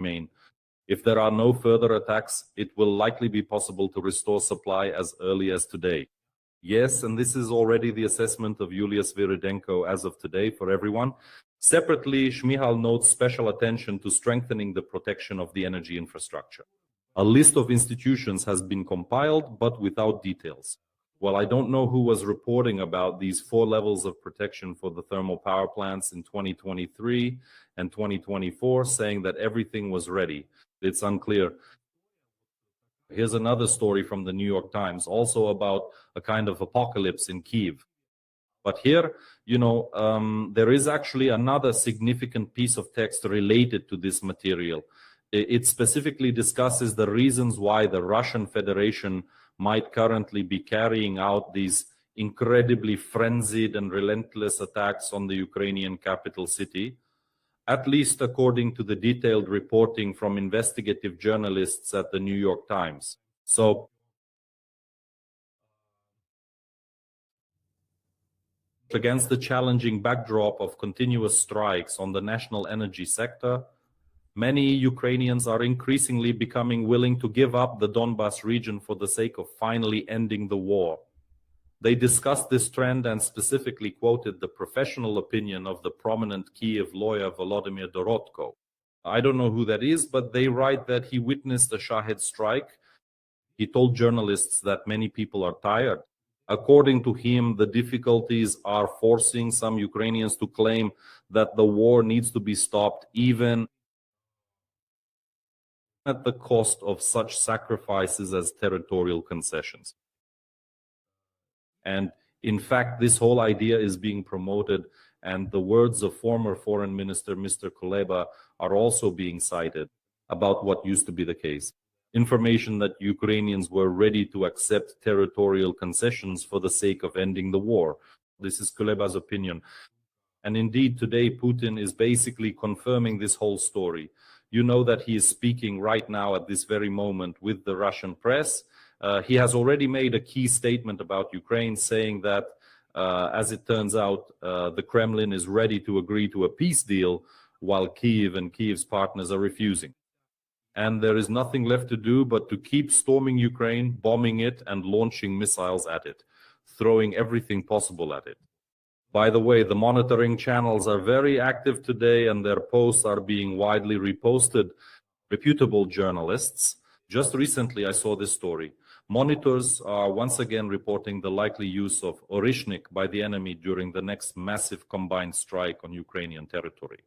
remain. If there are no further attacks, it will likely be possible to restore supply as early as today. Yes, and this is already the assessment of Julius Viridenko as of today for everyone. Separately, Shmihal notes special attention to strengthening the protection of the energy infrastructure. A list of institutions has been compiled, but without details. Well, I don't know who was reporting about these 4 levels of protection for the thermal power plants in 2023 and 2024, saying that everything was ready. It's unclear. Here's another story from the New York Times, also about a kind of apocalypse in Kyiv. But here, there is actually another significant piece of text related to this material. It specifically discusses the reasons why the Russian Federation might currently be carrying out these incredibly frenzied and relentless attacks on the Ukrainian capital city, at least according to the detailed reporting from investigative journalists at the New York Times. So, against the challenging backdrop of continuous strikes on the national energy sector, many Ukrainians are increasingly becoming willing to give up the Donbas region for the sake of finally ending the war. They discussed this trend and specifically quoted the professional opinion of the prominent Kyiv lawyer Volodymyr Dorotko. I don't know who that is, but they write that he witnessed a Shahed strike. He told journalists that many people are tired. According to him, the difficulties are forcing some Ukrainians to claim that the war needs to be stopped, even at the cost of such sacrifices as territorial concessions. And in fact, this whole idea is being promoted, and the words of former Foreign Minister Mr. Kuleba are also being cited about what used to be the case. Information that Ukrainians were ready to accept territorial concessions for the sake of ending the war. This is Kuleba's opinion. And indeed, today, Putin is basically confirming this whole story. You know that he is speaking right now at this very moment with the Russian press. He has already made a key statement about Ukraine, saying that, as it turns out, the Kremlin is ready to agree to a peace deal, while Kyiv and Kyiv's partners are refusing. And there is nothing left to do but to keep storming Ukraine, bombing it, and launching missiles at it, throwing everything possible at it. By the way, the monitoring channels are very active today, and their posts are being widely reposted. Reputable journalists. Just recently, I saw this story. Monitors are once again reporting the likely use of Orishnik by the enemy during the next massive combined strike on Ukrainian territory.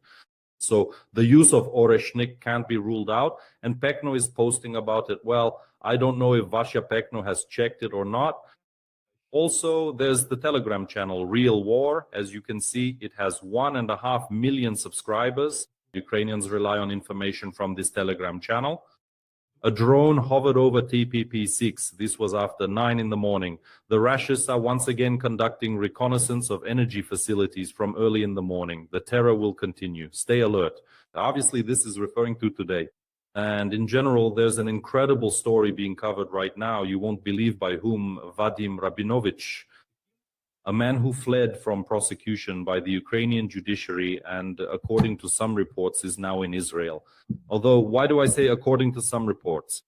So the use of Oreshnik can't be ruled out, and Pekno is posting about it. Well, I don't know if Vasya Pekno has checked it or not. Also, there's the Telegram channel, Real War. As you can see, it has 1.5 million subscribers. Ukrainians rely on information from this Telegram channel. A drone hovered over TPP-6. This was after 9 in the morning. The Russians are once again conducting reconnaissance of energy facilities from early in the morning. The terror will continue. Stay alert. Obviously, this is referring to today. And in general, there's an incredible story being covered right now. You won't believe by whom. Vadim Rabinovich, a man who fled from prosecution by the Ukrainian judiciary and, according to some reports, is now in Israel. Although, why do I say according to some reports?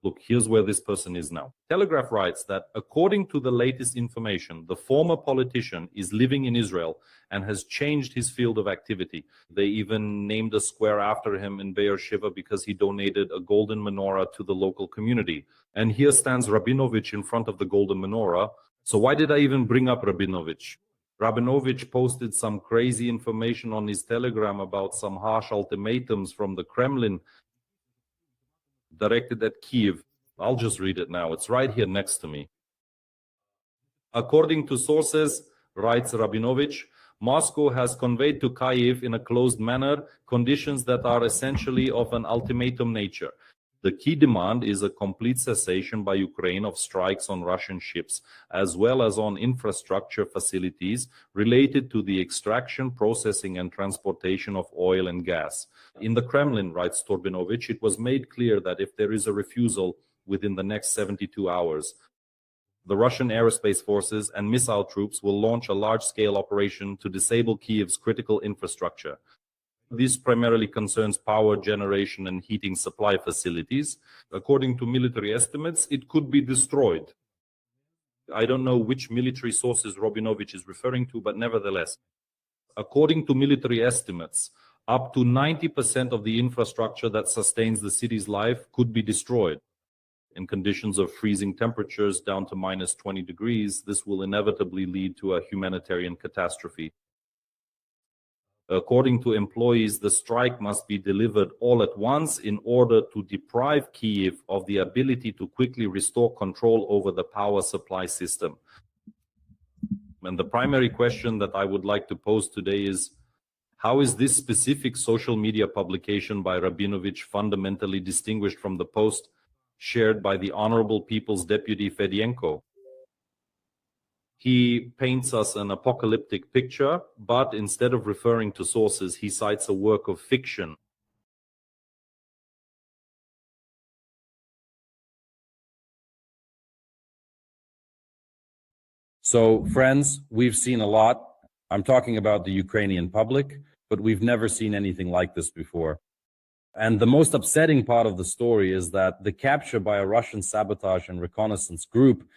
Look, here's where this person is now. Telegraph writes that, according to the latest information, the former politician is living in Israel and has changed his field of activity. They even named a square after him in Beersheba because he donated a golden menorah to the local community. And here stands Rabinovich in front of the golden menorah. So why did I even bring up Rabinovich? Rabinovich posted some crazy information on his Telegram about some harsh ultimatums from the Kremlin directed at Kyiv. I'll just read it now. It's right here next to me. According to sources, writes Rabinovich, Moscow has conveyed to Kyiv in a closed manner conditions that are essentially of an ultimatum nature. The key demand is a complete cessation by Ukraine of strikes on Russian ships, as well as on infrastructure facilities related to the extraction, processing, and transportation of oil and gas. In the Kremlin, writes Turbinovich, it was made clear that if there is a refusal within the next 72 hours, the Russian aerospace forces and missile troops will launch a large-scale operation to disable Kyiv's critical infrastructure. This primarily concerns power generation and heating supply facilities. According to military estimates, it could be destroyed. I don't know which military sources Robinovich is referring to, but nevertheless, according to military estimates, up to 90% of the infrastructure that sustains the city's life could be destroyed. In conditions of freezing temperatures down to minus 20 degrees, this will inevitably lead to a humanitarian catastrophe. According to employees, the strike must be delivered all at once in order to deprive Kyiv of the ability to quickly restore control over the power supply system. And the primary question that I would like to pose today is, how is this specific social media publication by Rabinovich fundamentally distinguished from the post shared by the Honorable People's Deputy Fedyenko? He paints us an apocalyptic picture, but instead of referring to sources, he cites a work of fiction. So, friends, we've seen a lot. I'm talking about the Ukrainian public, but we've never seen anything like this before. And the most upsetting part of the story is that the capture by a Russian sabotage and reconnaissance group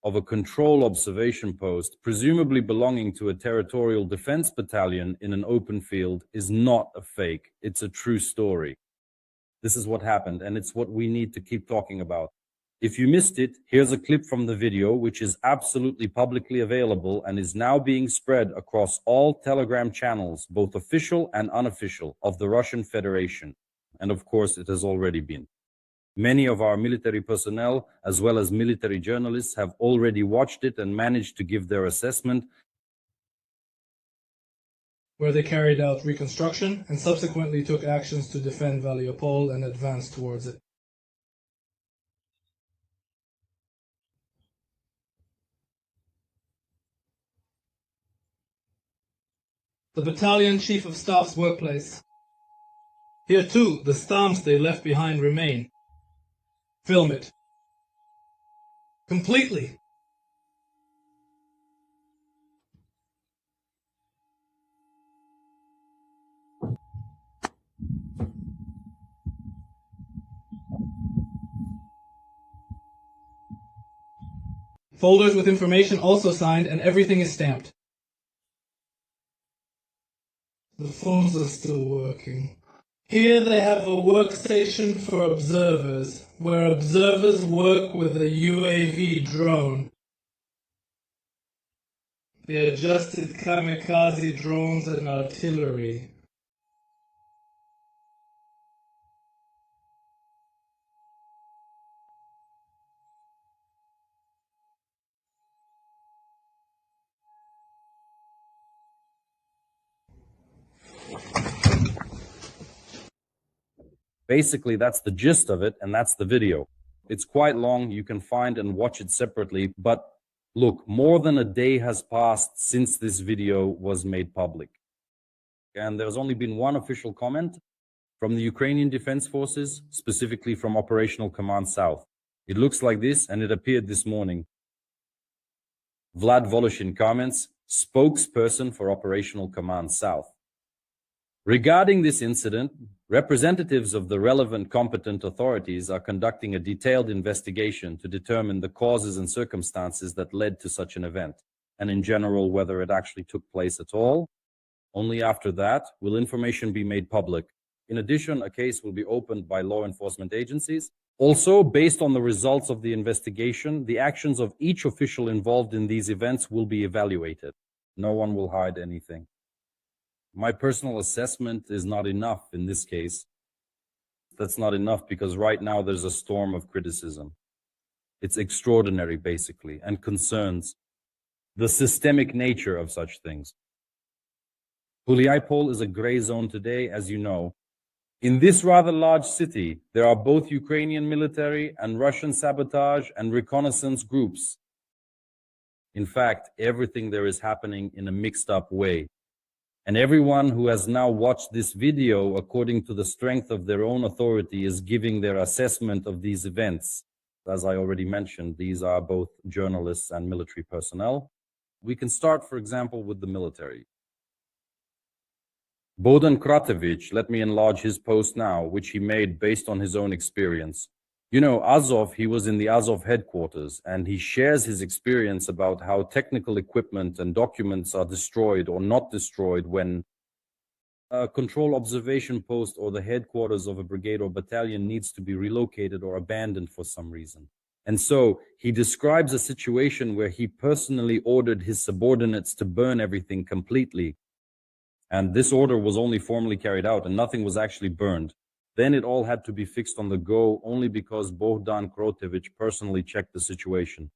of a control observation post, presumably belonging to a territorial defense battalion in an open field, is not a fake. It's a true story. This is what happened, and it's what we need to keep talking about. If you missed it, here's a clip from the video, which is absolutely publicly available and is now being spread across all Telegram channels, both official and unofficial, of the Russian Federation. And of course, it has already been. Many of our military personnel, as well as military journalists, have already watched it and managed to give their assessment, where they carried out reconstruction and subsequently took actions to defend Mariupol and advance towards it. The battalion chief of staff's workplace. Here too, the stamps they left behind remain. Film it. Completely. Folders with information also signed, and everything is stamped. The phones are still working. Here they have a workstation for observers, where observers work with a UAV drone. The adjusted kamikaze drones and artillery. Basically, that's the gist of it, and that's the video. It's quite long. You can find and watch it separately. But look, more than a day has passed since this video was made public. And there's only been one official comment from the Ukrainian Defense Forces, specifically from Operational Command South. It looks like this, and it appeared this morning. Vlad Voloshin comments, spokesperson for Operational Command South. Regarding this incident, representatives of the relevant competent authorities are conducting a detailed investigation to determine the causes and circumstances that led to such an event, and in general, whether it actually took place at all. Only after that will information be made public. In addition, a case will be opened by law enforcement agencies. Also, based on the results of the investigation, the actions of each official involved in these events will be evaluated. No one will hide anything. My personal assessment is not enough in this case. That's not enough because right now there's a storm of criticism. It's extraordinary, basically, and concerns the systemic nature of such things. Mariupol is a gray zone today, as you know. In this rather large city, there are both Ukrainian military and Russian sabotage and reconnaissance groups. In fact, everything there is happening in a mixed up way. And everyone who has now watched this video, according to the strength of their own authority, is giving their assessment of these events. As I already mentioned, these are both journalists and military personnel. We can start, for example, with the military. Bohdan Kratovich, let me enlarge his post now, which he made based on his own experience. You know, Azov, he was in the Azov headquarters, and he shares his experience about how technical equipment and documents are destroyed or not destroyed when a control observation post or the headquarters of a brigade or battalion needs to be relocated or abandoned for some reason. And so he describes a situation where he personally ordered his subordinates to burn everything completely. And this order was only formally carried out and nothing was actually burned. Then it all had to be fixed on the go only because Bohdan Krotovich personally checked the situation.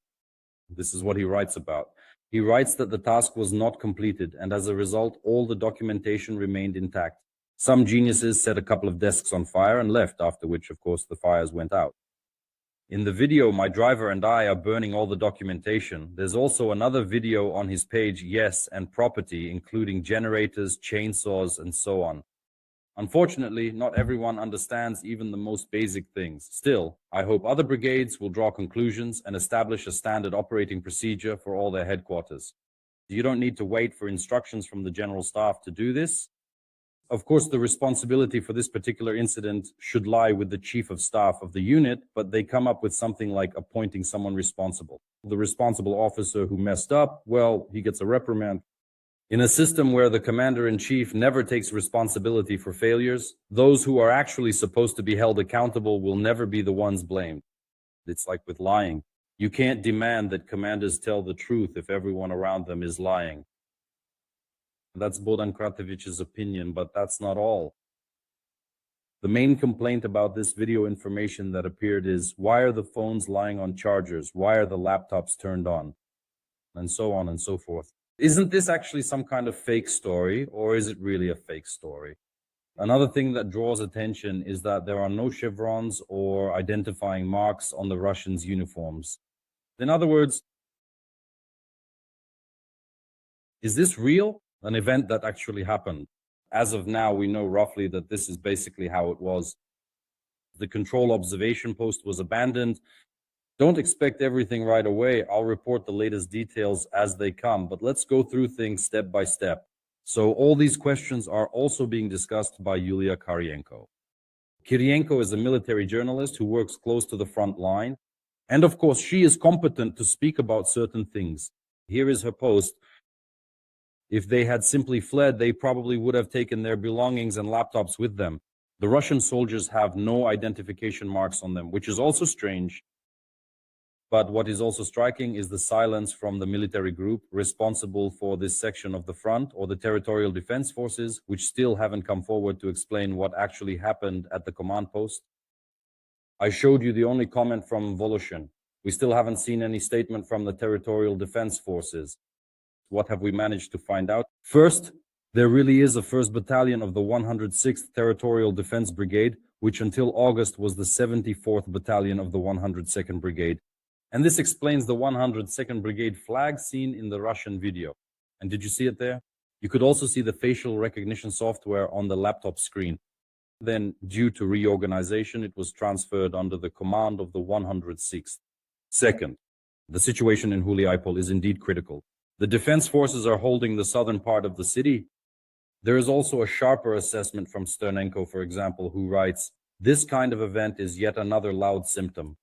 This is what he writes about. He writes that the task was not completed, and as a result, all the documentation remained intact. Some geniuses set a couple of desks on fire and left, after which, of course, the fires went out. In the video, my driver and I are burning all the documentation. There's also another video on his page, Yes, and property, including generators, chainsaws, and so on. Unfortunately, not everyone understands even the most basic things. Still, I hope other brigades will draw conclusions and establish a standard operating procedure for all their headquarters. You don't need to wait for instructions from the general staff to do this. Of course, the responsibility for this particular incident should lie with the chief of staff of the unit, but they come up with something like appointing someone responsible. The responsible officer who messed up, well, he gets a reprimand. In a system where the commander-in-chief never takes responsibility for failures, those who are actually supposed to be held accountable will never be the ones blamed. It's like with lying. You can't demand that commanders tell the truth if everyone around them is lying. That's Bohdan Kratovich's opinion, but that's not all. The main complaint about this video information that appeared is, why are the phones lying on chargers? Why are the laptops turned on? And so on and so forth. Isn't this actually some kind of fake story, or is it really a fake story? Another thing that draws attention is that there are no chevrons or identifying marks on the Russians' uniforms. In other words, is this real? An event that actually happened? As of now, we know roughly that this is basically how it was. The control observation post was abandoned. Don't expect everything right away. I'll report the latest details as they come, but let's go through things step by step. So all these questions are also being discussed by Yulia Kirienko. Kirienko is a military journalist who works close to the front line. And of course, she is competent to speak about certain things. Here is her post. If they had simply fled, they probably would have taken their belongings and laptops with them. The Russian soldiers have no identification marks on them, which is also strange. But what is also striking is the silence from the military group responsible for this section of the front, or the territorial defense forces, which still haven't come forward to explain what actually happened at the command post. I showed you the only comment from Voloshin. We still haven't seen any statement from the territorial defense forces. What have we managed to find out? First, there really is a 1st Battalion of the 106th Territorial Defense Brigade, which until August was the 74th Battalion of the 102nd Brigade. And this explains the 102nd Brigade flag seen in the Russian video. And did you see it there? You could also see the facial recognition software on the laptop screen. Then, due to reorganization, it was transferred under the command of the 106th. Second, the situation in Huliaipol is indeed critical. The defense forces are holding the southern part of the city. There is also a sharper assessment from Sternenko, for example, who writes, "This kind of event is yet another loud symptom.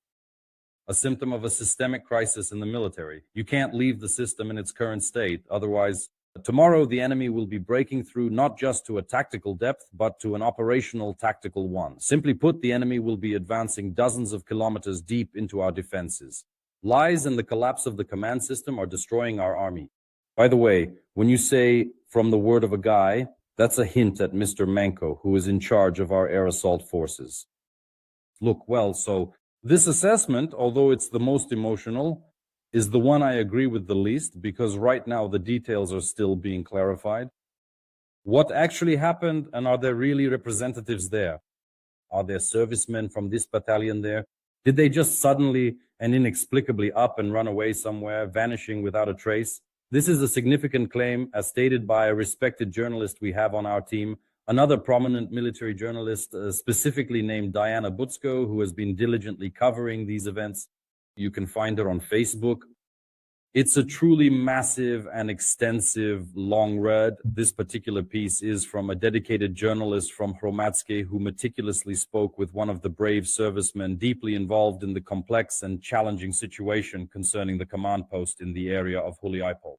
A symptom of a systemic crisis in the military. You can't leave the system in its current state. Otherwise, tomorrow the enemy will be breaking through not just to a tactical depth, but to an operational tactical one. Simply put, the enemy will be advancing dozens of kilometers deep into our defenses. Lies and the collapse of the command system are destroying our army." By the way, when you say "from the word of a guy," that's a hint at Mr. Manko, who is in charge of our air assault forces. Look, well, so this assessment, although it's the most emotional, is the one I agree with the least, because right now the details are still being clarified. What actually happened, and are there really representatives there? Are there servicemen from this battalion there? Did they just suddenly and inexplicably up and run away somewhere, vanishing without a trace? This is a significant claim, as stated by a respected journalist we have on our team, another prominent military journalist, specifically named Diana Butsko, who has been diligently covering these events. You can find her on Facebook. It's a truly massive and extensive long read. This particular piece is from a dedicated journalist from Hromadske who meticulously spoke with one of the brave servicemen deeply involved in the complex and challenging situation concerning the command post in the area of Huliaipol.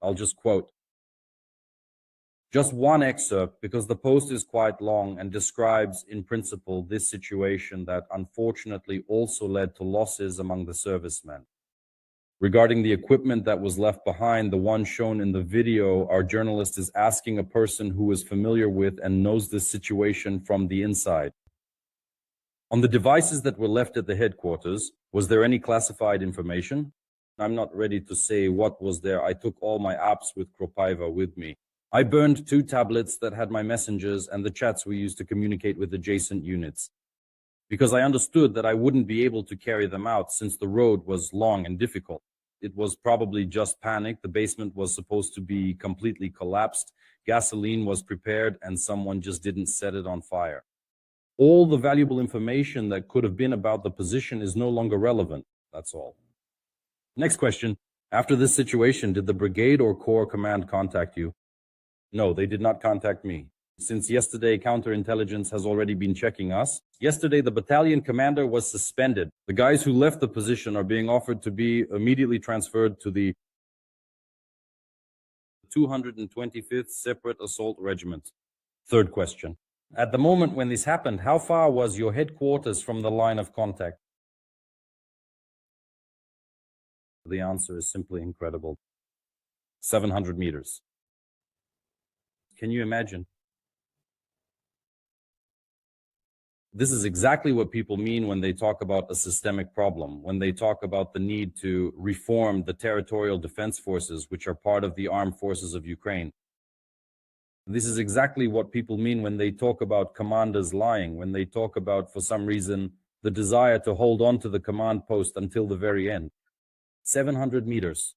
I'll just quote just one excerpt because the post is quite long and describes in principle this situation that unfortunately also led to losses among the servicemen. Regarding the equipment that was left behind, the one shown in the video, our journalist is asking a person who is familiar with and knows this situation from the inside. On the devices that were left at the headquarters, was there any classified information? I'm not ready to say what was there. I took all my apps with Kropaiva with me. I burned 2 tablets that had my messengers and the chats we used to communicate with adjacent units, because I understood that I wouldn't be able to carry them out since the road was long and difficult. It was probably just panic. The basement was supposed to be completely collapsed. Gasoline was prepared and someone just didn't set it on fire. All the valuable information that could have been about the position is no longer relevant. That's all. Next question. After this situation, did the brigade or corps command contact you? No, they did not contact me. Since yesterday, counterintelligence has already been checking us. Yesterday, the battalion commander was suspended. The guys who left the position are being offered to be immediately transferred to the 225th Separate Assault Regiment. Third question. At the moment when this happened, how far was your headquarters from the line of contact? The answer is simply incredible. 700 meters. Can you imagine? This is exactly what people mean when they talk about a systemic problem, when they talk about the need to reform the territorial defense forces, which are part of the armed forces of Ukraine. This is exactly what people mean when they talk about commanders lying, when they talk about, for some reason, the desire to hold on to the command post until the very end. 700 meters.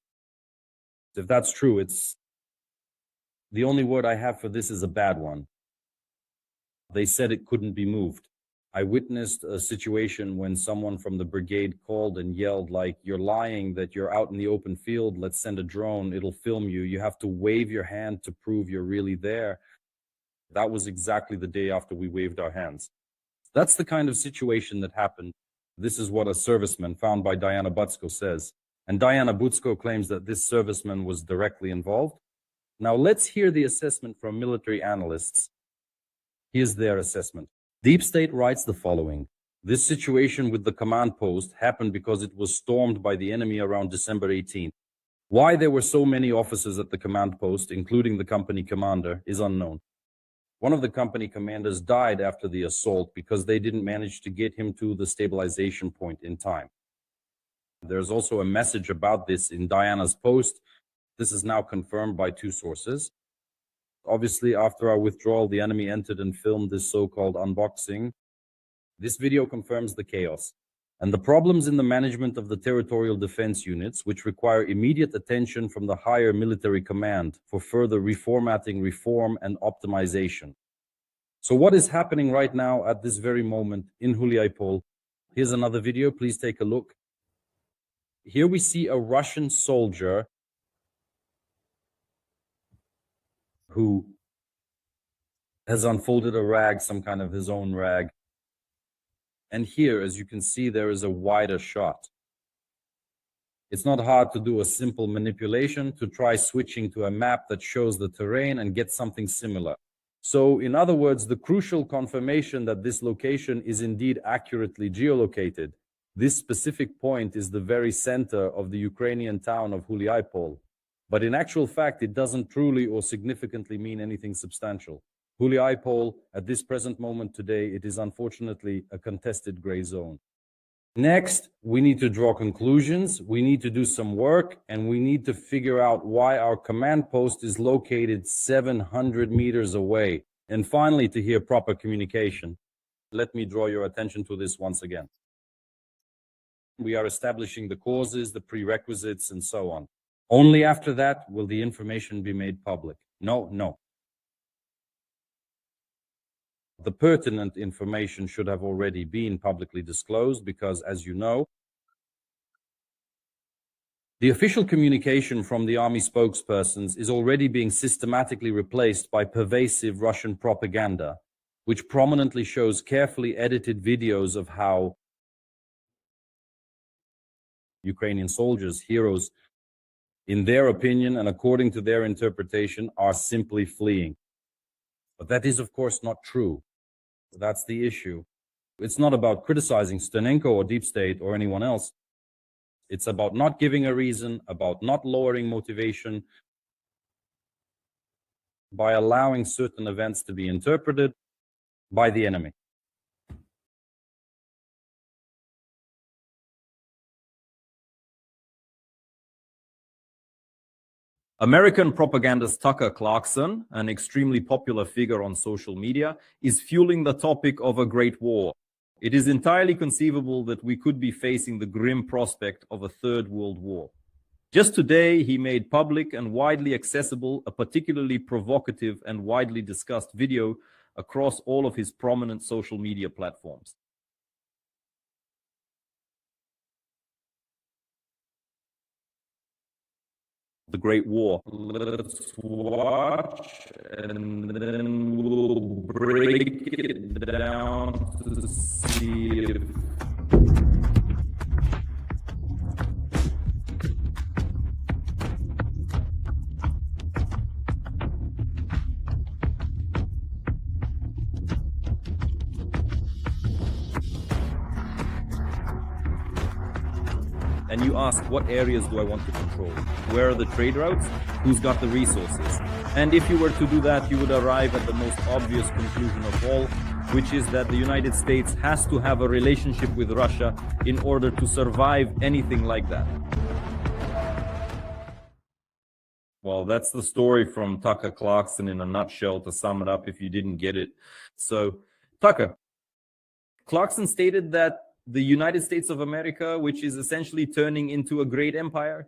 If that's true, the only word I have for this is a bad one. They said it couldn't be moved. I witnessed a situation when someone from the brigade called and yelled like, "You're lying that you're out in the open field. Let's send a drone. It'll film you. You have to wave your hand to prove you're really there." That was exactly the day after we waved our hands. That's the kind of situation that happened. This is what a serviceman found by Diana Butsko says. And Diana Butsko claims that this serviceman was directly involved. Now let's hear the assessment from military analysts. Here's their assessment. Deep State writes the following. This situation with the command post happened because it was stormed by the enemy around December 18th. Why there were so many officers at the command post, including the company commander, is unknown. One of the company commanders died after the assault because they didn't manage to get him to the stabilization point in time. There's also a message about this in Diana's post. This is now confirmed by 2 sources. Obviously, after our withdrawal, the enemy entered and filmed this so-called unboxing. This video confirms the chaos and the problems in the management of the territorial defense units, which require immediate attention from the higher military command for further reformatting, reform, and optimization. So what is happening right now at this very moment in Huliaipol? Here's another video. Please take a look. Here we see a Russian soldier who has unfolded a rag, some kind of his own rag. And here, as you can see, there is a wider shot. It's not hard to do a simple manipulation to try switching to a map that shows the terrain and get something similar. So, in other words, the crucial confirmation that this location is indeed accurately geolocated. This specific point is the very center of the Ukrainian town of Huliaipol. But in actual fact, it doesn't truly or significantly mean anything substantial. Huliaipol, at this present moment today, it is unfortunately a contested gray zone. Next, we need to draw conclusions, we need to do some work, and we need to figure out why our command post is located 700 meters away. And finally, to hear proper communication. Let me draw your attention to this once again. We are establishing the causes, the prerequisites, and so on. Only after that will the information be made public. No. The pertinent information should have already been publicly disclosed because, as you know, The official communication from the army spokespersons is already being systematically replaced by pervasive Russian propaganda, which prominently shows carefully edited videos of how Ukrainian soldiers, heroes, in their opinion and according to their interpretation, are simply fleeing. But that is, of course, not true. That's the issue. It's not about criticizing Stonenko or Deep State or anyone else. It's about not giving a reason, about not lowering motivation, by allowing certain events to be interpreted by the enemy. American propagandist Tucker Carlson, an extremely popular figure on social media, is fueling the topic of a great war. It is entirely conceivable that we could be facing the grim prospect of a third world war. Just today, he made public and widely accessible a particularly provocative and widely discussed video across all of his prominent social media platforms. The Great War. Let's watch and then we'll break it down to see if and you ask, what areas do I want to control? Where are the trade routes? Who's got the resources? And if you were to do that, you would arrive at the most obvious conclusion of all, which is that the United States has to have a relationship with Russia in order to survive anything like that. Well, that's the story from Tucker Carlson in a nutshell, to sum it up if you didn't get it. So, Tucker, Clarkson stated that the United States of America, which is essentially turning into a great empire,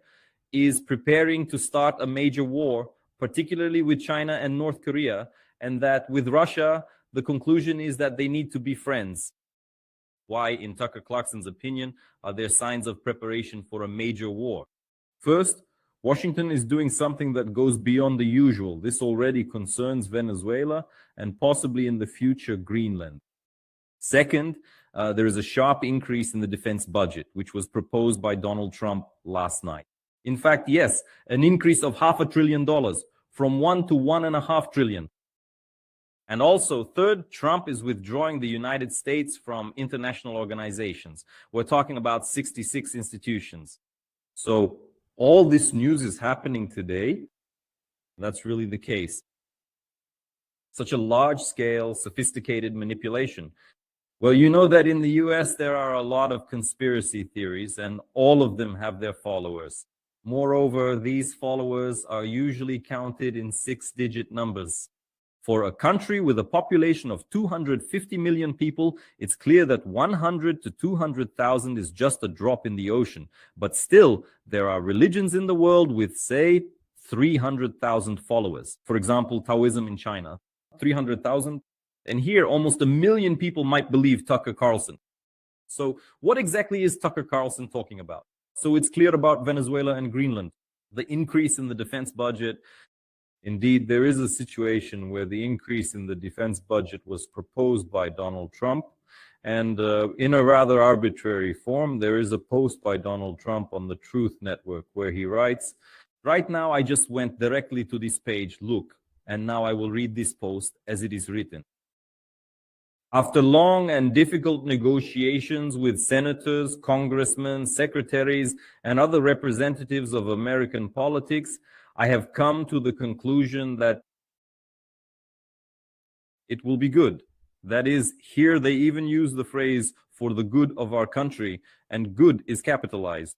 is preparing to start a major war, particularly with China and North Korea, and that with Russia, the conclusion is that they need to be friends. Why, in Tucker Carlson's opinion, are there signs of preparation for a major war? First, Washington is doing something that goes beyond the usual. This already concerns Venezuela and possibly in the future Greenland. Second, there is a sharp increase in the defense budget, which was proposed by Donald Trump last night. In fact, yes, an increase of $500 billion from $1 to $1.5 trillion. And also, third, Trump is withdrawing the United States from international organizations. We're talking about 66 institutions. So all this news is happening today. That's really the case. Such a large-scale, sophisticated manipulation. Well, you know that in the US, there are a lot of conspiracy theories, and all of them have their followers. Moreover, these followers are usually counted in 6-digit numbers. For a country with a population of 250 million people, it's clear that 100 to 200,000 is just a drop in the ocean. But still, there are religions in the world with, say, 300,000 followers. For example, Taoism in China, 300,000. And here, almost 1 million people might believe Tucker Carlson. So what exactly is Tucker Carlson talking about? So it's clear about Venezuela and Greenland, the increase in the defense budget. Indeed, there is a situation where the increase in the defense budget was proposed by Donald Trump. And in a rather arbitrary form, there is a post by Donald Trump on the Truth Network where he writes, "Right now, I just went directly to this page, look, and now I will read this post as it is written. After long and difficult negotiations with senators, congressmen, secretaries, and other representatives of American politics, I have come to the conclusion that it will be good. That is, here they even use the phrase for the good of our country, and good is capitalized.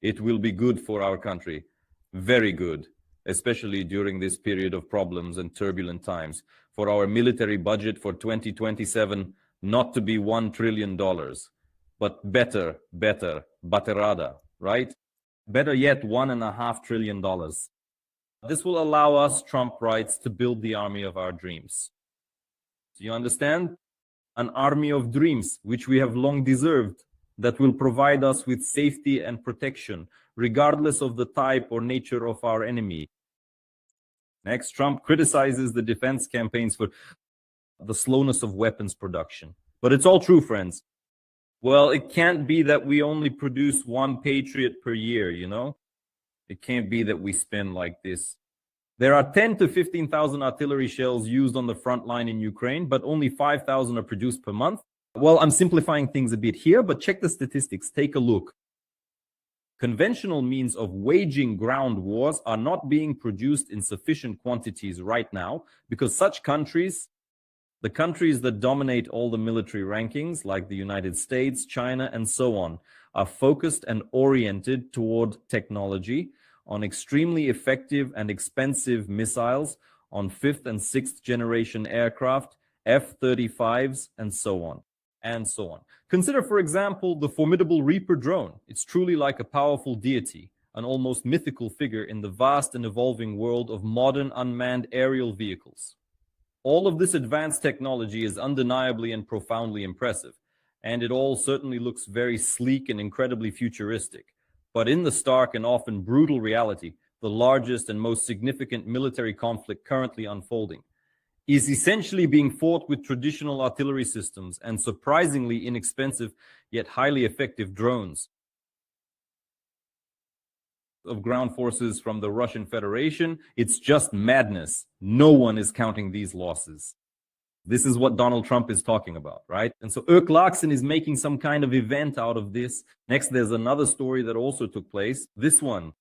It will be good for our country. Very good, especially during this period of problems and turbulent times. For our military budget for 2027 not to be $1 trillion, but better, baterada, right? Better yet, $1.5 trillion. This will allow us, Trump writes, to build the army of our dreams." Do you understand? An army of dreams, which we have long deserved. that will provide us with safety and protection, regardless of the type or nature of our enemy. Next, Trump criticizes the defense campaigns for the slowness of weapons production. But it's all true, friends. Well, it can't be that we only produce one Patriot per year, you know? It can't be that we spend like this. There are 10 to 15,000 artillery shells used on the front line in Ukraine, but only 5,000 are produced per month. Well, I'm simplifying things a bit here, but check the statistics. Take a look. Conventional means of waging ground wars are not being produced in sufficient quantities right now because such countries, the countries that dominate all the military rankings, like the United States, China, and so on, are focused and oriented toward technology, on extremely effective and expensive missiles, on 5th and 6th generation aircraft, F-35s, and so on, and so on. Consider, for example, the formidable Reaper drone. It's truly like a powerful deity, an almost mythical figure in the vast and evolving world of modern unmanned aerial vehicles. All of this advanced technology is undeniably and profoundly impressive, and it all certainly looks very sleek and incredibly futuristic. But in the stark and often brutal reality, the largest and most significant military conflict currently unfolding is essentially being fought with traditional artillery systems and surprisingly inexpensive yet highly effective drones of ground forces from the Russian Federation. It's just madness. No one is counting these losses. This is what Donald Trump is talking about, right? And so Clarkson is making some kind of event out of this. Next, there's another story that also took place. This one.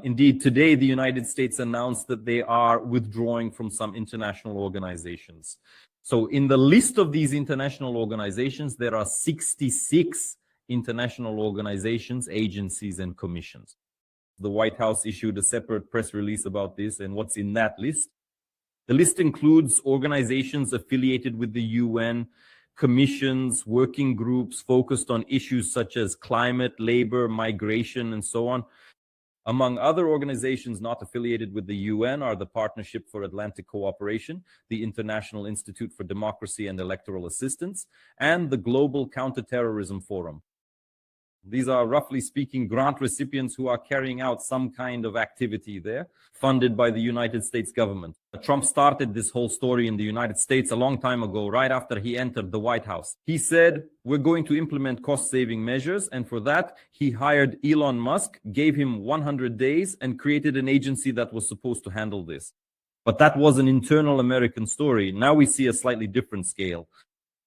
Indeed, today, the United States announced that they are withdrawing from some international organizations. So in the list of these international organizations, there are 66 international organizations, agencies, and commissions. The White House issued a separate press release about this and what's in that list. The list includes organizations affiliated with the UN, commissions, working groups focused on issues such as climate, labor, migration, and so on. Among other organizations not affiliated with the UN are the Partnership for Atlantic Cooperation, the International Institute for Democracy and Electoral Assistance, and the Global Counterterrorism Forum. These are, roughly speaking, grant recipients who are carrying out some kind of activity there, funded by the United States government. Trump started this whole story in the United States a long time ago, right after he entered the White House. He said, we're going to implement cost-saving measures, and for that, he hired Elon Musk, gave him 100 days, and created an agency that was supposed to handle this. But that was an internal American story. Now we see a slightly different scale.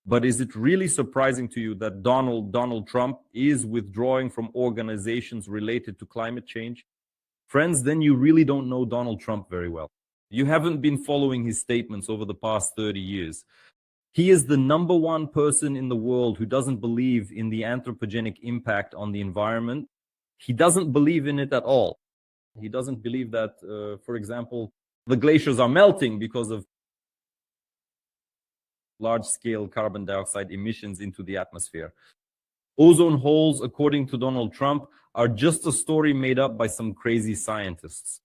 But is it really surprising to you that Donald Trump is withdrawing from organizations related to climate change? Friends, then you really don't know Donald Trump very well. You haven't been following his statements over the past 30 years. He is the number one person in the world who doesn't believe in the anthropogenic impact on the environment. He doesn't believe in it at all. He doesn't believe that, for example, the glaciers are melting because of large-scale carbon dioxide emissions into the atmosphere. Ozone holes, according to Donald Trump, are just a story made up by some crazy scientists.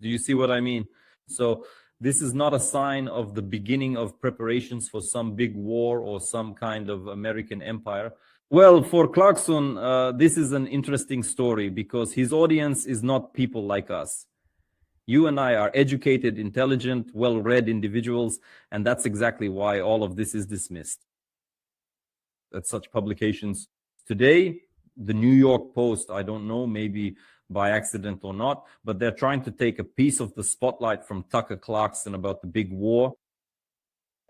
Do you see what I mean? So this is not a sign of the beginning of preparations for some big war or some kind of American empire. Well, for Clarkson, this is an interesting story because his audience is not people like us. You and I are educated, intelligent, well-read individuals, and that's exactly why all of this is dismissed at such publications. Today, the New York Post, I don't know, maybe by accident or not, but they're trying to take a piece of the spotlight from Tucker Carlson about the big war.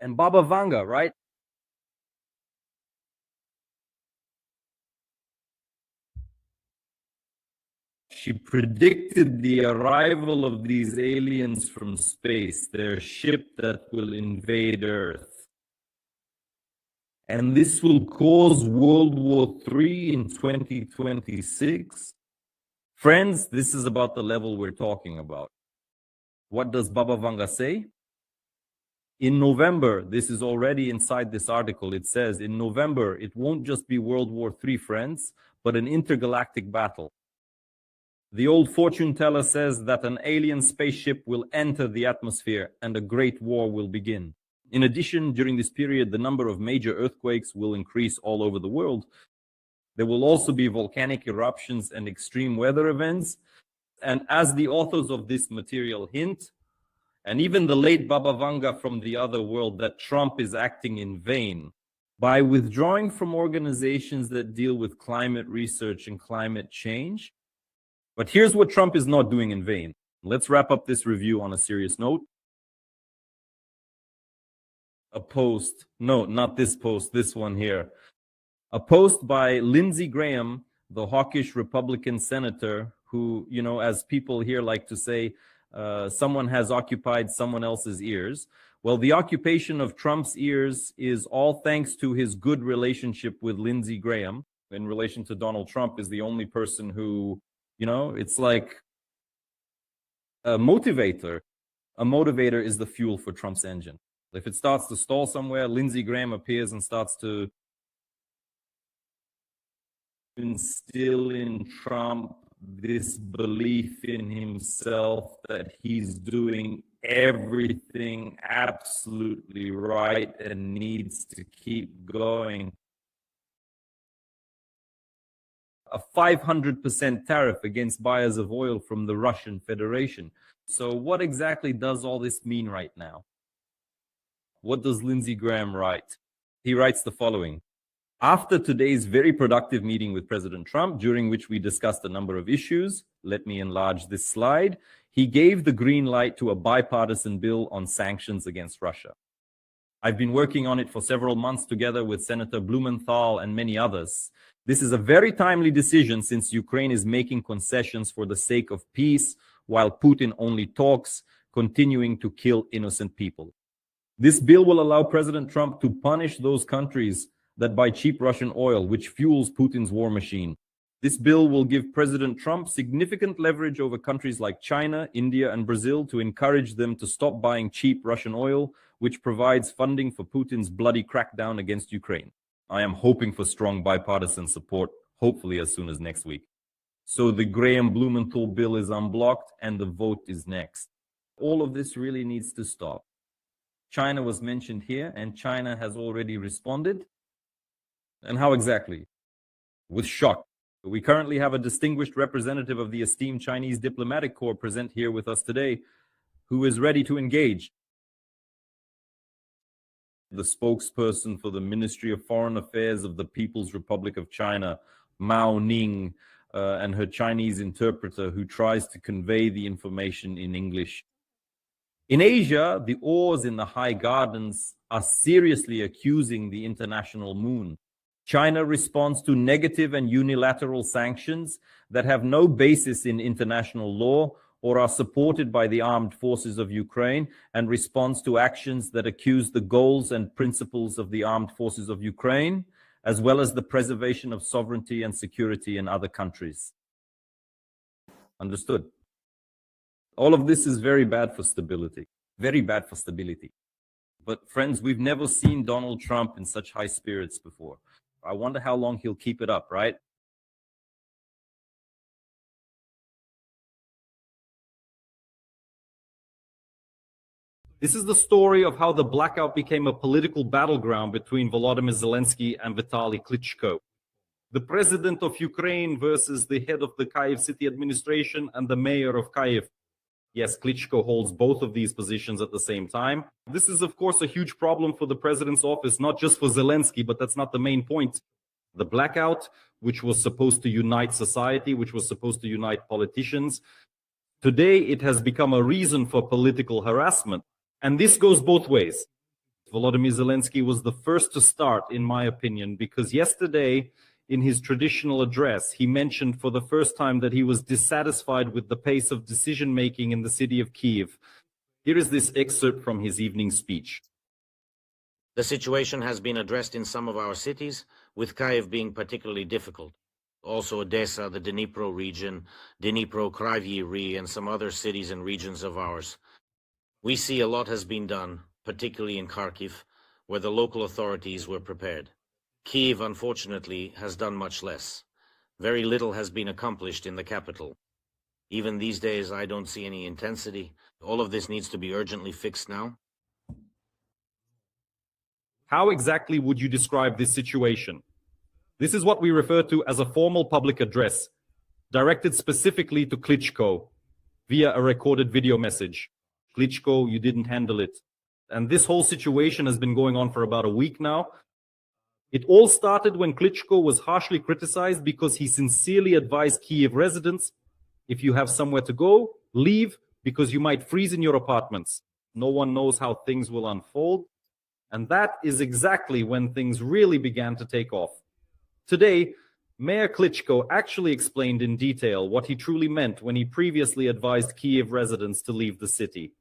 And Baba Vanga, right? She predicted the arrival of these aliens from space, their ship that will invade Earth. And this will cause World War III in 2026. Friends, this is about the level we're talking about. What does Baba Vanga say? In November, this is already inside this article, it says, in November, it won't just be World War III, friends, but an intergalactic battle. The old fortune teller says that an alien spaceship will enter the atmosphere and a great war will begin. In addition, during this period, the number of major earthquakes will increase all over the world. There will also be volcanic eruptions and extreme weather events. And as the authors of this material hint, and even the late Baba Vanga from the other world, that Trump is acting in vain by withdrawing from organizations that deal with climate research and climate change. But here's what Trump is not doing in vain. Let's wrap up this review on a serious note. A post, no, not this post, this one here. A post by Lindsey Graham, the hawkish Republican senator who, you know, as people here like to say, someone has occupied someone else's ears. Well, the occupation of Trump's ears is all thanks to his good relationship with Lindsey Graham. In relation to Donald Trump, is the only person who, you know, it's like a motivator. A motivator is the fuel for Trump's engine. If it starts to stall somewhere, Lindsey Graham appears and starts to instill in Trump this belief in himself that he's doing everything absolutely right and needs to keep going. A 500% tariff against buyers of oil from the Russian Federation. So what exactly does all this mean right now? What does Lindsey Graham write? He writes the following. After today's very productive meeting with President Trump, during which we discussed a number of issues, let me enlarge this slide, he gave the green light to a bipartisan bill on sanctions against Russia. I've been working on it for several months together with Senator Blumenthal and many others. This is a very timely decision since Ukraine is making concessions for the sake of peace, while Putin only talks, continuing to kill innocent people. This bill will allow President Trump to punish those countries that buy cheap Russian oil, which fuels Putin's war machine. This bill will give President Trump significant leverage over countries like China, India, and Brazil to encourage them to stop buying cheap Russian oil, which provides funding for Putin's bloody crackdown against Ukraine. I am hoping for strong bipartisan support, hopefully as soon as next week. So the Graham-Blumenthal bill is unblocked and the vote is next. All of this really needs to stop. China was mentioned here, and China has already responded. And how exactly? With shock. We currently have a distinguished representative of the esteemed Chinese diplomatic corps present here with us today, who is ready to engage. The spokesperson for the Ministry of Foreign Affairs of the People's Republic of China, Mao Ning, and her Chinese interpreter who tries to convey the information in English. In Asia, the oars in the high gardens are seriously accusing the international moon. China responds to negative and unilateral sanctions that have no basis in international law or are supported by the armed forces of Ukraine, and responds to actions that accuse the goals and principles of the armed forces of Ukraine, as well as the preservation of sovereignty and security in other countries. Understood? All of this is very bad for stability. Very bad for stability. But friends, we've never seen Donald Trump in such high spirits before. I wonder how long he'll keep it up, right? This is the story of how the blackout became a political battleground between Volodymyr Zelensky and Vitali Klitschko. The president of Ukraine versus the head of the Kyiv city administration and the mayor of Kyiv. Yes, Klitschko holds both of these positions at the same time. This is, of course, a huge problem for the president's office, not just for Zelensky, but that's not the main point. The blackout, which was supposed to unite society, which was supposed to unite politicians, today it has become a reason for political harassment. And this goes both ways. Volodymyr Zelensky was the first to start, in my opinion, because yesterday, in his traditional address, he mentioned for the first time that he was dissatisfied with the pace of decision-making in the city of Kyiv. Here is this excerpt from his evening speech. The situation has been addressed in some of our cities, with Kyiv being particularly difficult. Also Odessa, the Dnipro region, Dnipro-Kryvyi and some other cities and regions of ours. We see a lot has been done, particularly in Kharkiv, where the local authorities were prepared. Kyiv, unfortunately, has done much less. Very little has been accomplished in the capital. Even these days, I don't see any intensity. All of this needs to be urgently fixed now. How exactly would you describe this situation? This is what we refer to as a formal public address, directed specifically to Klitschko via a recorded video message. Klitschko, you didn't handle it. And this whole situation has been going on for about a week now. It all started when Klitschko was harshly criticized because he sincerely advised Kyiv residents, if you have somewhere to go, leave, because you might freeze in your apartments. No one knows how things will unfold. And that is exactly when things really began to take off. Today, Mayor Klitschko actually explained in detail what he truly meant when he previously advised Kyiv residents to leave the city.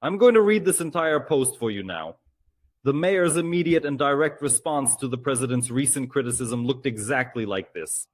I'm going to read this entire post for you now. The mayor's immediate and direct response to the president's recent criticism looked exactly like this.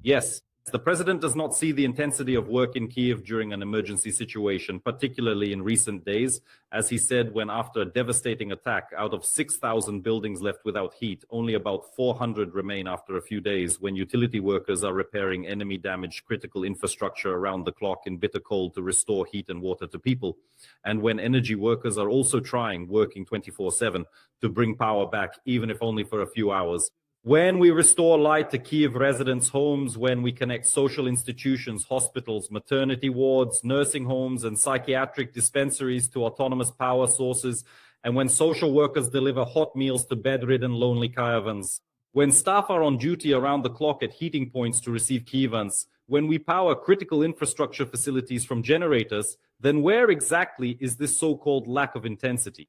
Yes, the president does not see the intensity of work in Kyiv during an emergency situation, particularly in recent days, as he said when after a devastating attack, out of 6,000 buildings left without heat, only about 400 remain after a few days when utility workers are repairing enemy-damaged critical infrastructure around the clock in bitter cold to restore heat and water to people, and when energy workers are also working 24/7 to bring power back, even if only for a few hours. When we restore light to Kyiv residents' homes, when we connect social institutions, hospitals, maternity wards, nursing homes, and psychiatric dispensaries to autonomous power sources, and when social workers deliver hot meals to bedridden, lonely Kyivans, when staff are on duty around the clock at heating points to receive Kyivans, when we power critical infrastructure facilities from generators, then where exactly is this so-called lack of intensity?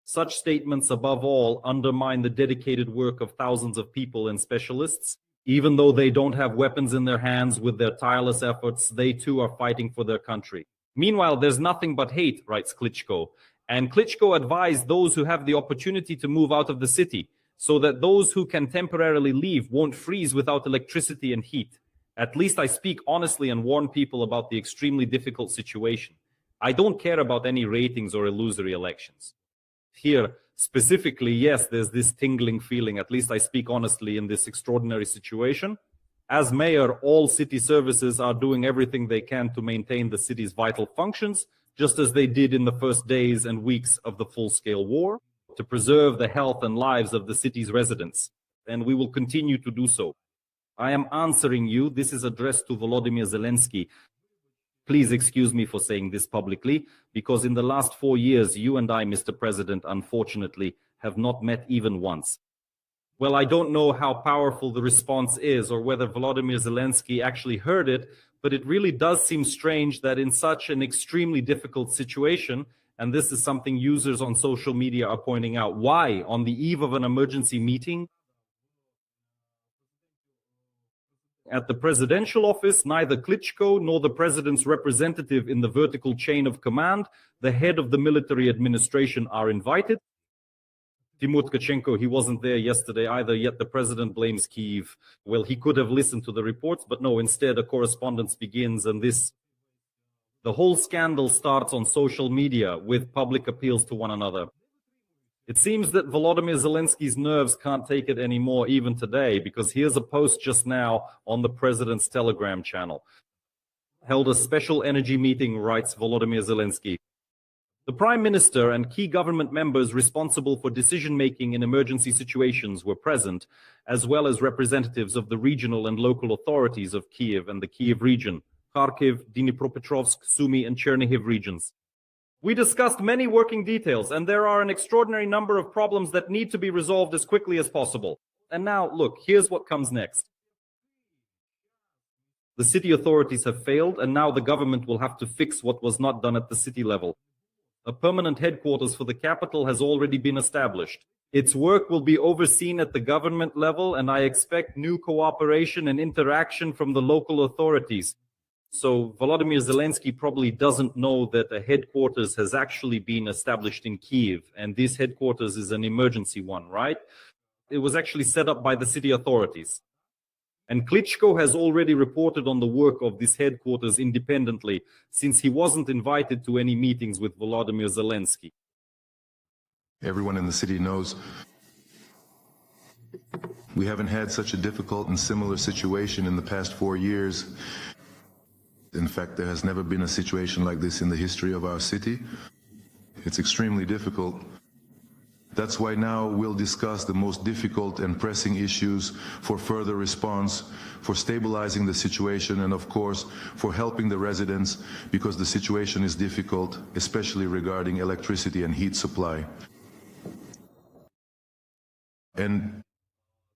Such statements, above all, undermine the dedicated work of thousands of people and specialists. Even though they don't have weapons in their hands, with their tireless efforts, they too are fighting for their country. Meanwhile, there's nothing but hate, writes Klitschko. And Klitschko advised those who have the opportunity to move out of the city, so that those who can temporarily leave won't freeze without electricity and heat. At least I speak honestly and warn people about the extremely difficult situation. I don't care about any ratings or illusory elections. Here, specifically, yes, there's this tingling feeling, at least I speak honestly in this extraordinary situation. As mayor, all city services are doing everything they can to maintain the city's vital functions, just as they did in the first days and weeks of the full-scale war, to preserve the health and lives of the city's residents. And we will continue to do so. I am answering you. This is addressed to Volodymyr Zelensky. Please excuse me for saying this publicly, because in the last 4 years, you and I, Mr. President, unfortunately, have not met even once. Well, I don't know how powerful the response is or whether Volodymyr Zelensky actually heard it, but it really does seem strange that in such an extremely difficult situation, and this is something users on social media are pointing out, why, on the eve of an emergency meeting, at the presidential office, neither Klitschko nor the president's representative in the vertical chain of command, the head of the military administration, are invited. Timur Tkachenko, he wasn't there yesterday either, yet the president blames Kyiv. Well, he could have listened to the reports, but no, instead a correspondence begins, and the whole scandal starts on social media with public appeals to one another. It seems that Volodymyr Zelensky's nerves can't take it anymore even today, because here's a post just now on the president's Telegram channel. Held a special energy meeting, writes Volodymyr Zelensky. The prime minister and key government members responsible for decision-making in emergency situations were present, as well as representatives of the regional and local authorities of Kyiv and the Kyiv region, Kharkiv, Dnipropetrovsk, Sumy, and Chernihiv regions. We discussed many working details, and there are an extraordinary number of problems that need to be resolved as quickly as possible. And now, look, here's what comes next. The city authorities have failed, and now the government will have to fix what was not done at the city level. A permanent headquarters for the capital has already been established. Its work will be overseen at the government level, and I expect new cooperation and interaction from the local authorities. So Volodymyr Zelensky probably doesn't know that a headquarters has actually been established in Kyiv, and this headquarters is an emergency one, right? It was actually set up by the city authorities. And Klitschko has already reported on the work of this headquarters independently, since he wasn't invited to any meetings with Volodymyr Zelensky. Everyone in the city knows we haven't had such a difficult and similar situation in the past 4 years. In fact, there has never been a situation like this in the history of our city. It's extremely difficult. That's why now we'll discuss the most difficult and pressing issues for further response, for stabilizing the situation, and of course, for helping the residents, because the situation is difficult, especially regarding electricity and heat supply. And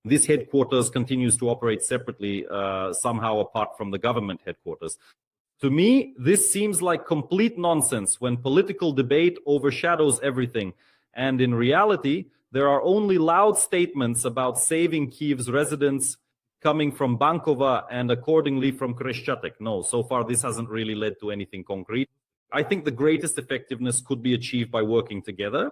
this headquarters continues to operate separately, somehow apart from the government headquarters. To me, this seems like complete nonsense when political debate overshadows everything. And in reality, there are only loud statements about saving Kyiv's residents coming from Bankova and accordingly from Kreshchatek. No, so far this hasn't really led to anything concrete. I think the greatest effectiveness could be achieved by working together.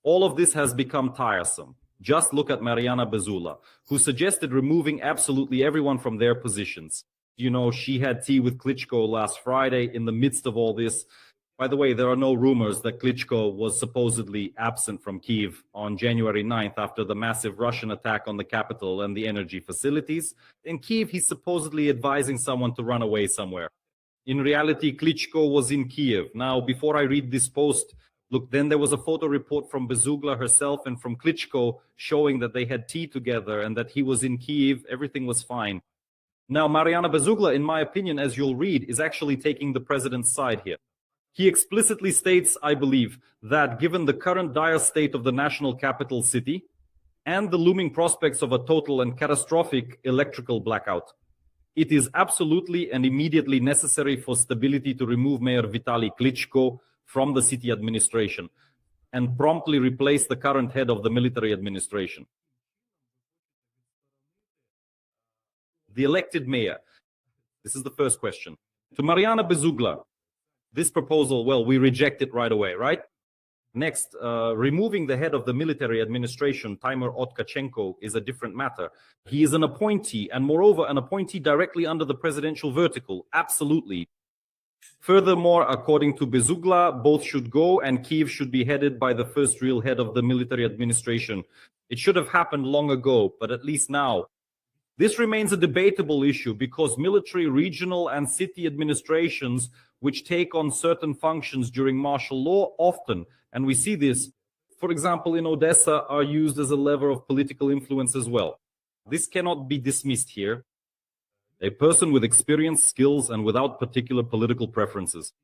All of this has become tiresome. Just look at Mariana Bezula, who suggested removing absolutely everyone from their positions. You know, she had tea with Klitschko last Friday in the midst of all this. By the way, there are no rumors that Klitschko was supposedly absent from Kyiv on January 9th after the massive Russian attack on the capital and the energy facilities. In Kyiv, he's supposedly advising someone to run away somewhere. In reality, Klitschko was in Kyiv. Now, before I read this post, look, then there was a photo report from Bezugla herself and from Klitschko showing that they had tea together and that he was in Kyiv. Everything was fine. Now, Mariana Bezugla, in my opinion, as you'll read, is actually taking the president's side here. He explicitly states, I believe, that given the current dire state of the national capital city and the looming prospects of a total and catastrophic electrical blackout, it is absolutely and immediately necessary for stability to remove Mayor Vitali Klitschko from the city administration and promptly replace the current head of the military administration. The elected mayor. This is the first question. To Mariana Bezugla, this proposal, well, we reject it right away, right? Next, removing the head of the military administration, Timur Otkachenko, is a different matter. He is an appointee, and moreover, an appointee directly under the presidential vertical. Absolutely. Furthermore, according to Bezugla, both should go, and Kyiv should be headed by the first real head of the military administration. It should have happened long ago, but at least now. This remains a debatable issue because military, regional, and city administrations which take on certain functions during martial law often, and we see this, for example, in Odessa, are used as a lever of political influence as well. This cannot be dismissed here. A person with experience, skills, and without particular political preferences.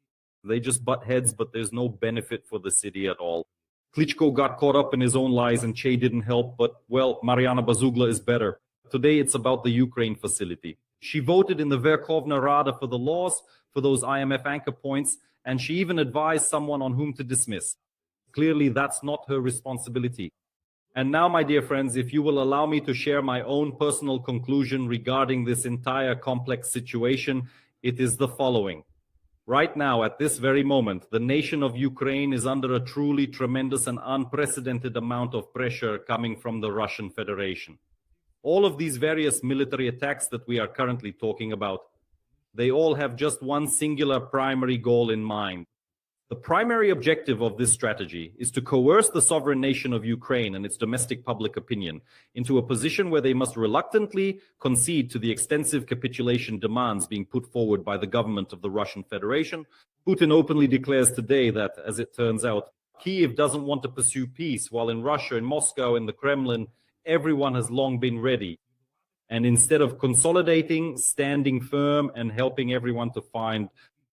They just butt heads, but there's no benefit for the city at all. Klitschko got caught up in his own lies and Che didn't help, but, well, Mariana Bezugla is better. Today, it's about the Ukraine facility. She voted in the Verkhovna Rada for the laws, for those IMF anchor points, and she even advised someone on whom to dismiss. Clearly, that's not her responsibility. And now, my dear friends, if you will allow me to share my own personal conclusion regarding this entire complex situation, it is the following. Right now, at this very moment, the nation of Ukraine is under a truly tremendous and unprecedented amount of pressure coming from the Russian Federation. All of these various military attacks that we are currently talking about, they all have just one singular primary goal in mind. The primary objective of this strategy is to coerce the sovereign nation of Ukraine and its domestic public opinion into a position where they must reluctantly concede to the extensive capitulation demands being put forward by the government of the Russian Federation. Putin openly declares today that, as it turns out, Kyiv doesn't want to pursue peace, while in Russia, in Moscow, in the Kremlin, everyone has long been ready. And instead of consolidating, standing firm, and helping everyone to find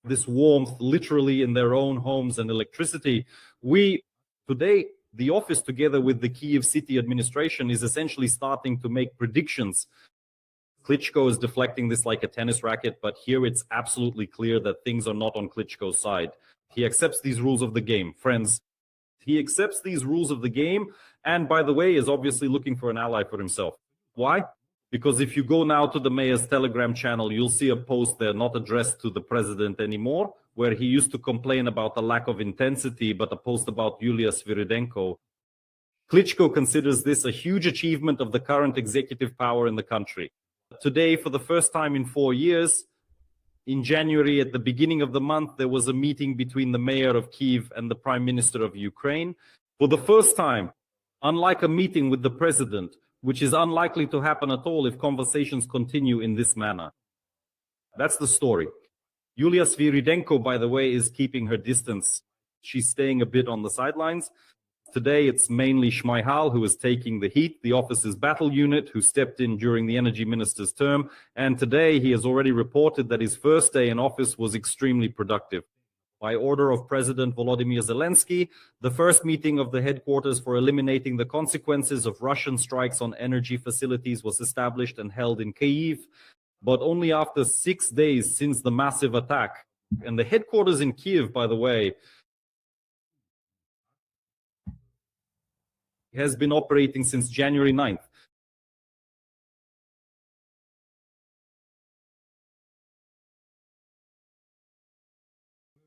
this warmth literally in their own homes and electricity, today, the office together with the Kyiv city administration is essentially starting to make predictions. Klitschko is deflecting this like a tennis racket, but here it's absolutely clear that things are not on Klitschko's side. He accepts these rules of the game, friends. He accepts these rules of the game, and by the way, is obviously looking for an ally for himself. Why? Because if you go now to the mayor's Telegram channel, you'll see a post there not addressed to the president anymore, where he used to complain about the lack of intensity, but a post about Yulia Sviridenko. Klitschko considers this a huge achievement of the current executive power in the country. Today, for the first time in 4 years, in January, at the beginning of the month, there was a meeting between the mayor of Kyiv and the prime minister of Ukraine. For the first time, unlike a meeting with the president, which is unlikely to happen at all if conversations continue in this manner. That's the story. Yulia Sviridenko, by the way, is keeping her distance. She's staying a bit on the sidelines. Today, it's mainly Shmyhal who is taking the heat, the office's battle unit, who stepped in during the energy minister's term. And today, he has already reported that his first day in office was extremely productive. By order of President Volodymyr Zelensky, the first meeting of the headquarters for eliminating the consequences of Russian strikes on energy facilities was established and held in Kyiv, but only after 6 days since the massive attack. And the headquarters in Kyiv, by the way, has been operating since January 9th.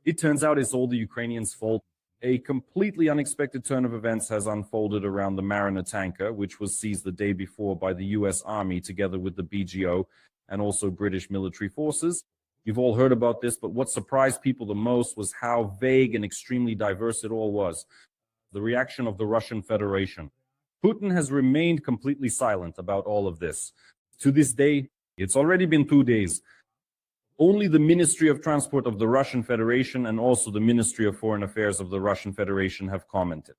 It turns out it's all the Ukrainians' fault. A completely unexpected turn of events has unfolded around the Mariner tanker, which was seized the day before by the US Army together with the BGO and also British military forces. You've all heard about this, but what surprised people the most was how vague and extremely diverse it all was. The reaction of the Russian Federation. Putin has remained completely silent about all of this. To this day, it's already been 2 days. Only the Ministry of Transport of the Russian Federation and also the Ministry of Foreign Affairs of the Russian Federation have commented.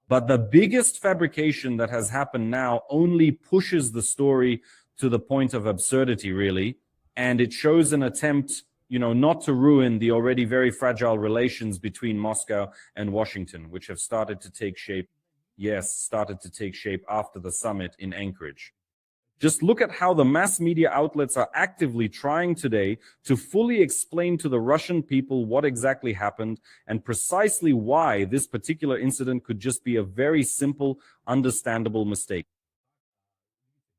But the biggest fabrication that has happened now only pushes the story to the point of absurdity, really. And it shows an attempt, not to ruin the already very fragile relations between Moscow and Washington, which have started to take shape after the summit in Anchorage. Just look at how the mass media outlets are actively trying today to fully explain to the Russian people what exactly happened and precisely why this particular incident could just be a very simple, understandable mistake.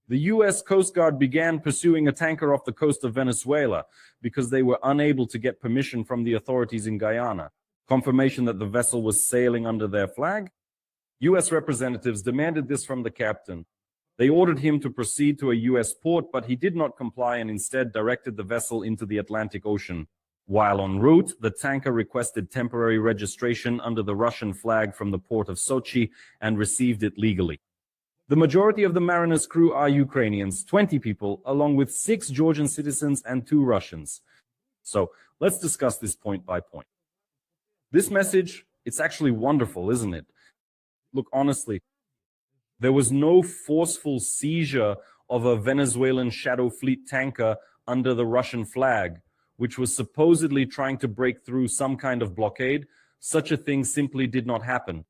The US Coast Guard began pursuing a tanker off the coast of Venezuela because they were unable to get permission from the authorities in Guyana. Confirmation that the vessel was sailing under their flag? US representatives demanded this from the captain. They ordered him to proceed to a US port, but he did not comply and instead directed the vessel into the Atlantic Ocean. While en route, the tanker requested temporary registration under the Russian flag from the port of Sochi and received it legally. The majority of the Mariner's crew are Ukrainians, 20 people, along with 6 Georgian citizens and 2 Russians. So let's discuss this point by point. This message, it's actually wonderful, isn't it? Look, honestly, there was no forceful seizure of a Venezuelan Shadow Fleet tanker under the Russian flag, which was supposedly trying to break through some kind of blockade. Such a thing simply did not happen.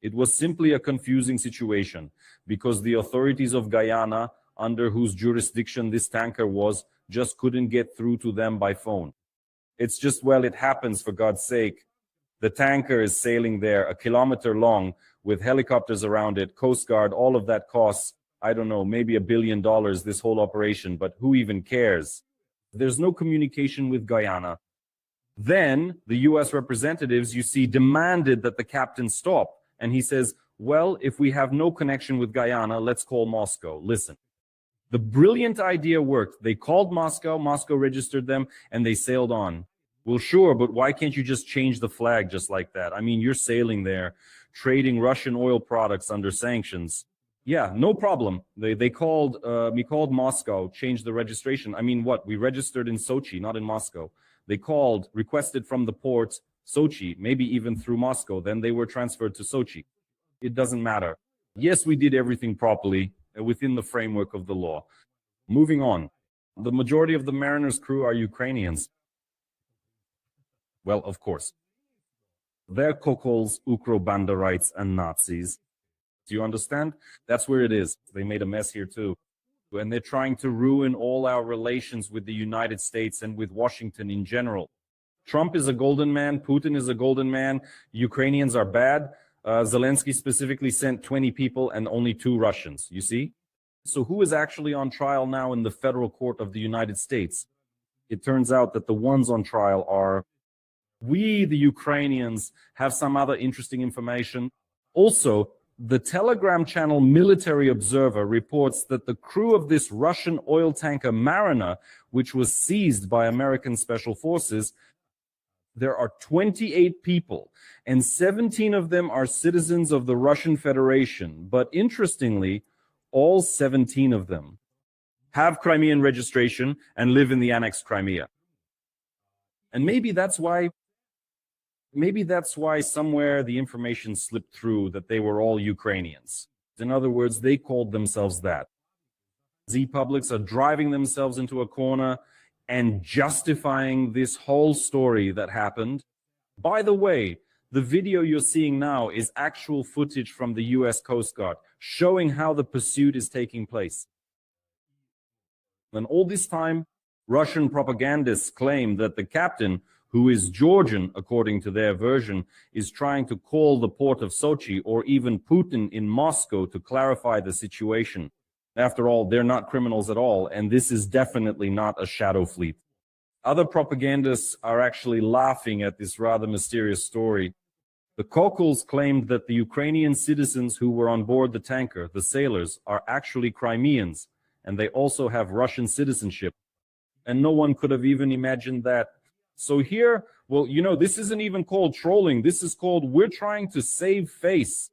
It was simply a confusing situation because the authorities of Guyana, under whose jurisdiction this tanker was, just couldn't get through to them by phone. It's just, well, it happens, for God's sake. The tanker is sailing there, 1 kilometer long, with helicopters around it, Coast Guard, all of that costs, I don't know, maybe $1 billion, this whole operation, but who even cares? There's no communication with Guyana. Then the US representatives, you see, demanded that the captain stop. And he says, well, if we have no connection with Guyana, let's call Moscow. Listen, the brilliant idea worked. They called Moscow, Moscow registered them, and they sailed on. Well, sure, but why can't you just change the flag just like that? I mean, you're sailing there, trading Russian oil products under sanctions. Yeah, no problem. We called Moscow, changed the registration. I mean, what? We registered in Sochi, not in Moscow. They called, requested from the port, Sochi, maybe even through Moscow. Then they were transferred to Sochi. It doesn't matter. Yes, we did everything properly within the framework of the law. Moving on. The majority of the Mariner's crew are Ukrainians. Well, of course. They're kokols, Ukro-Banderites, and Nazis. Do you understand? That's where it is. They made a mess here too. And they're trying to ruin all our relations with the United States and with Washington in general. Trump is a golden man. Putin is a golden man. Ukrainians are bad. Zelensky specifically sent 20 people and only 2 Russians, you see? So who is actually on trial now in the federal court of the United States? It turns out that the ones on trial are we, the Ukrainians, have some other interesting information. Also, the Telegram channel Military Observer reports that the crew of this Russian oil tanker Mariner, which was seized by American special forces, there are 28 people, and 17 of them are citizens of the Russian Federation. But interestingly, all 17 of them have Crimean registration and live in the annexed Crimea. And maybe that's why Maybe that's why somewhere the information slipped through that they were all Ukrainians. In other words, they called themselves that. Z-publics are driving themselves into a corner and justifying this whole story that happened. By the way, the video you're seeing now is actual footage from the US Coast Guard showing how the pursuit is taking place. And all this time, Russian propagandists claim that the captain, who is Georgian, according to their version, is trying to call the port of Sochi or even Putin in Moscow to clarify the situation. After all, they're not criminals at all, and this is definitely not a shadow fleet. Other propagandists are actually laughing at this rather mysterious story. The Kokls claimed that the Ukrainian citizens who were on board the tanker, the sailors, are actually Crimeans, and they also have Russian citizenship. And no one could have even imagined that. So here, well, you know, this isn't even called trolling. This is called, we're trying to save face.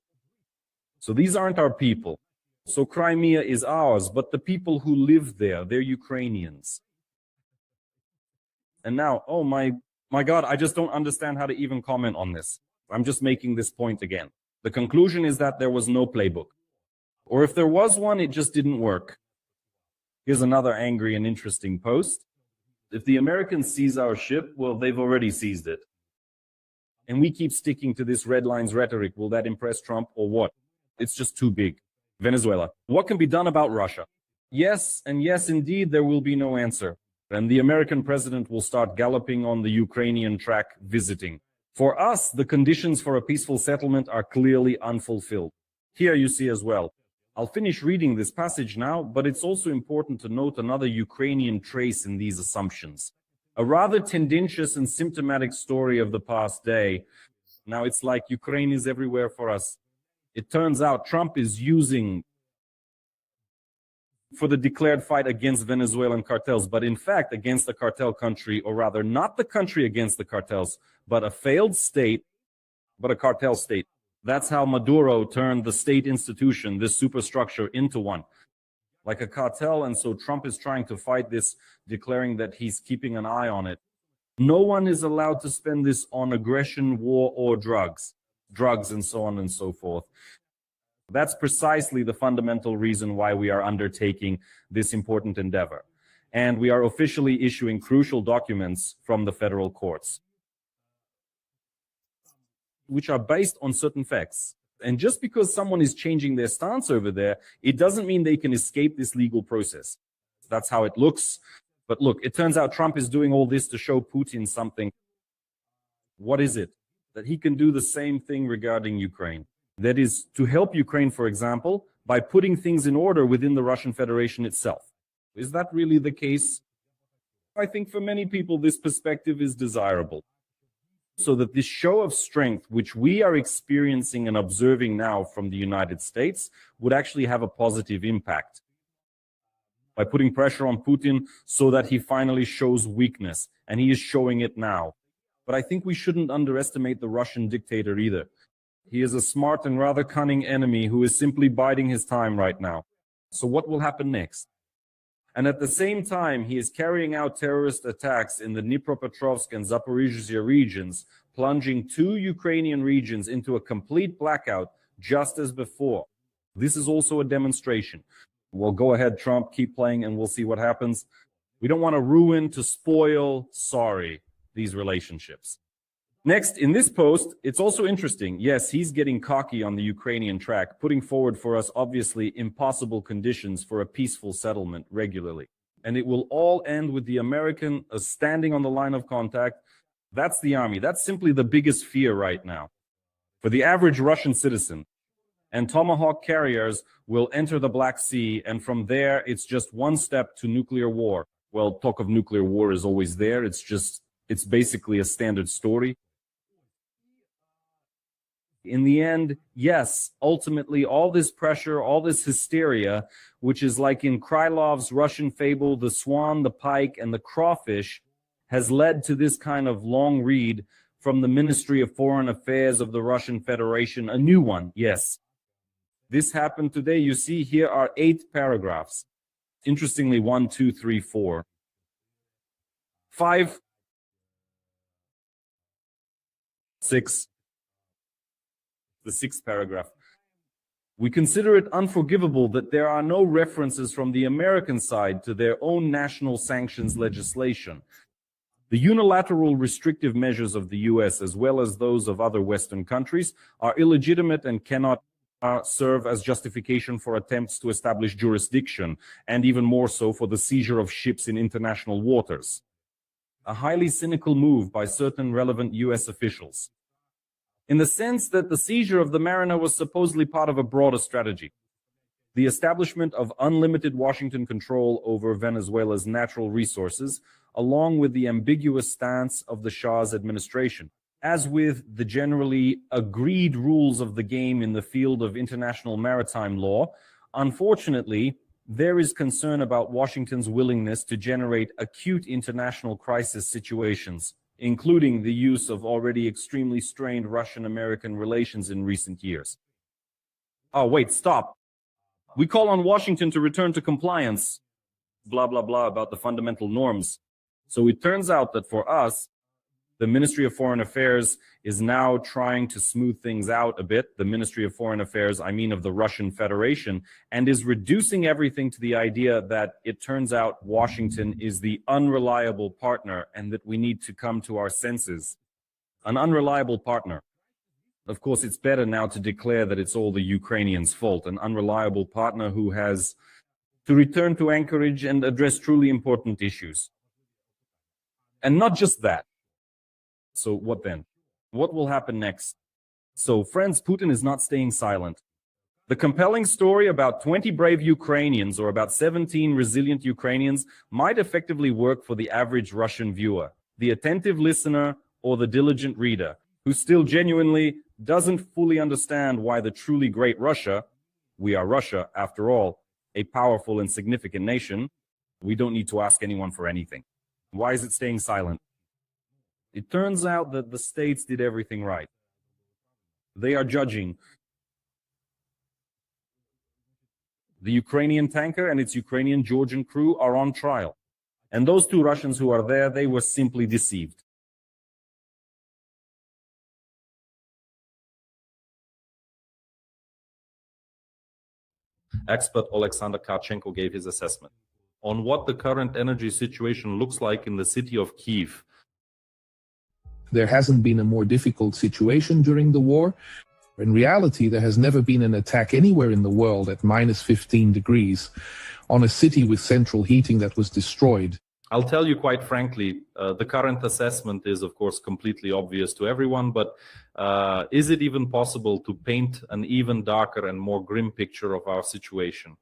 So these aren't our people. So Crimea is ours, but the people who live there, they're Ukrainians. And now, oh my God, I just don't understand how to even comment on this. I'm just making this point again. The conclusion is that there was no playbook. Or if there was one, it just didn't work. Here's another angry and interesting post. If the Americans seize our ship, well, they've already seized it. And we keep sticking to this red lines rhetoric. Will that impress Trump or what? It's just too big. Venezuela. What can be done about Russia? Yes, and yes, indeed, there will be no answer. And the American president will start galloping on the Ukrainian track, visiting. For us, the conditions for a peaceful settlement are clearly unfulfilled. Here you see as well. I'll finish reading this passage now, but it's also important to note another Ukrainian trace in these assumptions. A rather tendentious and symptomatic story of the past day. Now it's like Ukraine is everywhere for us. It turns out Trump is using for the declared fight against Venezuelan cartels, but in fact against the cartel country, or rather not the country against the cartels, but a failed state, but a cartel state. That's how Maduro turned the state institution, this superstructure, into one, like a cartel. And so Trump is trying to fight this, declaring that he's keeping an eye on it. No one is allowed to spend this on aggression, war, or drugs, and so on and so forth. That's precisely the fundamental reason why we are undertaking this important endeavor. And we are officially issuing crucial documents from the federal courts, which are based on certain facts. And just because someone is changing their stance over there, it doesn't mean they can escape this legal process. That's how it looks. But look, it turns out Trump is doing all this to show Putin something. What is it? That he can do the same thing regarding Ukraine. That is, to help Ukraine, for example, by putting things in order within the Russian Federation itself. Is that really the case? I think for many people, this perspective is desirable. So that this show of strength, which we are experiencing and observing now from the United States, would actually have a positive impact by putting pressure on Putin so that he finally shows weakness, and he is showing it now. But I think we shouldn't underestimate the Russian dictator either. He is a smart and rather cunning enemy who is simply biding his time right now. So what will happen next? And at the same time, he is carrying out terrorist attacks in the Dnipropetrovsk and Zaporizhzhia regions, plunging 2 Ukrainian regions into a complete blackout just as before. This is also a demonstration. Well, go ahead, Trump, keep playing and we'll see what happens. We don't want to ruin, to spoil, these relationships. Next, in this post, it's also interesting. Yes, he's getting cocky on the Ukrainian track, putting forward for us, obviously, impossible conditions for a peaceful settlement regularly. And it will all end with the American standing on the line of contact. That's the army. That's simply the biggest fear right now for the average Russian citizen. And Tomahawk carriers will enter the Black Sea, and from there, it's just one step to nuclear war. Well, talk of nuclear war is always there. It's basically a standard story. In the end, yes, ultimately, all this pressure, all this hysteria, which is like in Krylov's Russian fable, the swan, the pike, and the crawfish, has led to this kind of long read from the Ministry of Foreign Affairs of the Russian Federation, a new one, yes. This happened today. You see, here are 8 paragraphs. Interestingly, 1, 2, 3, 4. 5. 6, the 6th paragraph. We consider it unforgivable that there are no references from the American side to their own national sanctions legislation. The unilateral restrictive measures of the US, as well as those of other Western countries, are illegitimate and cannot serve as justification for attempts to establish jurisdiction, and even more so for the seizure of ships in international waters. A highly cynical move by certain relevant US officials, in the sense that the seizure of the Mariner was supposedly part of a broader strategy. The establishment of unlimited Washington control over Venezuela's natural resources, along with the ambiguous stance of the Shah's administration, as with the generally agreed rules of the game in the field of international maritime law. Unfortunately, there is concern about Washington's willingness to generate acute international crisis situations, including the use of already extremely strained Russian-American relations in recent years. Oh, wait, stop. We call on Washington to return to compliance, blah, blah, blah, about the fundamental norms. So it turns out that for us, the Ministry of Foreign Affairs is now trying to smooth things out a bit. The Ministry of Foreign Affairs, I mean of the Russian Federation, and is reducing everything to the idea that it turns out Washington is the unreliable partner and that we need to come to our senses. An unreliable partner. Of course, it's better now to declare that it's all the Ukrainians' fault, an unreliable partner who has to return to Anchorage and address truly important issues. And not just that. So what then? What will happen next? So, friends, Putin is not staying silent. The compelling story about 20 brave Ukrainians or about 17 resilient Ukrainians might effectively work for the average Russian viewer, the attentive listener, or the diligent reader, who still genuinely doesn't fully understand why the truly great Russia, we are Russia, after all, a powerful and significant nation, we don't need to ask anyone for anything. Why is it staying silent? It turns out that the states did everything right. They are judging the Ukrainian tanker and its Ukrainian Georgian crew are on trial. And those 2 Russians who are there, they were simply deceived. Expert Alexander Karchenko gave his assessment on what the current energy situation looks like in the city of Kyiv. There hasn't been a more difficult situation during the war. In reality, there has never been an attack anywhere in the world at minus 15 degrees on a city with central heating that was destroyed. I'll tell you quite frankly, the current assessment is, of course, completely obvious to everyone, but is it even possible to paint an even darker and more grim picture of our situation?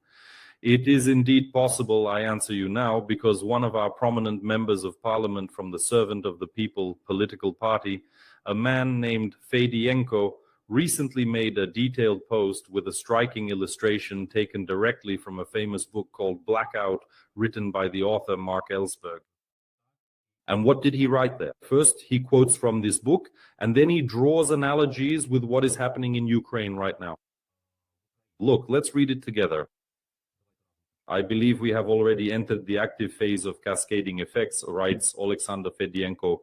It is indeed possible, I answer you now, because one of our prominent members of parliament from the Servant of the People political party, a man named Fedienko, recently made a detailed post with a striking illustration taken directly from a famous book called Blackout, written by the author Mark Ellsberg. And what did he write there? First, he quotes from this book, and then he draws analogies with what is happening in Ukraine right now. Look, let's read it together. I believe we have already entered the active phase of cascading effects, writes Alexander Fedienko.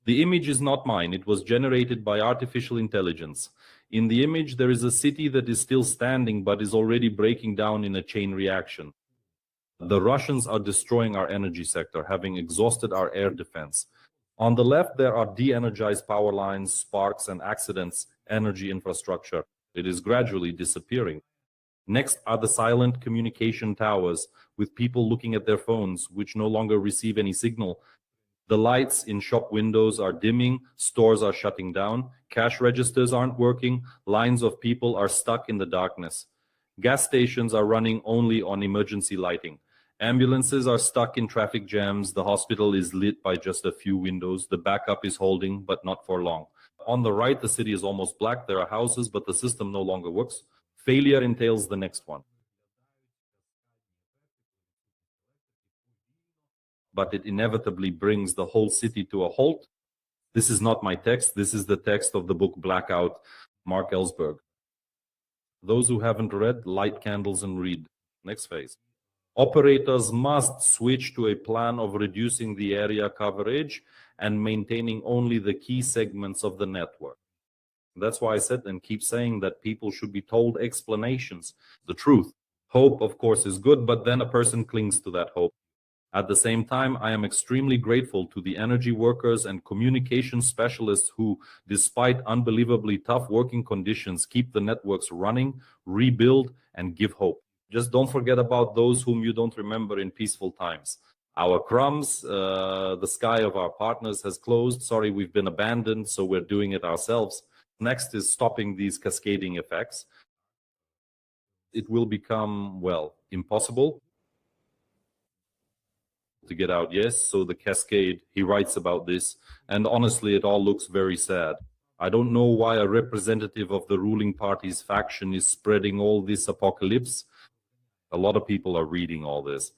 The image is not mine. It was generated by artificial intelligence. In the image, there is a city that is still standing but is already breaking down in a chain reaction. The Russians are destroying our energy sector, having exhausted our air defense. On the left, there are de-energized power lines, sparks and accidents, energy infrastructure. It is gradually disappearing. Next are the silent communication towers with people looking at their phones, which no longer receive any signal. The lights in shop windows are dimming, stores are shutting down, cash registers aren't working, lines of people are stuck in the darkness. Gas stations are running only on emergency lighting. Ambulances are stuck in traffic jams. The hospital is lit by just a few windows. The backup is holding, but not for long. On the right, the city is almost black. There are houses, but the system no longer works. Failure entails the next one. But it inevitably brings the whole city to a halt. This is not my text. This is the text of the book Blackout, Mark Ellsberg. Those who haven't read, light candles and read. Next phase. Operators must switch to a plan of reducing the area coverage and maintaining only the key segments of the network. That's why I said and keep saying that people should be told explanations, the truth. Hope, of course, is good, but then a person clings to that hope. At the same time, I am extremely grateful to the energy workers and communication specialists who, despite unbelievably tough working conditions, keep the networks running, rebuild, and give hope. Just don't forget about those whom you don't remember in peaceful times. Our crumbs, the sky of our partners has closed. Sorry, we've been abandoned, so we're doing it ourselves. Next is stopping these cascading effects. It will become, well, impossible to get out. Yes, so the cascade, he writes about this, and honestly, it all looks very sad. I don't know why a representative of the ruling party's faction is spreading all this apocalypse. A lot of people are reading all this.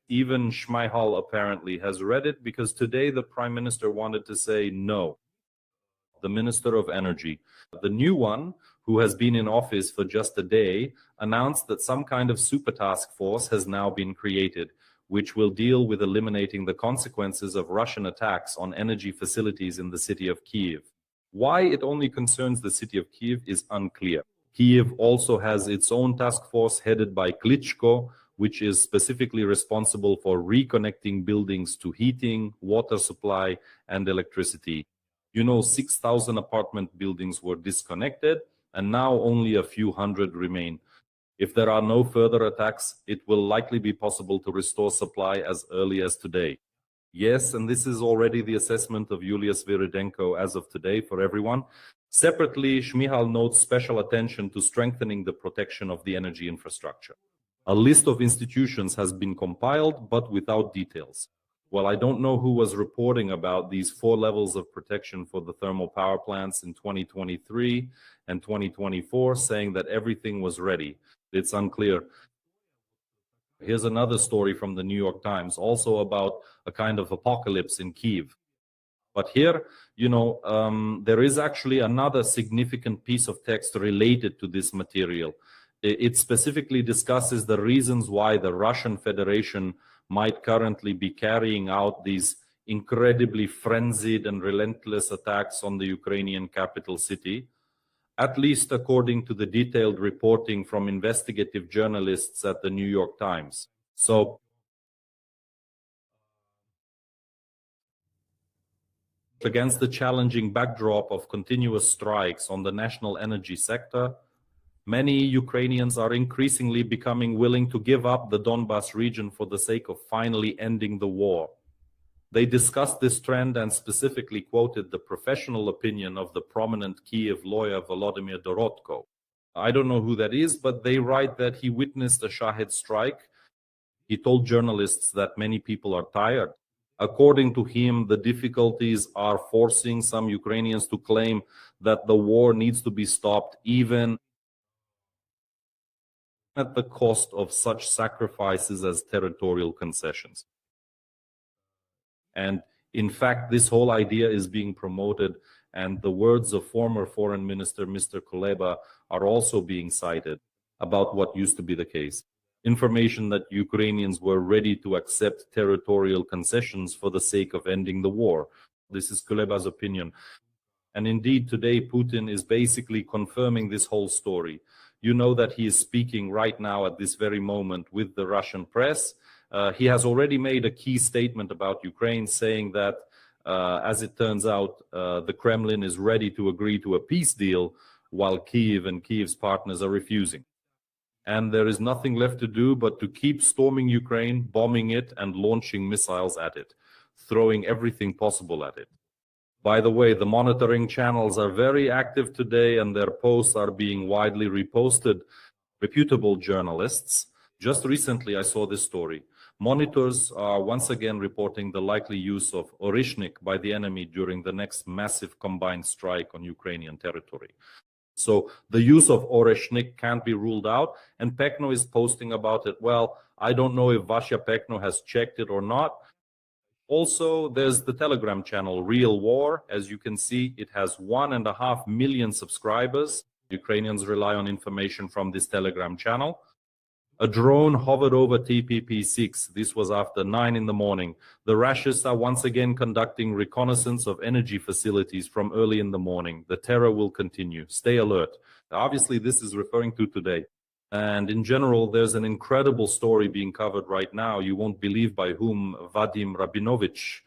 Even Shmyhal apparently has read it, because today the Prime Minister wanted to say no. The Minister of Energy, the new one, who has been in office for just a day, announced that some kind of super task force has now been created, which will deal with eliminating the consequences of Russian attacks on energy facilities in the city of Kyiv. Why it only concerns the city of Kyiv is unclear. Kyiv also has its own task force headed by Klitschko, which is specifically responsible for reconnecting buildings to heating, water supply, and electricity. 6,000 apartment buildings were disconnected, and now only a few hundred remain. If there are no further attacks, it will likely be possible to restore supply as early as today. Yes, and this is already the assessment of Yulia Sviridenko as of today for everyone. Separately, Shmyhal notes special attention to strengthening the protection of the energy infrastructure. A list of institutions has been compiled, but without details. Well, I don't know who was reporting about these 4 levels of protection for the thermal power plants in 2023 and 2024, saying that everything was ready. It's unclear. Here's another story from the New York Times, also about a kind of apocalypse in Kyiv. But here, there is actually another significant piece of text related to this material. It specifically discusses the reasons why the Russian Federation might currently be carrying out these incredibly frenzied and relentless attacks on the Ukrainian capital city, at least according to the detailed reporting from investigative journalists at the New York Times. So, against the challenging backdrop of continuous strikes on the national energy sector, many Ukrainians are increasingly becoming willing to give up the Donbas region for the sake of finally ending the war. They discussed this trend and specifically quoted the professional opinion of the prominent Kyiv lawyer Volodymyr Dorotko. I don't know who that is, but they write that he witnessed a Shahed strike. He told journalists that many people are tired. According to him, the difficulties are forcing some Ukrainians to claim that the war needs to be stopped, even at the cost of such sacrifices as territorial concessions. And in fact, this whole idea is being promoted, and the words of former Foreign Minister Mr. Kuleba are also being cited about what used to be the case. Information that Ukrainians were ready to accept territorial concessions for the sake of ending the war. This is Kuleba's opinion. And indeed, today, Putin is basically confirming this whole story. You know that he is speaking right now at this very moment with the Russian press. He has already made a key statement about Ukraine, saying that, as it turns out, the Kremlin is ready to agree to a peace deal, while Kyiv and Kyiv's partners are refusing. And there is nothing left to do but to keep storming Ukraine, bombing it, and launching missiles at it, throwing everything possible at it. By the way, the monitoring channels are very active today, and their posts are being widely reposted. Reputable journalists. Just recently, I saw this story. Monitors are once again reporting the likely use of Orishnik by the enemy during the next massive combined strike on Ukrainian territory. So the use of Oreshnik can't be ruled out, and Pekno is posting about it. Well, I don't know if Vasya Pekno has checked it or not. Also, there's the Telegram channel, Real War. As you can see, it has 1.5 million subscribers. Ukrainians rely on information from this Telegram channel. A drone hovered over TPP-6. This was after 9 in the morning. The Rashists are once again conducting reconnaissance of energy facilities from early in the morning. The terror will continue. Stay alert. Obviously, this is referring to today. And in general, there's an incredible story being covered right now. You won't believe by whom. Vadim Rabinovich,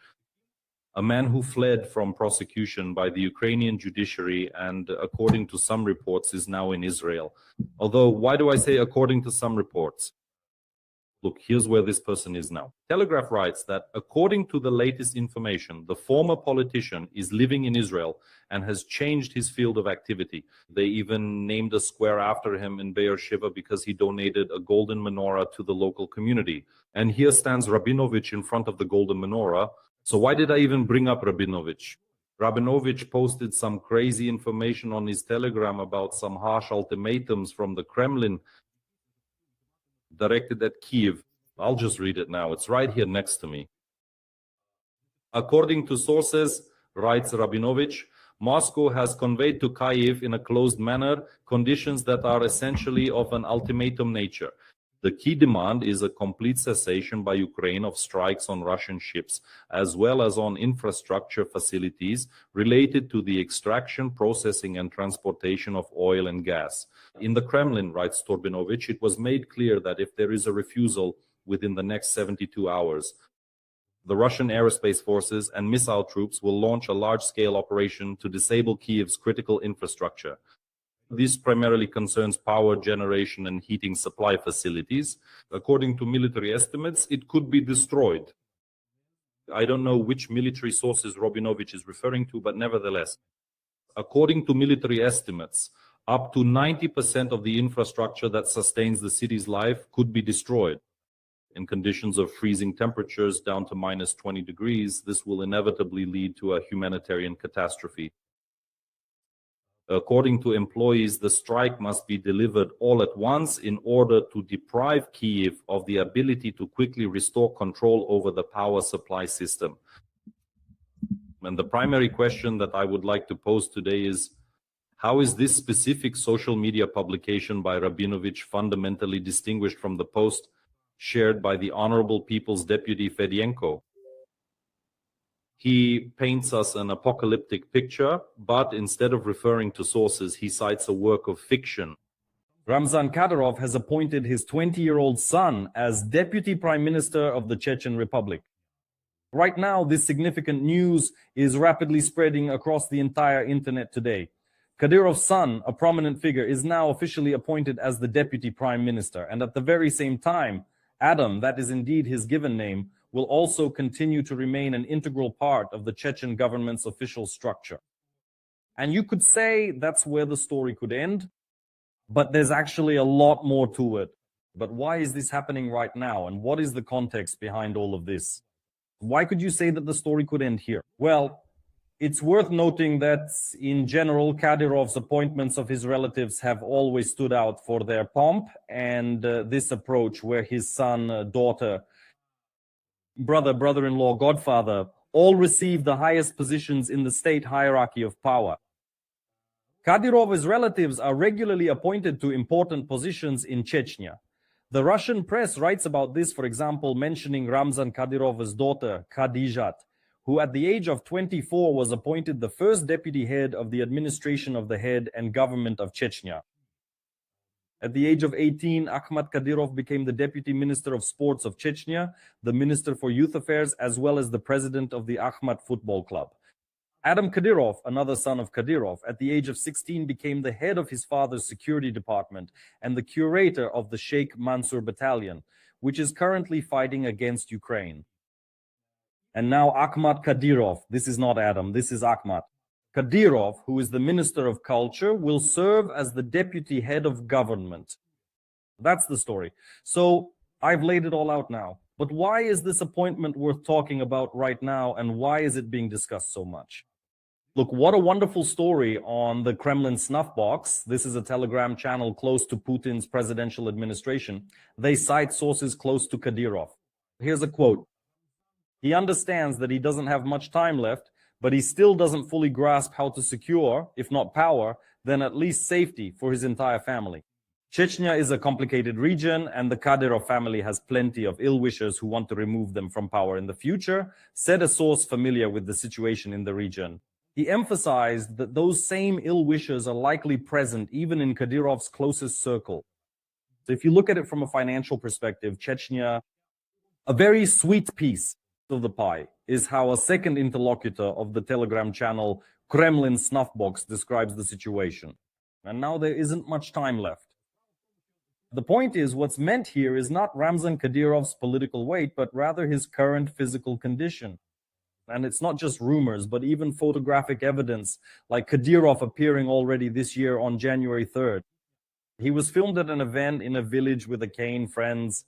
a man who fled from prosecution by the Ukrainian judiciary and, according to some reports, is now in Israel. Although, why do I say according to some reports? Look, here's where this person is now. Telegraph writes that, according to the latest information, the former politician is living in Israel and has changed his field of activity. They even named a square after him in Beersheba because he donated a golden menorah to the local community. And here stands Rabinovich in front of the golden menorah. So why did I even bring up Rabinovich? Rabinovich posted some crazy information on his Telegram about some harsh ultimatums from the Kremlin directed at Kyiv. I'll just read it now. It's right here next to me. According to sources, writes Rabinovich, Moscow has conveyed to Kyiv in a closed manner conditions that are essentially of an ultimatum nature. The key demand is a complete cessation by Ukraine of strikes on Russian ships, as well as on infrastructure facilities related to the extraction, processing, and transportation of oil and gas. In the Kremlin, writes Torbinovich, it was made clear that if there is a refusal within the next 72 hours, the Russian aerospace forces and missile troops will launch a large-scale operation to disable Kyiv's critical infrastructure. This primarily concerns power generation and heating supply facilities. According to military estimates, it could be destroyed. I don't know which military sources Rabinovich is referring to, but nevertheless, according to military estimates, up to 90% of the infrastructure that sustains the city's life could be destroyed. In conditions of freezing temperatures down to minus 20 degrees, this will inevitably lead to a humanitarian catastrophe. According to employees, the strike must be delivered all at once in order to deprive Kyiv of the ability to quickly restore control over the power supply system. And the primary question that I would like to pose today is, how is this specific social media publication by Rabinovich fundamentally distinguished from the post shared by the Honorable People's Deputy Fedyenko? He paints us an apocalyptic picture, but instead of referring to sources, he cites a work of fiction. Ramzan Kadyrov has appointed his 20-year-old son as Deputy Prime Minister of the Chechen Republic. Right now, this significant news is rapidly spreading across the entire internet today. Kadyrov's son, a prominent figure, is now officially appointed as the Deputy Prime Minister, and at the very same time, Adam, that is indeed his given name, will also continue to remain an integral part of the Chechen government's official structure. And you could say that's where the story could end, but there's actually a lot more to it. But why is this happening right now, and what is the context behind all of this? Why could you say that the story could end here? Well, it's worth noting that, in general, Kadyrov's appointments of his relatives have always stood out for their pomp, and this approach where his son, daughter, brother, brother-in-law, godfather, all receive the highest positions in the state hierarchy of power. Kadyrov's relatives are regularly appointed to important positions in Chechnya. The Russian press writes about this, for example, mentioning Ramzan Kadyrov's daughter, Khadijat, who at the age of 24 was appointed the first deputy head of the administration of the head and government of Chechnya. At the age of 18, Akhmat Kadyrov became the Deputy Minister of Sports of Chechnya, the Minister for Youth Affairs, as well as the President of the Akhmat Football Club. Adam Kadyrov, another son of Kadyrov, at the age of 16 became the head of his father's security department and the curator of the Sheikh Mansour Battalion, which is currently fighting against Ukraine. And now Akhmat Kadyrov, this is not Adam, this is Akhmat Kadyrov, who is the Minister of Culture, will serve as the deputy head of government. That's the story. So I've laid it all out now. But why is this appointment worth talking about right now, and why is it being discussed so much? Look, what a wonderful story on the Kremlin snuff box. This is a Telegram channel close to Putin's presidential administration. They cite sources close to Kadyrov. Here's a quote. He understands that he doesn't have much time left, but he still doesn't fully grasp how to secure, if not power, then at least safety for his entire family. Chechnya is a complicated region, and the Kadyrov family has plenty of ill-wishers who want to remove them from power in the future, said a source familiar with the situation in the region. He emphasized that those same ill-wishers are likely present even in Kadyrov's closest circle. So if you look at it from a financial perspective, Chechnya, a very sweet piece of the pie, is how a second interlocutor of the Telegram channel Kremlin Snuffbox describes the situation. And now there isn't much time left. The point is, what's meant here is not Ramzan Kadyrov's political weight, but rather his current physical condition. And it's not just rumors, but even photographic evidence, like Kadyrov appearing already this year on January 3rd. He was filmed at an event in a village with a cane, friends.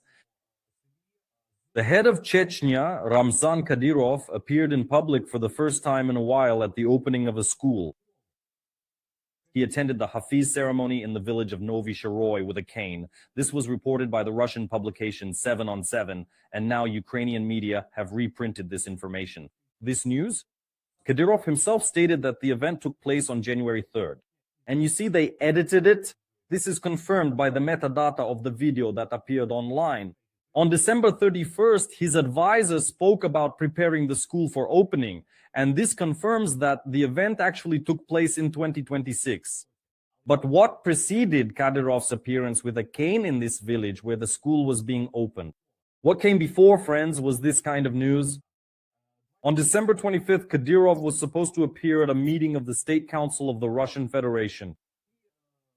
The head of Chechnya, Ramzan Kadyrov, appeared in public for the first time in a while at the opening of a school. He attended the Hafiz ceremony in the village of Novy Sharoy with a cane. This was reported by the Russian publication 7 on 7, and now Ukrainian media have reprinted this information. This news? Kadyrov himself stated that the event took place on January 3rd. And you see, they edited it. This is confirmed by the metadata of the video that appeared online. On December 31st, his advisor spoke about preparing the school for opening. And this confirms that the event actually took place in 2026. But what preceded Kadyrov's appearance with a cane in this village where the school was being opened? What came before, friends, was this kind of news. On December 25th, Kadyrov was supposed to appear at a meeting of the State Council of the Russian Federation.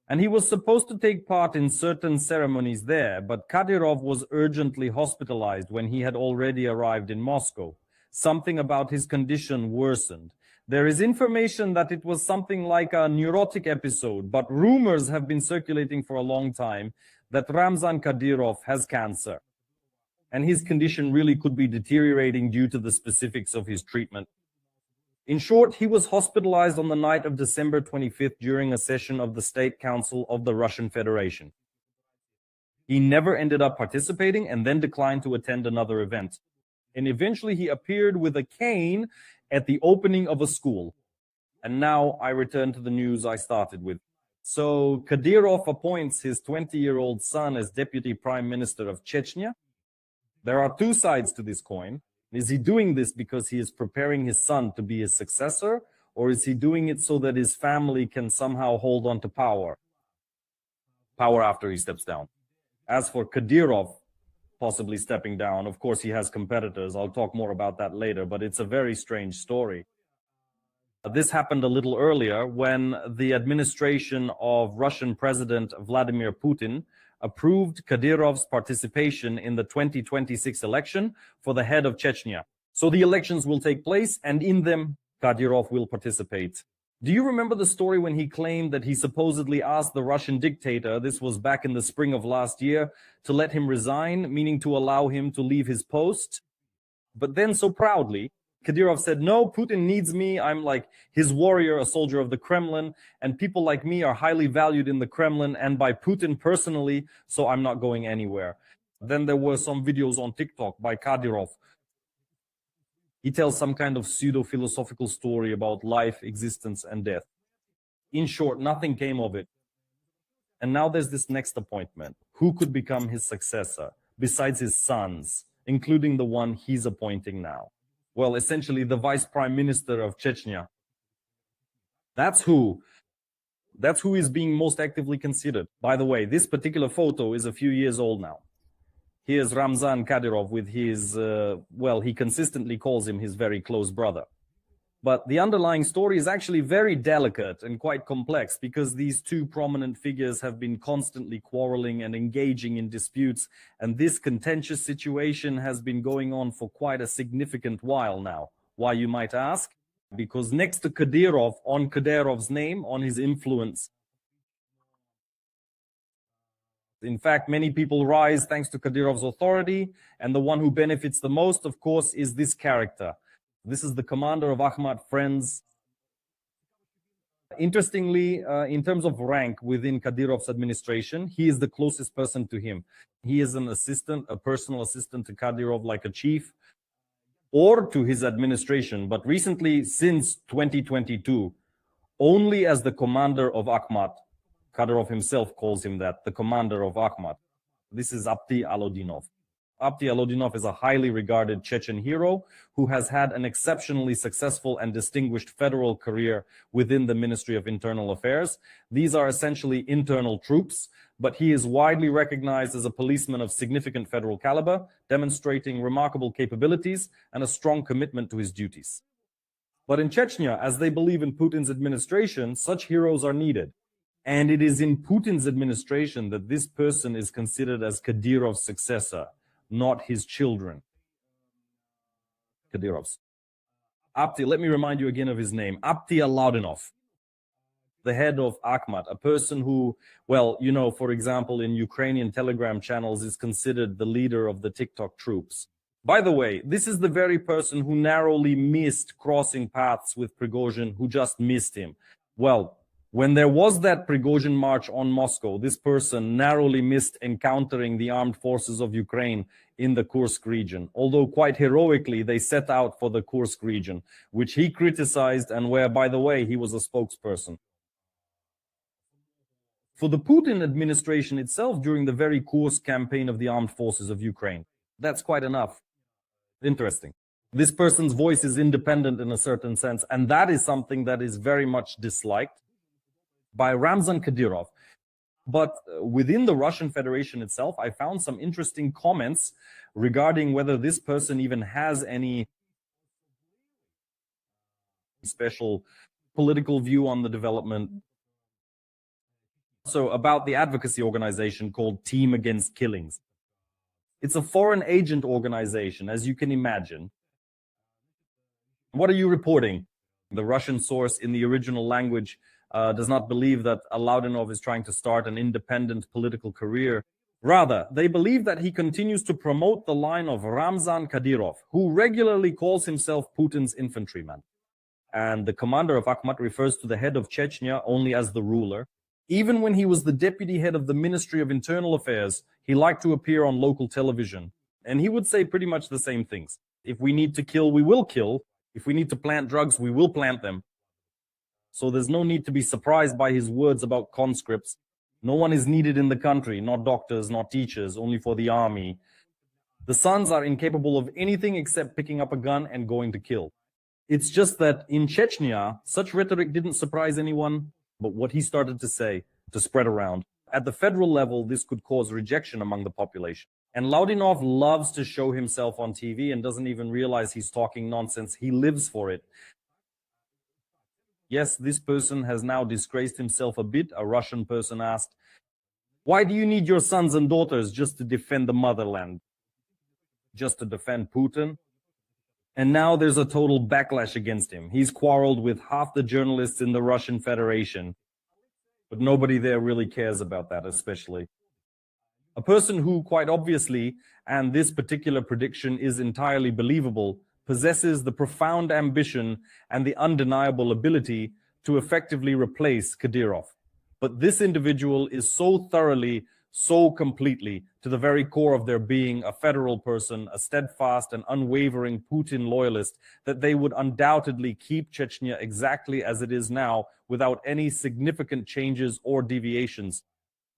And he was supposed to take part in certain ceremonies there, but Kadyrov was urgently hospitalized when he had already arrived in Moscow. Something about his condition worsened. There is information that it was something like a neurotic episode, but rumors have been circulating for a long time that Ramzan Kadyrov has cancer. And his condition really could be deteriorating due to the specifics of his treatment. In short, he was hospitalized on the night of December 25th during a session of the State Council of the Russian Federation. He never ended up participating and then declined to attend another event. And eventually he appeared with a cane at the opening of a school. And now I return to the news I started with. So Kadyrov appoints his 20-year-old son as deputy prime minister of Chechnya. There are two sides to this coin. Is he doing this because he is preparing his son to be his successor, or is he doing it so that his family can somehow hold on to power after he steps down? As for Kadyrov possibly stepping down, of course he has competitors. I'll talk more about that later, but it's a very strange story. This happened a little earlier when the administration of Russian President Vladimir Putin approved Kadyrov's participation in the 2026 election for the head of Chechnya. So the elections will take place, and in them, Kadyrov will participate. Do you remember the story when he claimed that he supposedly asked the Russian dictator, this was back in the spring of last year, to let him resign, meaning to allow him to leave his post? But then so proudly, Kadyrov said, no, Putin needs me. I'm like his warrior, a soldier of the Kremlin, and people like me are highly valued in the Kremlin and by Putin personally, so I'm not going anywhere. Then there were some videos on TikTok by Kadyrov. He tells some kind of pseudo-philosophical story about life, existence, and death. In short, nothing came of it. And now there's this next appointment. Who could become his successor, besides his sons, including the one he's appointing now? Well, essentially the vice prime minister of Chechnya. That's who is being most actively considered. By the way, this particular photo is a few years old now. Here's Ramzan Kadyrov with his, he consistently calls him his very close brother. But the underlying story is actually very delicate and quite complex because these two prominent figures have been constantly quarreling and engaging in disputes, and this contentious situation has been going on for quite a significant while now. Why, you might ask? Because next to Kadyrov, on Kadyrov's name, on his influence, in fact, many people rise thanks to Kadyrov's authority, and the one who benefits the most, of course, is this character. This is the commander of Akhmat Friends. Interestingly, in terms of rank within Kadyrov's administration, he is the closest person to him. He is an assistant, a personal assistant to Kadyrov, like a chief, or to his administration. But recently, since 2022, only as the commander of Akhmat, Kadyrov himself calls him that, the commander of Akhmat. This is Apti Alodinov. Apti Alodinov is a highly regarded Chechen hero who has had an exceptionally successful and distinguished federal career within the Ministry of Internal Affairs. These are essentially internal troops, but he is widely recognized as a policeman of significant federal caliber, demonstrating remarkable capabilities and a strong commitment to his duties. But in Chechnya, as they believe in Putin's administration, such heroes are needed. And it is in Putin's administration that this person is considered as Kadyrov's successor, not his children. Kadyrov's. Apti, let me remind you again of his name. Apti Alodinov, the head of Akhmat, a person who, well, you know, for example, in Ukrainian Telegram channels is considered the leader of the TikTok troops. By the way, this is the very person who narrowly missed crossing paths with Prigozhin, who just missed him. Well, when there was that Prigozhin march on Moscow, this person narrowly missed encountering the armed forces of Ukraine in the Kursk region, although quite heroically they set out for the Kursk region, which he criticized and where, by the way, he was a spokesperson. For the Putin administration itself during the very Kursk campaign of the armed forces of Ukraine, that's quite enough. Interesting. This person's voice is independent in a certain sense, and that is something that is very much disliked by Ramzan Kadyrov. But within the Russian Federation itself, I found some interesting comments regarding whether this person even has any special political view on the development. So about the advocacy organization called Team Against Killings. It's a foreign agent organization, as you can imagine. What are you reporting? The Russian source in the original language does not believe that Alodinov is trying to start an independent political career. Rather, they believe that he continues to promote the line of Ramzan Kadyrov, who regularly calls himself Putin's infantryman. And the commander of Akhmat refers to the head of Chechnya only as the ruler. Even when he was the deputy head of the Ministry of Internal Affairs, he liked to appear on local television. And he would say pretty much the same things. If we need to kill, we will kill. If we need to plant drugs, we will plant them. So there's no need to be surprised by his words about conscripts. No one is needed in the country, not doctors, not teachers, only for the army. The sons are incapable of anything except picking up a gun and going to kill. It's just that in Chechnya, such rhetoric didn't surprise anyone. But what he started to say, to spread around. At the federal level, this could cause rejection among the population. And Alodinov loves to show himself on TV and doesn't even realize he's talking nonsense. He lives for it. Yes, this person has now disgraced himself a bit. A Russian person asked, why do you need your sons and daughters just to defend the motherland? Just to defend Putin? And now there's a total backlash against him. He's quarreled with half the journalists in the Russian Federation. But nobody there really cares about that, especially. A person who, quite obviously, and this particular prediction is entirely believable, possesses the profound ambition and the undeniable ability to effectively replace Kadyrov. But this individual is so thoroughly, so completely, to the very core of their being, a federal person, a steadfast and unwavering Putin loyalist, that they would undoubtedly keep Chechnya exactly as it is now, without any significant changes or deviations.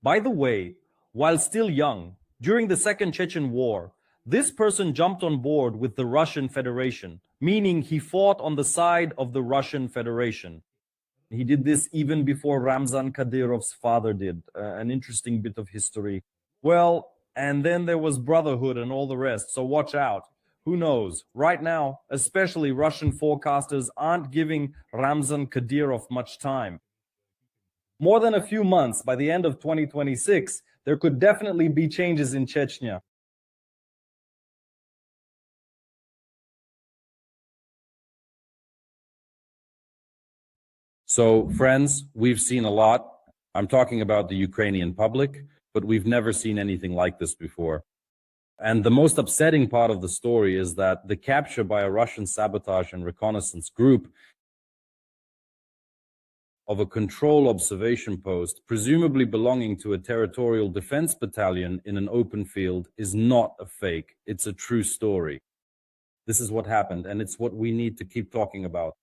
By the way, while still young, during the Second Chechen War, this person jumped on board with the Russian Federation, meaning he fought on the side of the Russian Federation. He did this even before Ramzan Kadyrov's father did. An interesting bit of history. Well, and then there was brotherhood and all the rest, so watch out. Who knows? Right now, especially Russian forecasters aren't giving Ramzan Kadyrov much time. More than a few months, by the end of 2026, there could definitely be changes in Chechnya. So, friends, we've seen a lot. I'm talking about the Ukrainian public, but we've never seen anything like this before. And the most upsetting part of the story is that the capture by a Russian sabotage and reconnaissance group of a control observation post, presumably belonging to a territorial defense battalion in an open field, is not a fake. It's a true story. This is what happened, and it's what we need to keep talking about.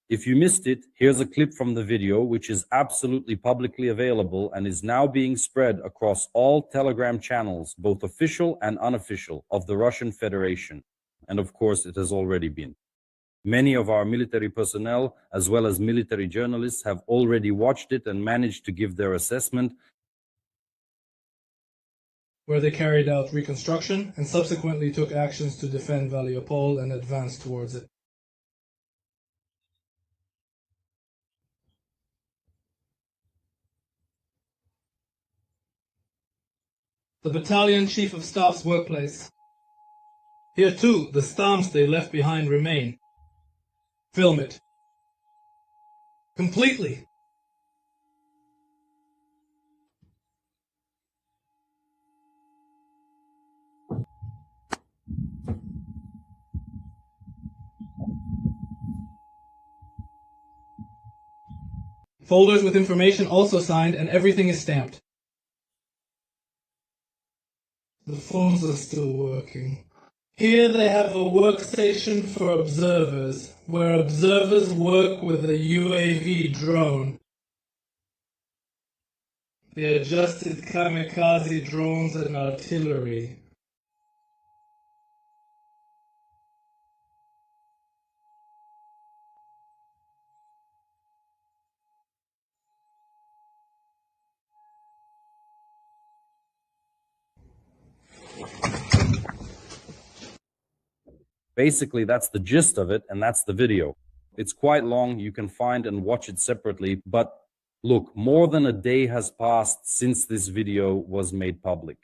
If you missed it, here's a clip from the video, which is absolutely publicly available and is now being spread across all Telegram channels, both official and unofficial, of the Russian Federation. And of course, it has already been. Many of our military personnel, as well as military journalists, have already watched it and managed to give their assessment, where they carried out reconstruction and subsequently took actions to defend Mariupol and advance towards it. The battalion chief of staff's workplace. Here too, the stamps they left behind remain. Film it. Completely. Folders with information also signed, and everything is stamped. The phones are still working. Here they have a workstation for observers, where observers work with a UAV drone. The adjusted kamikaze drones and artillery. Basically, that's the gist of it, and that's the video. It's quite long, you can find and watch it separately, but look, more than a day has passed since this video was made public.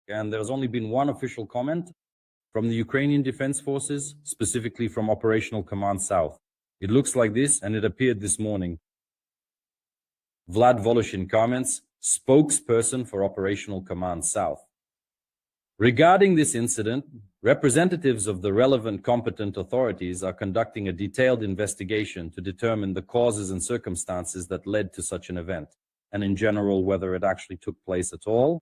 And there's only been one official comment from the Ukrainian Defense Forces, specifically from Operational Command South. It looks like this, and it appeared this morning. Vlad Voloshin comments, spokesperson for Operational Command South. Regarding this incident, representatives of the relevant competent authorities are conducting a detailed investigation to determine the causes and circumstances that led to such an event, and in general, whether it actually took place at all.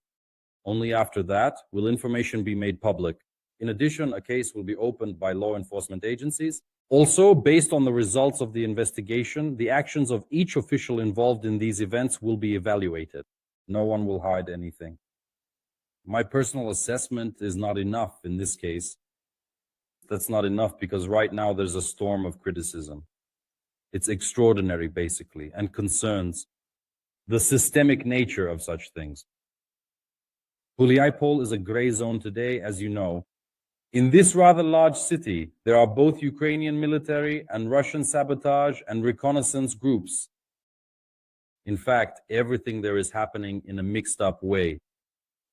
Only after that will information be made public. In addition, a case will be opened by law enforcement agencies. Also, based on the results of the investigation, the actions of each official involved in these events will be evaluated. No one will hide anything. My personal assessment is not enough in this case. That's not enough because right now there's a storm of criticism. It's extraordinary, basically, and concerns the systemic nature of such things. Mariupol is a gray zone today, as you know. In this rather large city, there are both Ukrainian military and Russian sabotage and reconnaissance groups. In fact, everything there is happening in a mixed-up way.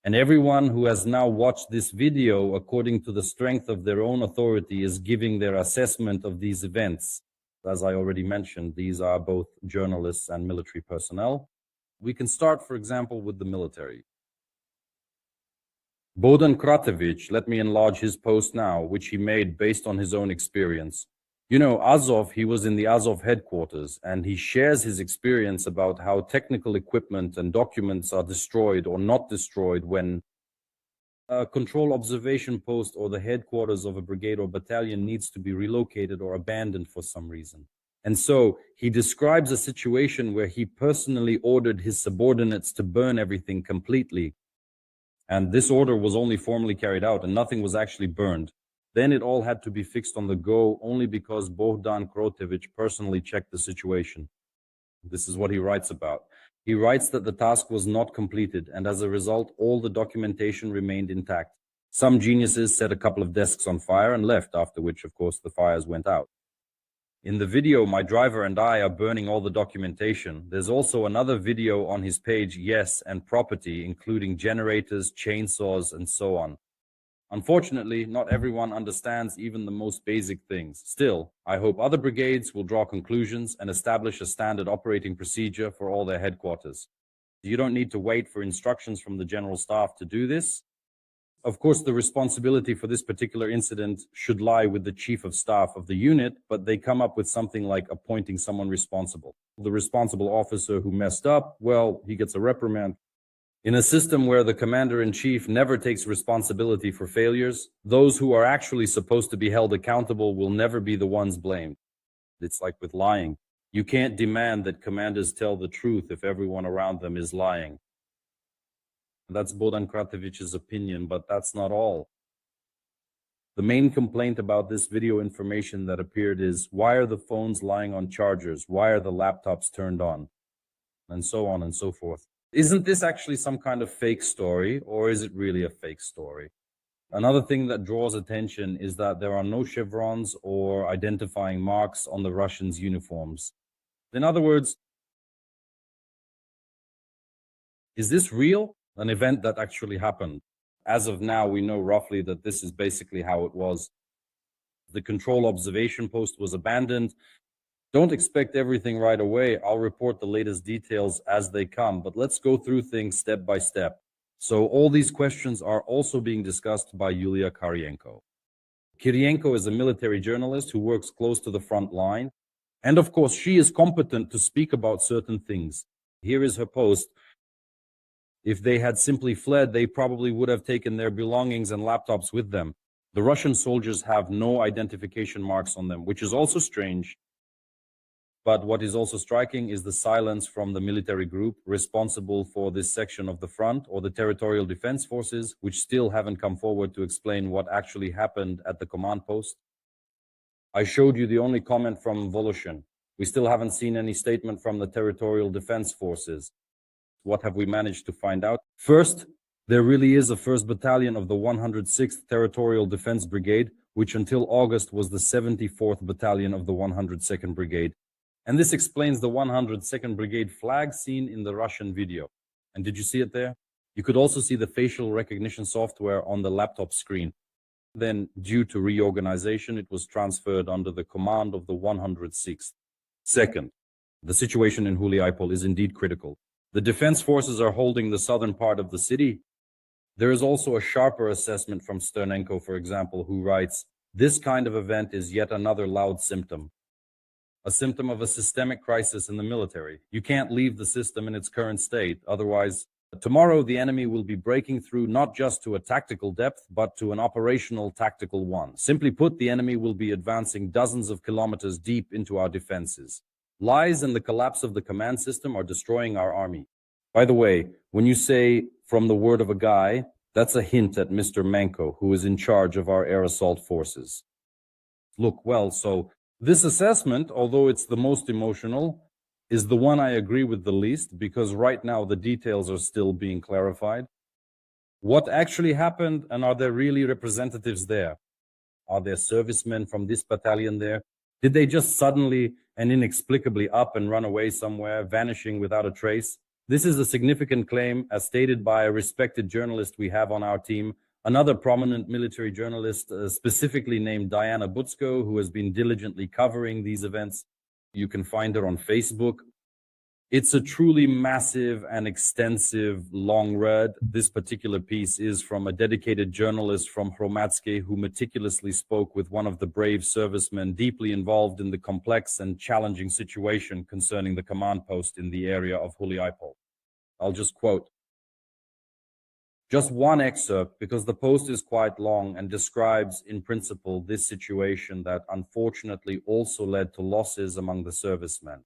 And everyone who has now watched this video, according to the strength of their own authority, is giving their assessment of these events. As I already mentioned, these are both journalists and military personnel. We can start, for example, with the military. Bohdan Kratovich, let me enlarge his post now, which he made based on his own experience. You know, Azov, he was in the Azov headquarters, and he shares his experience about how technical equipment and documents are destroyed or not destroyed when a control observation post or the headquarters of a brigade or battalion needs to be relocated or abandoned for some reason. And so he describes a situation where he personally ordered his subordinates to burn everything completely. And this order was only formally carried out and nothing was actually burned. Then it all had to be fixed on the go only because Bohdan Kratovich personally checked the situation. This is what he writes about. He writes that the task was not completed, and as a result, all the documentation remained intact. Some geniuses set a couple of desks on fire and left, after which, of course, the fires went out. In the video, my driver and I are burning all the documentation. There's also another video on his page, Yes, and Property, including generators, chainsaws, and so on. Unfortunately, not everyone understands even the most basic things. Still, I hope other brigades will draw conclusions and establish a standard operating procedure for all their headquarters. You don't need to wait for instructions from the General Staff to do this. Of course, the responsibility for this particular incident should lie with the Chief of Staff of the unit, but they come up with something like appointing someone responsible. The responsible officer who messed up, well, he gets a reprimand. In a system where the commander-in-chief never takes responsibility for failures, those who are actually supposed to be held accountable will never be the ones blamed. It's like with lying. You can't demand that commanders tell the truth if everyone around them is lying. That's Bohdan Kratovich's opinion, but that's not all. The main complaint about this video information that appeared is, why are the phones lying on chargers? Why are the laptops turned on? And so on and so forth. Isn't this actually some kind of fake story, or is it really a fake story? Another thing that draws attention is that there are no chevrons or identifying marks on the Russians' uniforms. In other words, is this real? An event that actually happened? As of now, we know roughly that this is basically how it was. The control observation post was abandoned. Don't expect everything right away. I'll report the latest details as they come, but let's go through things step by step. So all these questions are also being discussed by Yulia Kirienko. Kirienko is a military journalist who works close to the front line. And of course, she is competent to speak about certain things. Here is her post. If they had simply fled, they probably would have taken their belongings and laptops with them. The Russian soldiers have no identification marks on them, which is also strange. But what is also striking is the silence from the military group responsible for this section of the front, or the territorial defense forces, which still haven't come forward to explain what actually happened at the command post. I showed you the only comment from Voloshin. We still haven't seen any statement from the territorial defense forces. What have we managed to find out? First, there really is a 1st Battalion of the 106th Territorial Defense Brigade, which until August was the 74th Battalion of the 102nd Brigade. And this explains the 102nd Brigade flag seen in the Russian video. And did you see it there? You could also see the facial recognition software on the laptop screen. Then, due to reorganization, it was transferred under the command of the 106th. Second, the situation in Huliaipol is indeed critical. The defense forces are holding the southern part of the city. There is also a sharper assessment from Sternenko, for example, who writes, "This kind of event is yet another loud symptom. A symptom of a systemic crisis in the military. You can't leave the system in its current state. Otherwise, tomorrow the enemy will be breaking through not just to a tactical depth, but to an operational tactical one. Simply put, the enemy will be advancing dozens of kilometers deep into our defenses. Lies and the collapse of the command system are destroying our army." By the way, when you say "from the word of a guy," that's a hint at Mr. Manko, who is in charge of our air assault forces. Look, well, so this assessment, although it's the most emotional, is the one I agree with the least, because right now the details are still being clarified. What actually happened, and are there really representatives there? Are there servicemen from this battalion there? Did they just suddenly and inexplicably up and run away somewhere, vanishing without a trace? This is a significant claim, as stated by a respected journalist we have on our team, another prominent military journalist, specifically named Diana Butsko, who has been diligently covering these events. You can find her on Facebook. It's a truly massive and extensive long read. This particular piece is from a dedicated journalist from Hromadske who meticulously spoke with one of the brave servicemen deeply involved in the complex and challenging situation concerning the command post in the area of Huliaipol. I'll just quote. Just one excerpt, because the post is quite long and describes in principle this situation that unfortunately also led to losses among the servicemen.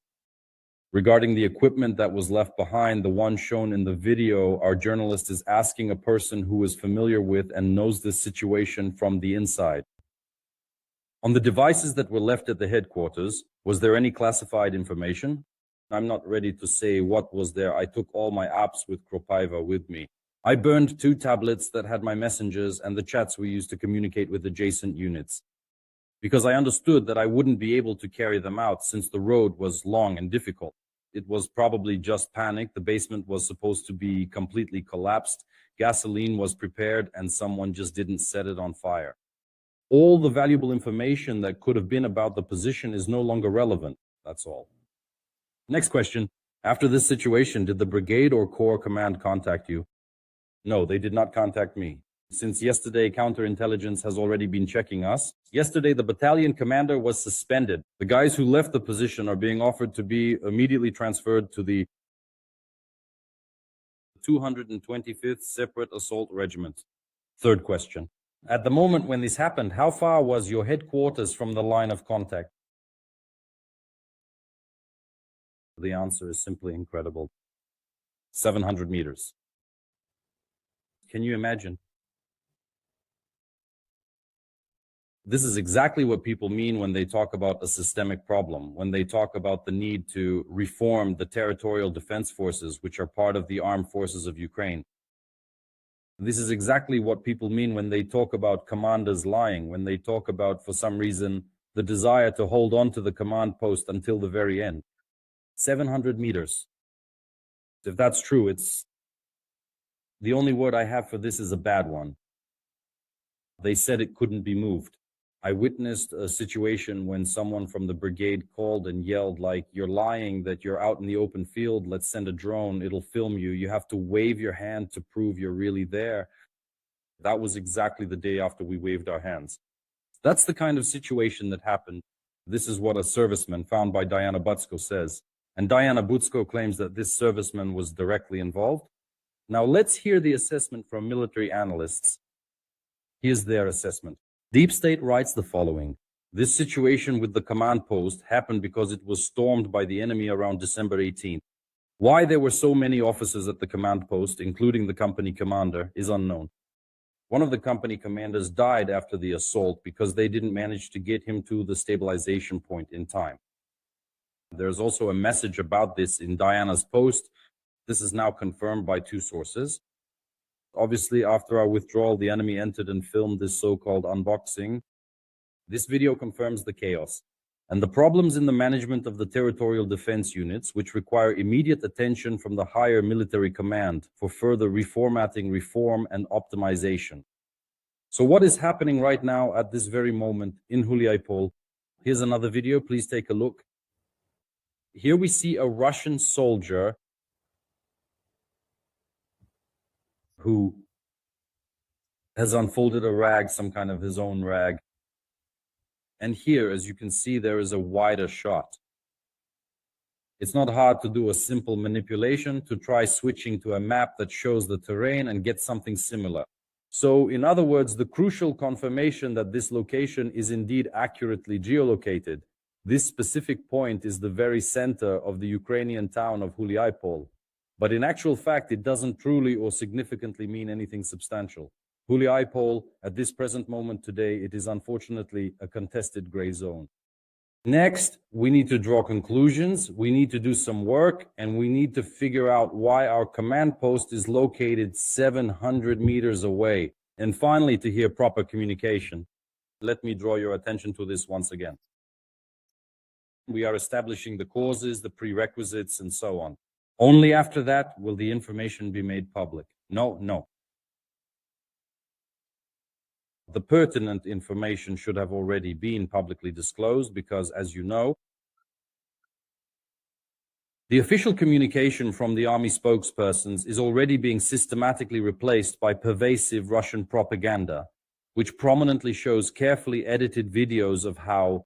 Regarding the equipment that was left behind, the one shown in the video, our journalist is asking a person who is familiar with and knows this situation from the inside. On the devices that were left at the headquarters, was there any classified information? I'm not ready to say what was there. I took all my apps with Kropaiva with me. I burned 2 tablets that had my messengers and the chats we used to communicate with adjacent units, because I understood that I wouldn't be able to carry them out since the road was long and difficult. It was probably just panic. The basement was supposed to be completely collapsed. Gasoline was prepared and someone just didn't set it on fire. All the valuable information that could have been about the position is no longer relevant. That's all. Next question. After this situation, did the brigade or corps command contact you? No, they did not contact me. Since yesterday, counterintelligence has already been checking us. Yesterday, the battalion commander was suspended. The guys who left the position are being offered to be immediately transferred to the 225th Separate Assault Regiment. Third question. At the moment when this happened, how far was your headquarters from the line of contact? The answer is simply incredible. 700 meters. Can you imagine? This is exactly what people mean when they talk about a systemic problem, when they talk about the need to reform the territorial defense forces, which are part of the armed forces of Ukraine. This is exactly what people mean when they talk about commanders lying, when they talk about, for some reason, the desire to hold on to the command post until the very end. 700 meters. If that's true, the only word I have for this is a bad one. They said it couldn't be moved. I witnessed a situation when someone from the brigade called and yelled like, "You're lying that you're out in the open field. Let's send a drone. It'll film you. You have to wave your hand to prove you're really there." That was exactly the day after we waved our hands. That's the kind of situation that happened. This is what a serviceman found by Diana Butsko says. And Diana Butsko claims that this serviceman was directly involved. Now let's hear the assessment from military analysts. Here's their assessment. Deep State writes the following. This situation with the command post happened because it was stormed by the enemy around December 18th. Why there were so many officers at the command post, including the company commander, is unknown. One of the company commanders died after the assault because they didn't manage to get him to the stabilization point in time. There's also a message about this in Diana's post. This is now confirmed by two sources. Obviously, after our withdrawal, the enemy entered and filmed this so-called unboxing. This video confirms the chaos and the problems in the management of the territorial defense units, which require immediate attention from the higher military command for further reformatting, reform, and optimization. So what is happening right now at this very moment in Huliaipol? Here's another video. Please take a look. Here we see a Russian soldier who has unfolded a rag, some kind of his own rag. And here, as you can see, there is a wider shot. It's not hard to do a simple manipulation to try switching to a map that shows the terrain and get something similar. So, in other words, the crucial confirmation that this location is indeed accurately geolocated. This specific point is the very center of the Ukrainian town of Huliaipol. But in actual fact, it doesn't truly or significantly mean anything substantial. Huliaipol, at this present moment today, it is unfortunately a contested gray zone. Next, we need to draw conclusions, we need to do some work, and we need to figure out why our command post is located 700 meters away. And finally, to hear proper communication. Let me draw your attention to this once again. We are establishing the causes, the prerequisites, and so on. Only after that will the information be made public. No. The pertinent information should have already been publicly disclosed because, as you know, the official communication from the army spokespersons is already being systematically replaced by pervasive Russian propaganda, which prominently shows carefully edited videos of how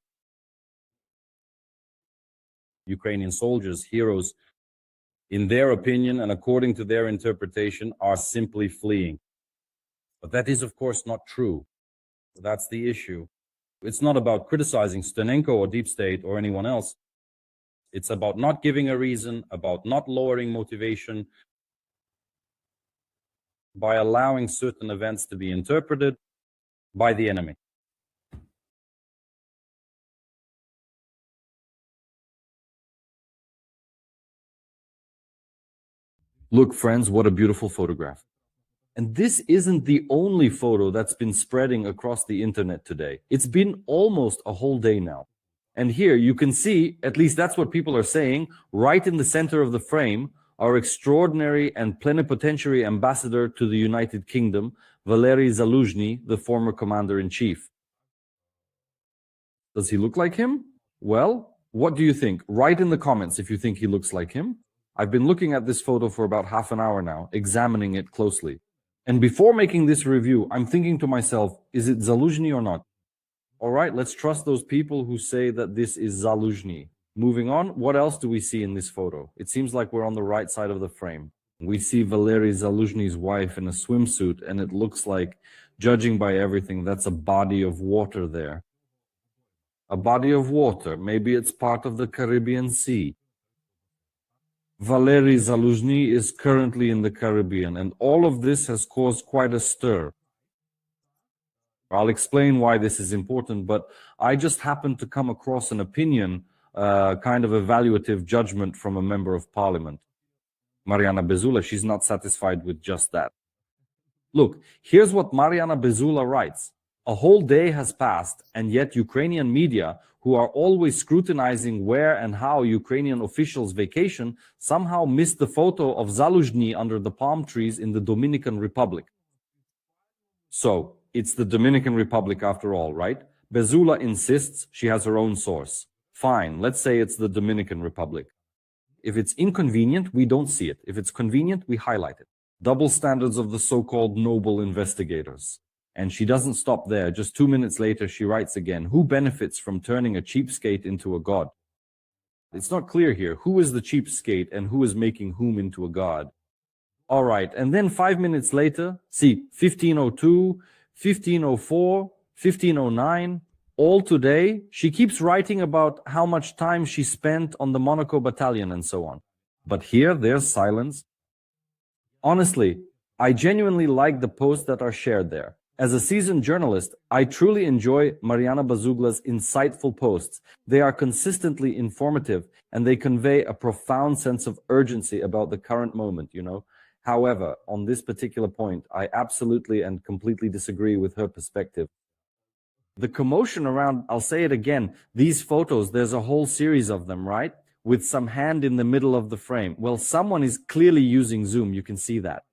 Ukrainian soldiers, heroes, in their opinion and according to their interpretation, are simply fleeing. But that is, of course, not true. That's the issue. It's not about criticizing Stonenko or Deep State or anyone else. It's about not giving a reason, about not lowering motivation by allowing certain events to be interpreted by the enemy. Look, friends, what a beautiful photograph. And this isn't the only photo that's been spreading across the internet today. It's been almost a whole day now. And here you can see, at least that's what people are saying, right in the center of the frame, our extraordinary and plenipotentiary ambassador to the United Kingdom, Valery Zaluzhny, the former commander-in-chief. Does he look like him? Well, what do you think? Write in the comments if you think he looks like him. I've been looking at this photo for about half an hour now, examining it closely. And before making this review, I'm thinking to myself, is it Zaluzhny or not? All right, let's trust those people who say that this is Zaluzhny. Moving on, what else do we see in this photo? It seems like we're on the right side of the frame. We see Valery Zaluzhny's wife in a swimsuit, and it looks like, judging by everything, that's a body of water there. A body of water. Maybe it's part of the Caribbean Sea. Valery Zaluzhny is currently in the Caribbean, and all of this has caused quite a stir. I'll explain why this is important, but I just happened to come across an opinion, kind of evaluative judgment from a member of parliament, Mariana Bezula. She's not satisfied with just that. Look, here's what Mariana Bezula writes. A whole day has passed, and yet Ukrainian media, who are always scrutinizing where and how Ukrainian officials vacation, somehow missed the photo of Zaluzhny under the palm trees in the Dominican Republic. So, it's the Dominican Republic after all, right? Bezula insists she has her own source. Fine, let's say it's the Dominican Republic. If it's inconvenient, we don't see it. If it's convenient, we highlight it. Double standards of the so-called noble investigators. And she doesn't stop there. Just 2 minutes later, she writes again, who benefits from turning a cheapskate into a god? It's not clear here. Who is the cheapskate and who is making whom into a god? All right. And then 5 minutes later, see, 1502, 1504, 1509, all today, she keeps writing about how much time she spent on the Monaco battalion and so on. But here, there's silence. Honestly, I genuinely like the posts that are shared there. As a seasoned journalist, I truly enjoy Mariana Bezugla's insightful posts. They are consistently informative and they convey a profound sense of urgency about the current moment, you know. However, on this particular point, I absolutely and completely disagree with her perspective. The commotion around, I'll say it again, these photos, there's a whole series of them, right? With some hand in the middle of the frame. Well, someone is clearly using Zoom, you can see that.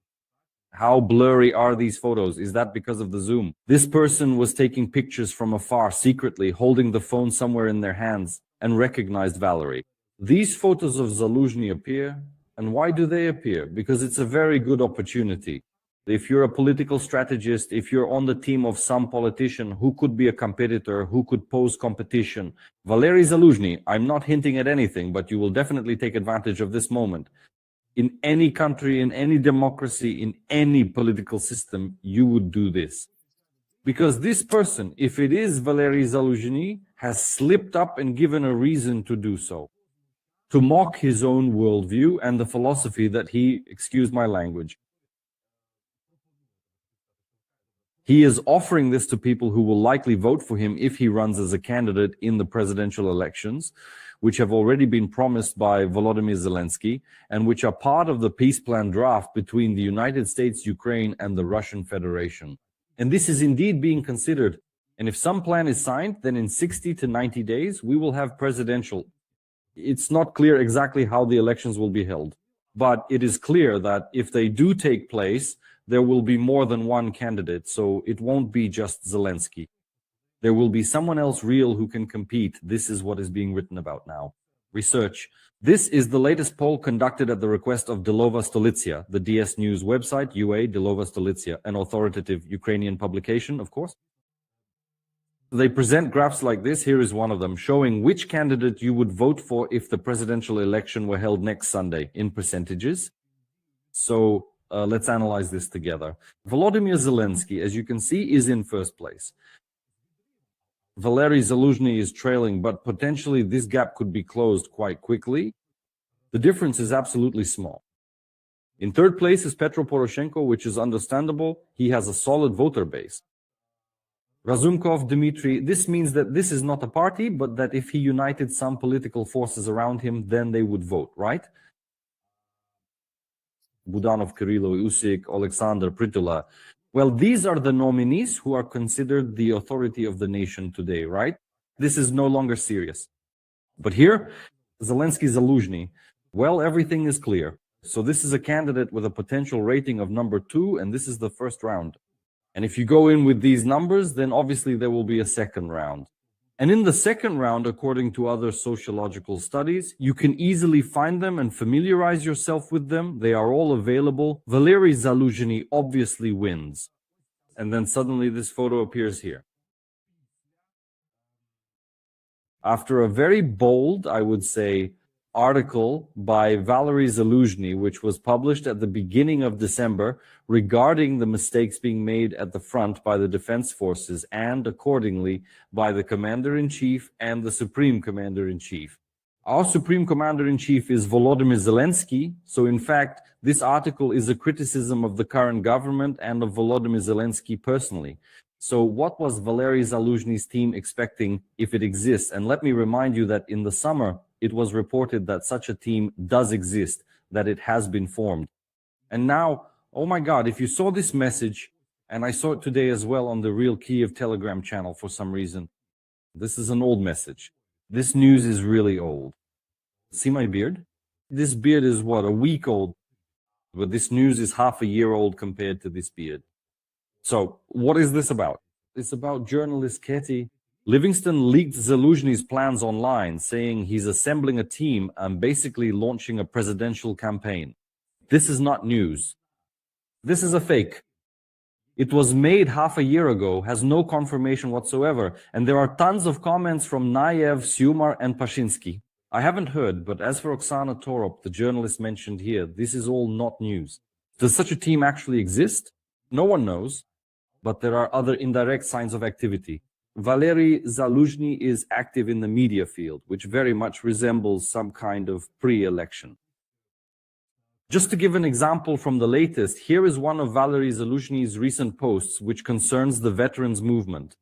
How blurry are these photos? Is that because of the zoom? This person was taking pictures from afar, secretly, holding the phone somewhere in their hands, and recognized Valerie. These photos of Zaluzhny appear, and why do they appear? Because it's a very good opportunity. If you're a political strategist, if you're on the team of some politician who could be a competitor, who could pose competition, Valery Zaluzhny, I'm not hinting at anything, but you will definitely take advantage of this moment. In any country, in any democracy, in any political system, you would do this. Because this person, if it is Valery Zaluzhny, has slipped up and given a reason to do so. To mock his own worldview and the philosophy that he, excuse my language, he is offering this to people who will likely vote for him if he runs as a candidate in the presidential elections, which have already been promised by Volodymyr Zelensky and which are part of the peace plan draft between the United States, Ukraine, and the Russian Federation. And this is indeed being considered. And if some plan is signed, then in 60 to 90 days, we will have presidential. It's not clear exactly how the elections will be held, but it is clear that if they do take place, there will be more than one candidate, so it won't be just Zelensky. There will be someone else real who can compete. This is what is being written about now. Research. This is the latest poll conducted at the request of Delova Stolitsia, the DS News website, UA Delova Stolitsia, an authoritative Ukrainian publication, of course. They present graphs like this. Here is one of them, showing which candidate you would vote for if the presidential election were held next Sunday in percentages. So let's analyze this together. Volodymyr Zelensky, as you can see, is in first place. Valery Zaluzhny is trailing, but potentially this gap could be closed quite quickly. The difference is absolutely small. In third place is Petro Poroshenko, which is understandable. He has a solid voter base. Razumkov, Dmitry, this means that this is not a party, but that if he united some political forces around him, then they would vote, right? Budanov, Kirillov, Usyk, Alexander, Pritula. Well, these are the nominees who are considered the authority of the nation today, right? This is no longer serious. But here, Zelensky, Zaluzhny, well, everything is clear. So this is a candidate with a potential rating of number 2, and this is the first round. And if you go in with these numbers, then obviously there will be a second round. And in the second round, according to other sociological studies, you can easily find them and familiarize yourself with them. They are all available. Valery Zaluzhny obviously wins. And then suddenly this photo appears here. After a very bold, I would say, article by Valery Zaluzhny, which was published at the beginning of December regarding the mistakes being made at the front by the defense forces and accordingly by the commander-in-chief and the supreme commander-in-chief. Our Supreme Commander-in-Chief is Volodymyr Zelensky. So in fact, this article is a criticism of the current government and of Volodymyr Zelensky personally. So what was Valery Zaluzhny's team expecting if it exists? And let me remind you that in the summer, it was reported that such a team does exist, that it has been formed. And now, oh my God, if you saw this message, and I saw it today as well on the Real Kyiv Telegram channel for some reason, this is an old message. This news is really old. See my beard? This beard is what, a week old? But this news is half a year old compared to this beard. So what is this about? It's about journalist Katie. Livingston leaked Zaluzhny's plans online, saying he's assembling a team and basically launching a presidential campaign. This is not news. This is a fake. It was made half a year ago, has no confirmation whatsoever, and there are tons of comments from Nayev, Syumar, and Pashinsky. I haven't heard, but as for Oksana Torop, the journalist mentioned here, this is all not news. Does such a team actually exist? No one knows, but there are other indirect signs of activity. Valery Zaluzhny is active in the media field, which very much resembles some kind of pre-election. Just to give an example from the latest, here is one of Valery Zaluzhny's recent posts, which concerns the veterans movement.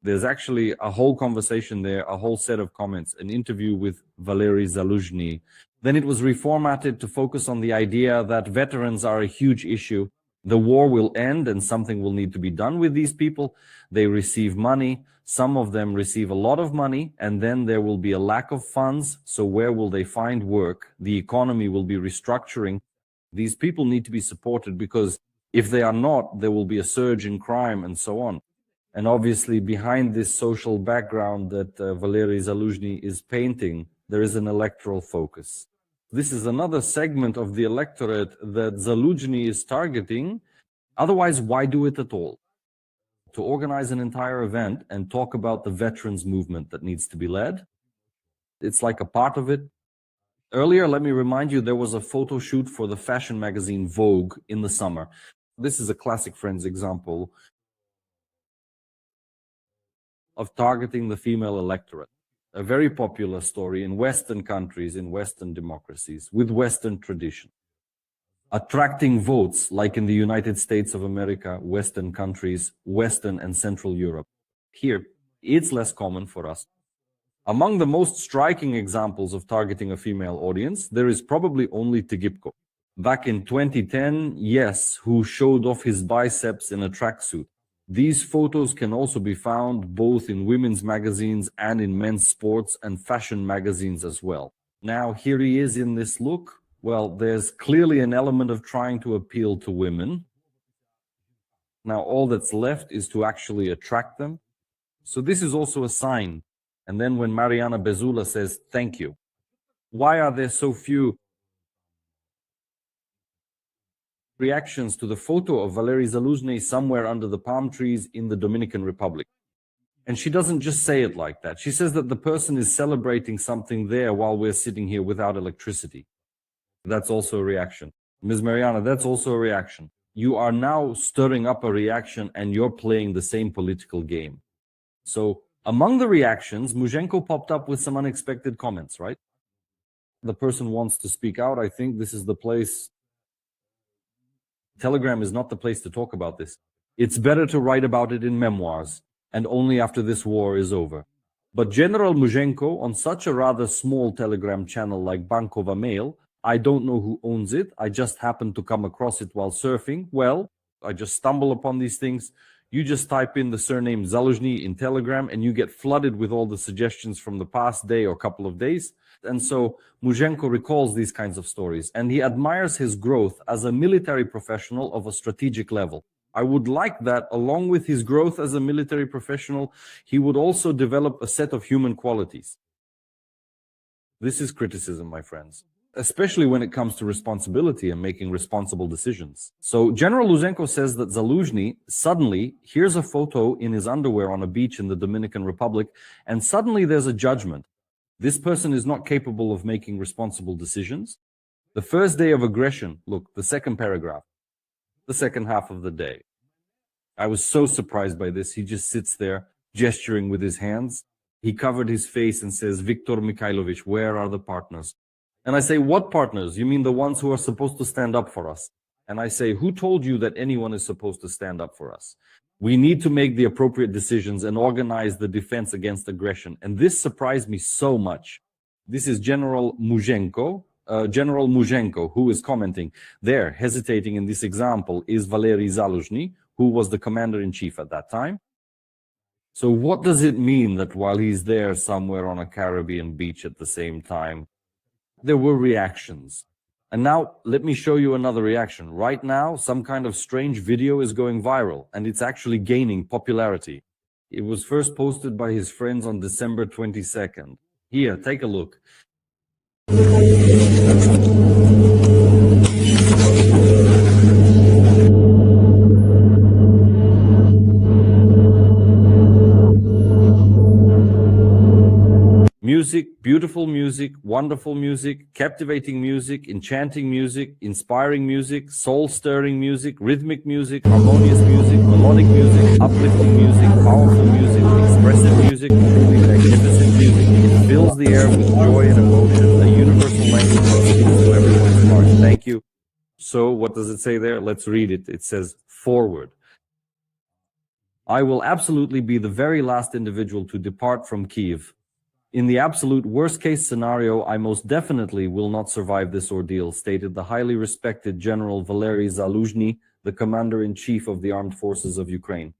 There's actually a whole conversation there, a whole set of comments, an interview with Valery Zaluzhny. Then it was reformatted to focus on the idea that veterans are a huge issue. The war will end and something will need to be done with these people. They receive money. Some of them receive a lot of money, and then there will be a lack of funds. So where will they find work? The economy will be restructuring. These people need to be supported because if they are not, there will be a surge in crime and so on. And obviously behind this social background that Valery Zaluzhny is painting, there is an electoral focus. This is another segment of the electorate that Zaluzhny is targeting. Otherwise, why do it at all? To organize an entire event and talk about the veterans movement that needs to be led. It's like a part of it. Earlier, let me remind you, there was a photo shoot for the fashion magazine Vogue in the summer. This is a classic, friends, example of targeting the female electorate. A very popular story in Western countries, in Western democracies, with Western tradition. Attracting votes, like in the United States of America, Western countries, Western and Central Europe. Here, it's less common for us. Among the most striking examples of targeting a female audience, there is probably only Tygipko. Back in 2010, yes, who showed off his biceps in a tracksuit. These photos can also be found both in women's magazines and in men's sports and fashion magazines as well. Now, here he is in this look. Well, there's clearly an element of trying to appeal to women. Now, all that's left is to actually attract them. So this is also a sign. And then when Mariana Bezula says, thank you. Why are there so few reactions to the photo of Valery Zaluzhny somewhere under the palm trees in the Dominican Republic? And she doesn't just say it like that. She says that the person is celebrating something there while we're sitting here without electricity. That's also a reaction. Ms. Mariana, that's also a reaction. You are now stirring up a reaction and you're playing the same political game. So among the reactions, Muzhenko popped up with some unexpected comments, right? The person wants to speak out. I think this is the place. Telegram is not the place to talk about this. It's better to write about it in memoirs, and only after this war is over. But General Muzhenko, on such a rather small Telegram channel like Bankova Mail, I don't know who owns it. I just happened to come across it while surfing. Well, I just stumble upon these things. You just type in the surname Zaluzhny in Telegram and you get flooded with all the suggestions from the past day or couple of days. And so Muzhenko recalls these kinds of stories and he admires his growth as a military professional of a strategic level. I would like that along with his growth as a military professional, he would also develop a set of human qualities. This is criticism, my friends, especially when it comes to responsibility and making responsible decisions. So General Luzhenko says that Zaluzhny suddenly hears a photo in his underwear on a beach in the Dominican Republic, and suddenly there's a judgment. This person is not capable of making responsible decisions. The first day of aggression, look, the second paragraph, the second half of the day. I was so surprised by this. He just sits there gesturing with his hands. He covered his face and says, Viktor Mikhailovich, where are the partners? And I say, what partners? You mean the ones who are supposed to stand up for us? And I say, who told you that anyone is supposed to stand up for us? We need to make the appropriate decisions and organize the defense against aggression. And this surprised me so much. This is General Muzhenko, who is commenting. There, hesitating in this example, is Valery Zaluzhny, who was the commander-in-chief at that time. So what does it mean that while he's there somewhere on a Caribbean beach at the same time, there were reactions? And now let me show you another reaction. Right now, some kind of strange video is going viral, and it's actually gaining popularity. It was first posted by his friends on December 22nd. Here, take a look. Music, beautiful music, wonderful music, captivating music, enchanting music, inspiring music, soul-stirring music, rhythmic music, harmonious music, melodic music, uplifting music, powerful music, expressive music, truly magnificent music. It fills the air with joy and emotion, a universal language that speaks to everyone's heart. Thank you. So what does it say there? Let's read it. It says, forward. I will absolutely be the very last individual to depart from Kyiv. In the absolute worst-case scenario, I most definitely will not survive this ordeal, stated the highly respected General Valery Zaluzhny, the Commander-in-Chief of the Armed Forces of Ukraine.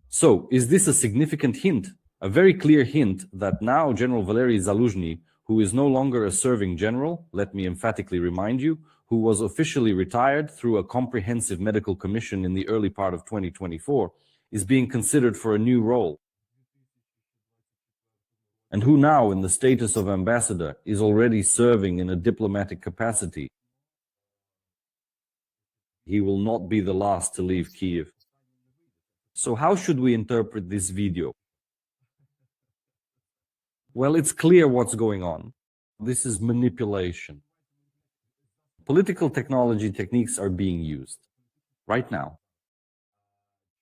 So, is this a significant hint, a very clear hint that now General Valery Zaluzhny, who is no longer a serving general, let me emphatically remind you, who was officially retired through a comprehensive medical commission in the early part of 2024, is being considered for a new role? And who now, in the status of ambassador, is already serving in a diplomatic capacity. He will not be the last to leave Kyiv. So how should we interpret this video? Well, it's clear what's going on. This is manipulation. Political technology techniques are being used right now.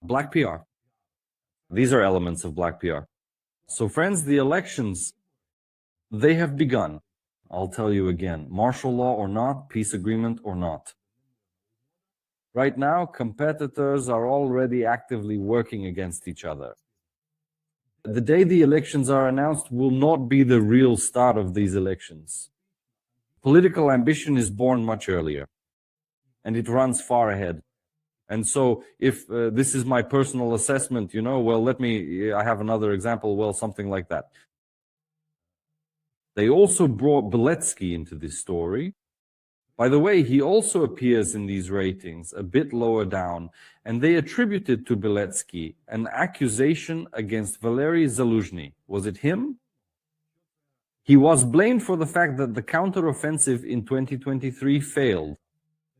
Black PR. These are elements of black PR. So friends, the elections, they have begun. I'll tell you again, martial law or not, peace agreement or not. Right now, competitors are already actively working against each other. The day the elections are announced will not be the real start of these elections. Political ambition is born much earlier, and it runs far ahead. And so if this is my personal assessment, well, I have another example, well, something like that. They also brought Zelensky into this story. By the way, he also appears in these ratings a bit lower down, and they attributed to Zelensky an accusation against Valery Zaluzhny. Was it him? He was blamed for the fact that the counteroffensive in 2023 failed.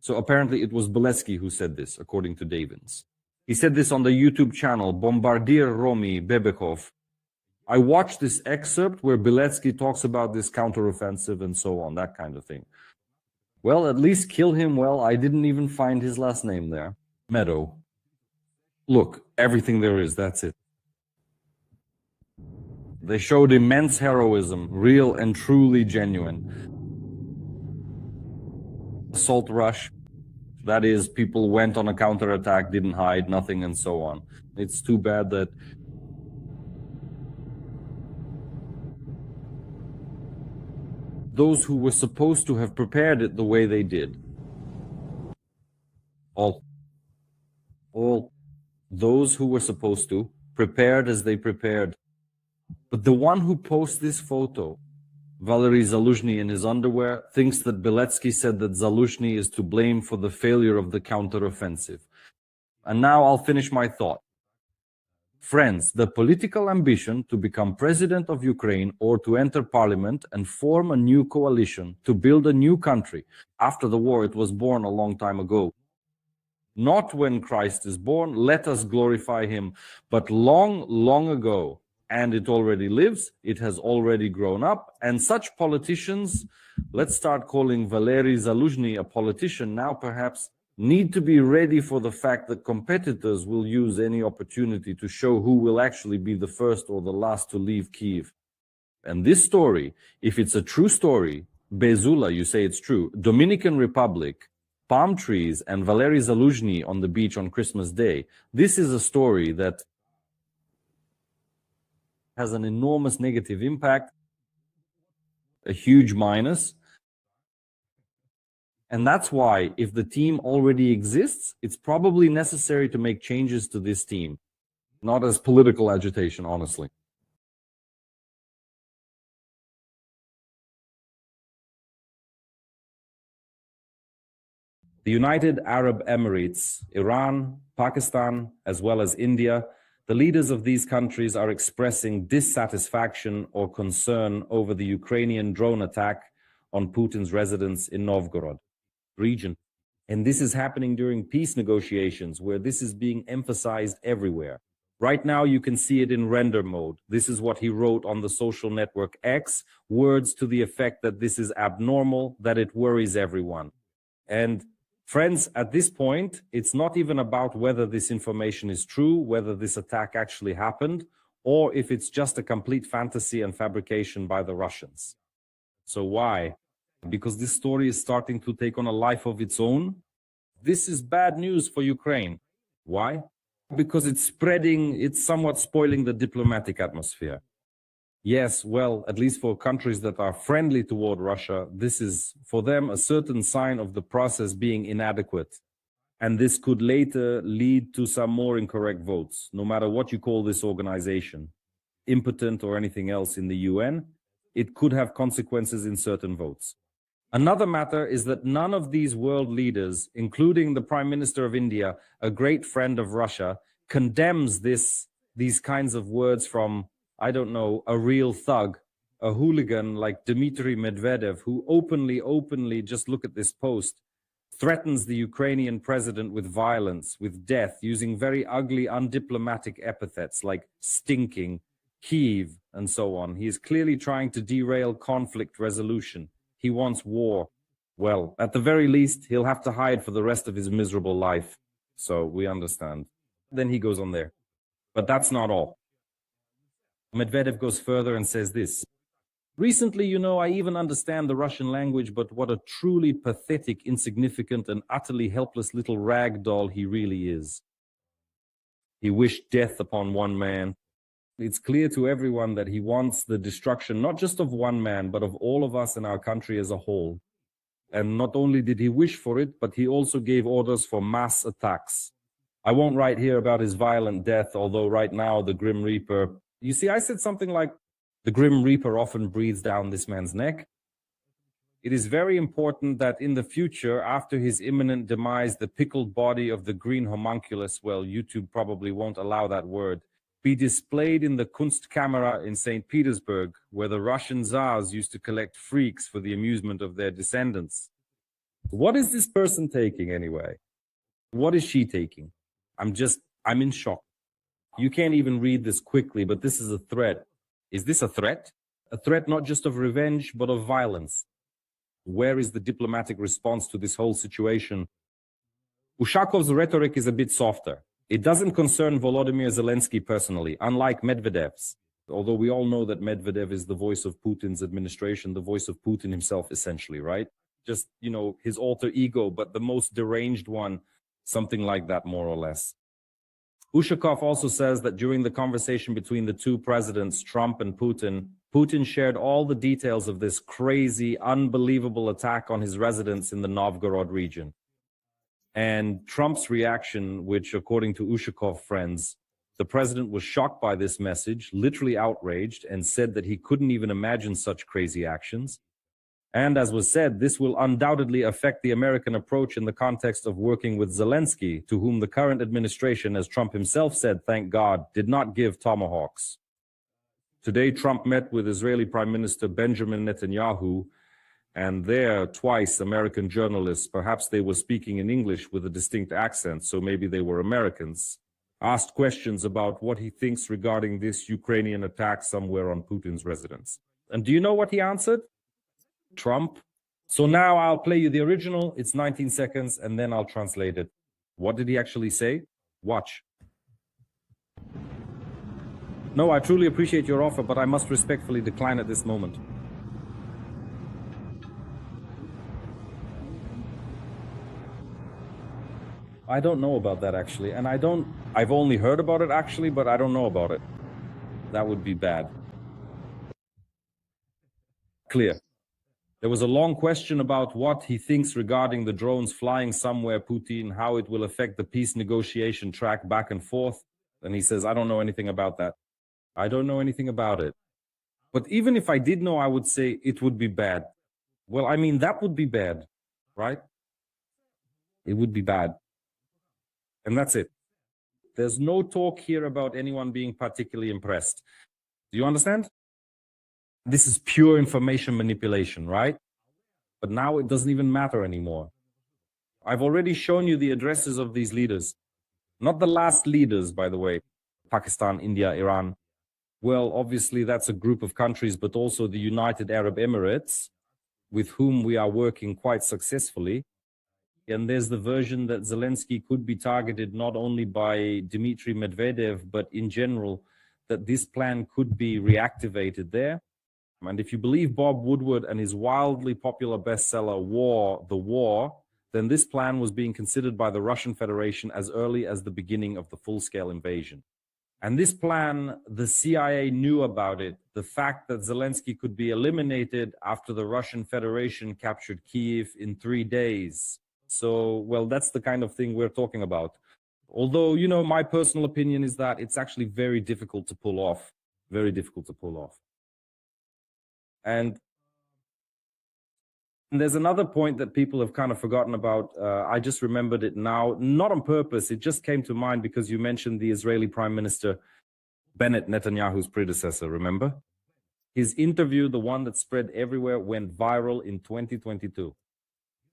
So apparently it was Zelensky who said this, according to Davins. He said this on the YouTube channel, Bombardier Romy Bebekov. I watched this excerpt where Zelensky talks about this counteroffensive and so on, that kind of thing. Well, at least kill him. Well, I didn't even find his last name there. Meadow. Look, everything there is, that's it. They showed immense heroism, real and truly genuine. Assault rush, that is, people went on a counterattack, didn't hide, nothing, and so on. It's too bad that those who were supposed to have prepared it the way they did, all those who were supposed to, prepared as they prepared. But the one who posts this photo, Valery Zaluzhny in his underwear, thinks that Zelensky said that Zaluzhny is to blame for the failure of the counteroffensive. And now I'll finish my thought. Friends, the political ambition to become president of Ukraine or to enter parliament and form a new coalition to build a new country. After the war, it was born a long time ago. Not when Christ is born, let us glorify him, but long, long ago. And it already lives, it has already grown up, and such politicians, let's start calling Valery Zaluzhny a politician now perhaps, need to be ready for the fact that competitors will use any opportunity to show who will actually be the first or the last to leave Kyiv. And this story, if it's a true story, Bezula, you say it's true, Dominican Republic, palm trees, and Valery Zaluzhny on the beach on Christmas Day, this is a story that has an enormous negative impact, a huge minus. And that's why, if the team already exists, it's probably necessary to make changes to this team, not as political agitation, honestly. The United Arab Emirates, Iran, Pakistan, as well as India, the leaders of these countries are expressing dissatisfaction or concern over the Ukrainian drone attack on Putin's residence in Novgorod region. And this is happening during peace negotiations, where this is being emphasized everywhere. Right now, you can see it in render mode. This is what he wrote on the social network X, words to the effect that this is abnormal, that it worries everyone. And friends, at this point, it's not even about whether this information is true, whether this attack actually happened, or if it's just a complete fantasy and fabrication by the Russians. So why? Because this story is starting to take on a life of its own. This is bad news for Ukraine. Why? Because it's spreading, it's somewhat spoiling the diplomatic atmosphere. Yes, well, at least for countries that are friendly toward Russia, this is for them a certain sign of the process being inadequate. And this could later lead to some more incorrect votes, no matter what you call this organization, impotent or anything else in the UN, it could have consequences in certain votes. Another matter is that none of these world leaders, including the Prime Minister of India, a great friend of Russia, condemns these kinds of words from, I don't know, a real thug, a hooligan like Dmitry Medvedev, who openly, just look at this post, threatens the Ukrainian president with violence, with death, using very ugly, undiplomatic epithets like stinking, Kyiv, and so on. He is clearly trying to derail conflict resolution. He wants war. Well, at the very least, he'll have to hide for the rest of his miserable life. So we understand. Then he goes on there. But that's not all. Medvedev goes further and says this. Recently, I even understand the Russian language, but what a truly pathetic, insignificant, and utterly helpless little rag doll he really is. He wished death upon one man. It's clear to everyone that he wants the destruction, not just of one man, but of all of us in our country as a whole. And not only did he wish for it, but he also gave orders for mass attacks. I won't write here about his violent death, although right now the Grim Reaper... You see, I said something like, the Grim Reaper often breathes down this man's neck. It is very important that in the future, after his imminent demise, the pickled body of the green homunculus, well, YouTube probably won't allow that word, be displayed in the Kunstkamera in St. Petersburg, where the Russian Tsars used to collect freaks for the amusement of their descendants. What is this person taking anyway? What is she taking? I'm in shock. You can't even read this quickly, but this is a threat. Is this a threat? A threat not just of revenge, but of violence. Where is the diplomatic response to this whole situation? Ushakov's rhetoric is a bit softer. It doesn't concern Volodymyr Zelensky personally, unlike Medvedev's. Although we all know that Medvedev is the voice of Putin's administration, the voice of Putin himself, essentially, right? Just, his alter ego, but the most deranged one, something like that, more or less. Ushakov also says that during the conversation between the two presidents, Trump and Putin shared all the details of this crazy, unbelievable attack on his residence in the Novgorod region. And Trump's reaction, which according to Ushakov friends, the president was shocked by this message, literally outraged, and said that he couldn't even imagine such crazy actions. And as was said, this will undoubtedly affect the American approach in the context of working with Zelensky, to whom the current administration, as Trump himself said, thank God, did not give tomahawks. Today, Trump met with Israeli Prime Minister Benjamin Netanyahu, and there, twice, American journalists, perhaps they were speaking in English with a distinct accent, so maybe they were Americans, asked questions about what he thinks regarding this Ukrainian attack somewhere on Putin's residence. And do you know what he answered? Trump So now I'll play you the original. It's 19 seconds, and then I'll translate it. What did he actually say? Watch. No, I truly appreciate your offer, but I must respectfully decline at this moment. I don't know about that, actually. And I've only heard about it, actually, but I don't know about it. That would be bad. Clear. There was a long question about what he thinks regarding the drones flying somewhere, Putin, how it will affect the peace negotiation track back and forth. And he says, I don't know anything about that. I don't know anything about it. But even if I did know, I would say it would be bad. Well, I mean, that would be bad, right? It would be bad. And that's it. There's no talk here about anyone being particularly impressed. Do you understand? This is pure information manipulation, right? But now it doesn't even matter anymore. I've already shown you the addresses of these leaders. Not the last leaders, by the way. Pakistan, India, Iran. Well, obviously that's a group of countries, but also the United Arab Emirates, with whom we are working quite successfully. And there's the version that Zelensky could be targeted not only by Dmitry Medvedev, but in general, that this plan could be reactivated there. And if you believe Bob Woodward and his wildly popular bestseller, The War, then this plan was being considered by the Russian Federation as early as the beginning of the full-scale invasion. And this plan, the CIA knew about it. The fact that Zelensky could be eliminated after the Russian Federation captured Kyiv in 3 days. So, well, that's the kind of thing we're talking about. Although, you know, my personal opinion is that it's actually very difficult to pull off. Very difficult to pull off. And there's another point that people have kind of forgotten about. I just remembered it now, not on purpose. It just came to mind because you mentioned the Israeli Prime Minister, Bennett, Netanyahu's predecessor, remember? His interview, the one that spread everywhere, went viral in 2022.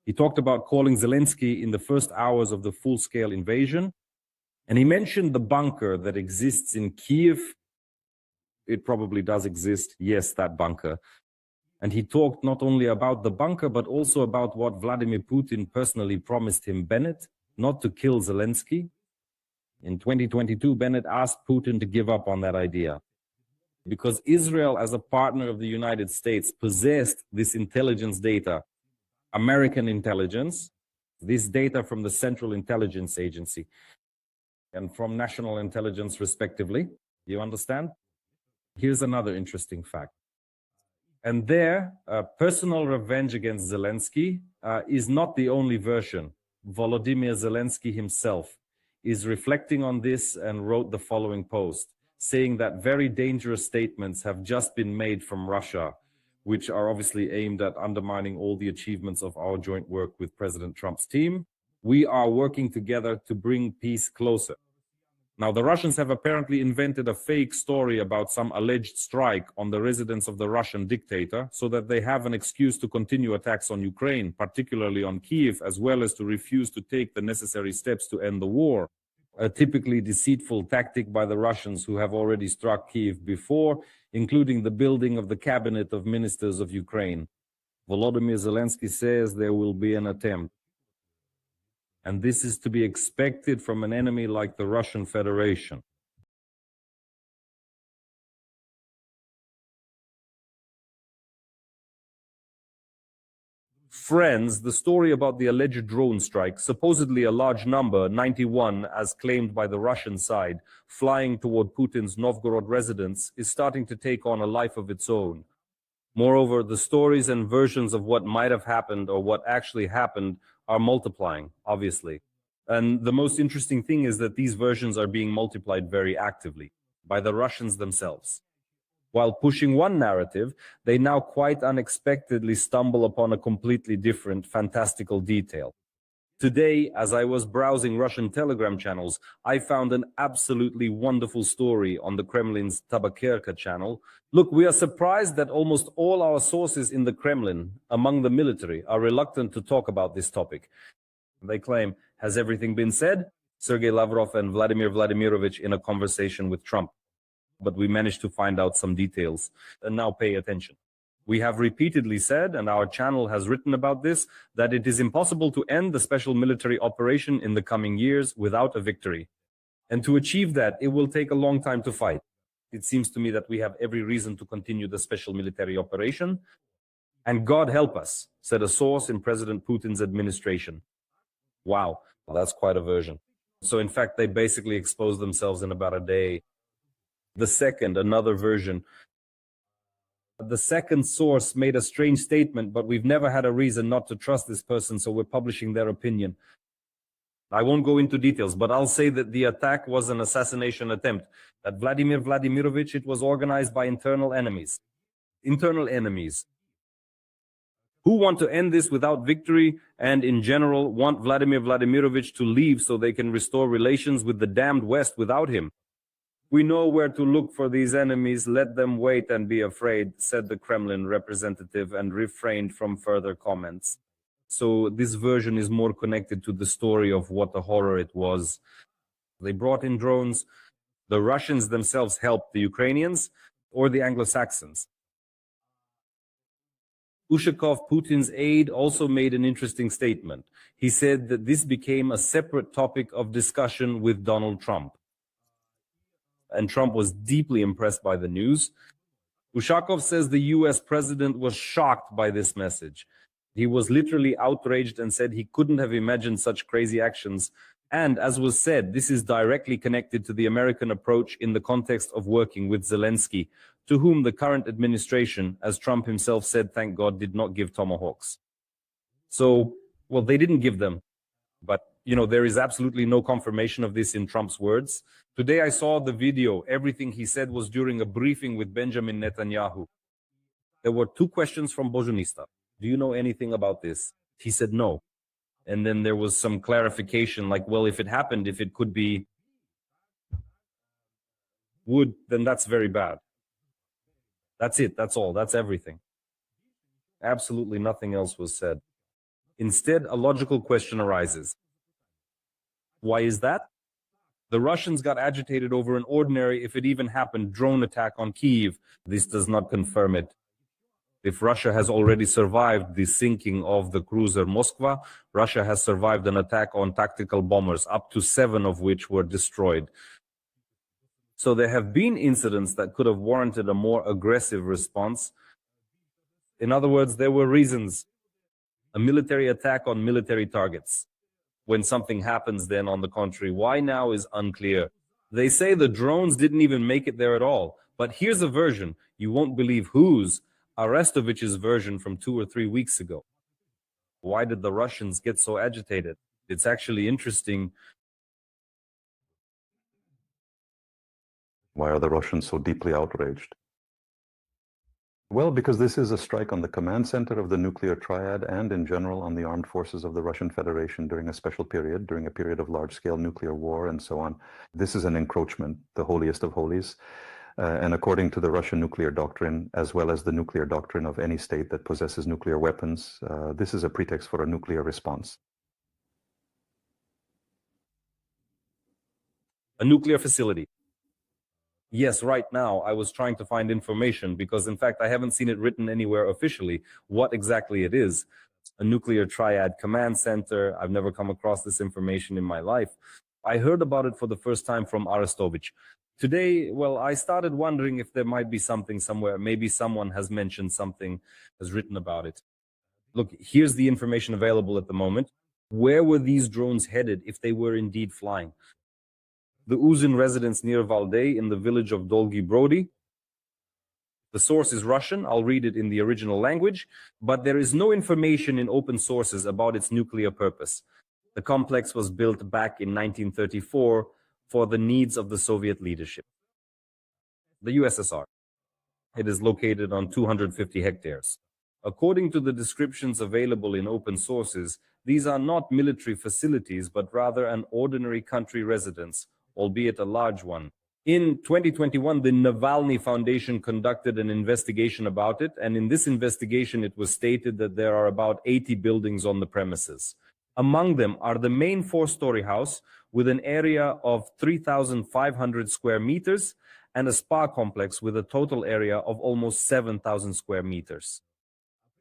He talked about calling Zelensky in the first hours of the full-scale invasion. And he mentioned the bunker that exists in Kyiv. It probably does exist. Yes, that bunker. And he talked not only about the bunker, but also about what Vladimir Putin personally promised him, Bennett, not to kill Zelensky. In 2022, Bennett asked Putin to give up on that idea because Israel, as a partner of the United States, possessed this intelligence data, American intelligence, this data from the Central Intelligence Agency and from national intelligence, respectively. You understand? Here's another interesting fact. And there, personal revenge against Zelensky is not the only version. Volodymyr Zelensky himself is reflecting on this and wrote the following post, saying that very dangerous statements have just been made from Russia, which are obviously aimed at undermining all the achievements of our joint work with President Trump's team. We are working together to bring peace closer. Now, the Russians have apparently invented a fake story about some alleged strike on the residence of the Russian dictator so that they have an excuse to continue attacks on Ukraine, particularly on Kyiv, as well as to refuse to take the necessary steps to end the war. A typically deceitful tactic by the Russians who have already struck Kyiv before, including the building of the cabinet of ministers of Ukraine. Volodymyr Zelensky says there will be an attempt. And this is to be expected from an enemy like the Russian Federation. Friends, the story about the alleged drone strike, supposedly a large number, 91, as claimed by the Russian side, flying toward Putin's Novgorod residence, is starting to take on a life of its own. Moreover, the stories and versions of what might have happened or what actually happened are multiplying, obviously. And the most interesting thing is that these versions are being multiplied very actively by the Russians themselves. While pushing one narrative, they now quite unexpectedly stumble upon a completely different, fantastical detail. Today, as I was browsing Russian Telegram channels, I found an absolutely wonderful story on the Kremlin's Tabakerka channel. Look, we are surprised that almost all our sources in the Kremlin, among the military, are reluctant to talk about this topic. They claim, has everything been said? Sergei Lavrov and Vladimir Vladimirovich in a conversation with Trump. But we managed to find out some details. And now pay attention. We have repeatedly said, and our channel has written about this, that it is impossible to end the special military operation in the coming years without a victory. And to achieve that, it will take a long time to fight. It seems to me that we have every reason to continue the special military operation. And God help us, said a source in President Putin's administration. Wow, well, that's quite a version. So in fact, they basically exposed themselves in about a day. The second, another version. The second source made a strange statement, but we've never had a reason not to trust this person, so we're publishing their opinion. I won't go into details, but I'll say that the attack was an assassination attempt. That Vladimir Vladimirovich, it was organized by internal enemies. Internal enemies who want to end this without victory and, in general, want Vladimir Vladimirovich to leave so they can restore relations with the damned West without him. We know where to look for these enemies. Let them wait and be afraid, said the Kremlin representative, and refrained from further comments. So this version is more connected to the story of what a horror it was. They brought in drones. The Russians themselves helped the Ukrainians or the Anglo-Saxons. Ushakov, Putin's aide, also made an interesting statement. He said that this became a separate topic of discussion with Donald Trump. And Trump was deeply impressed by the news. Ushakov says the US president was shocked by this message. He was literally outraged and said he couldn't have imagined such crazy actions. And as was said, this is directly connected to the American approach in the context of working with Zelensky, to whom the current administration, as Trump himself said, thank God, did not give tomahawks. So, well, they didn't give them. But, you know, there is absolutely no confirmation of this in Trump's words. Today I saw the video. Everything he said was during a briefing with Benjamin Netanyahu. There were 2 questions from Bozunista. Do you know anything about this? He said no. And then there was some clarification like, well, if it happened, if it could be wood, then that's very bad. That's it. That's all. That's everything. Absolutely nothing else was said. Instead, a logical question arises. Why is that? The Russians got agitated over an ordinary, if it even happened, drone attack on Kyiv. This does not confirm it. If Russia has already survived the sinking of the cruiser Moskva, Russia has survived an attack on tactical bombers, up to 7 of which were destroyed. So there have been incidents that could have warranted a more aggressive response. In other words, there were reasons. A military attack on military targets. When something happens then, on the contrary, why now is unclear. They say the drones didn't even make it there at all. But here's a version. You won't believe whose. Arestovich's version from 2 or 3 weeks ago. Why did the Russians get so agitated? It's actually interesting. Why are the Russians so deeply outraged? Well, because this is a strike on the command center of the nuclear triad and in general on the armed forces of the Russian Federation during a special period, during a period of large-scale nuclear war and so on. This is an encroachment, the holiest of holies. And according to the Russian nuclear doctrine, as well as the nuclear doctrine of any state that possesses nuclear weapons, this is a pretext for a nuclear response. A nuclear facility. Yes, right now I was trying to find information because, in fact, I haven't seen it written anywhere officially what exactly it is. A nuclear triad command center. I've never come across this information in my life. I heard about it for the first time from Arestovich. Today, well, I started wondering if there might be something somewhere. Maybe someone has mentioned something, has written about it. Look, here's the information available at the moment. Where were these drones headed if they were indeed flying? The Uzin residence near Valdai in the village of Dolgi Brody. The source is Russian. I'll read it in the original language, but there is no information in open sources about its nuclear purpose. The complex was built back in 1934 for the needs of the Soviet leadership. The USSR. It is located on 250 hectares. According to the descriptions available in open sources, these are not military facilities, but rather an ordinary country residence, albeit a large one. In 2021, the Navalny Foundation conducted an investigation about it, and in this investigation it was stated that there are about 80 buildings on the premises. Among them are the main 4-story house with an area of 3,500 square meters and a spa complex with a total area of almost 7,000 square meters.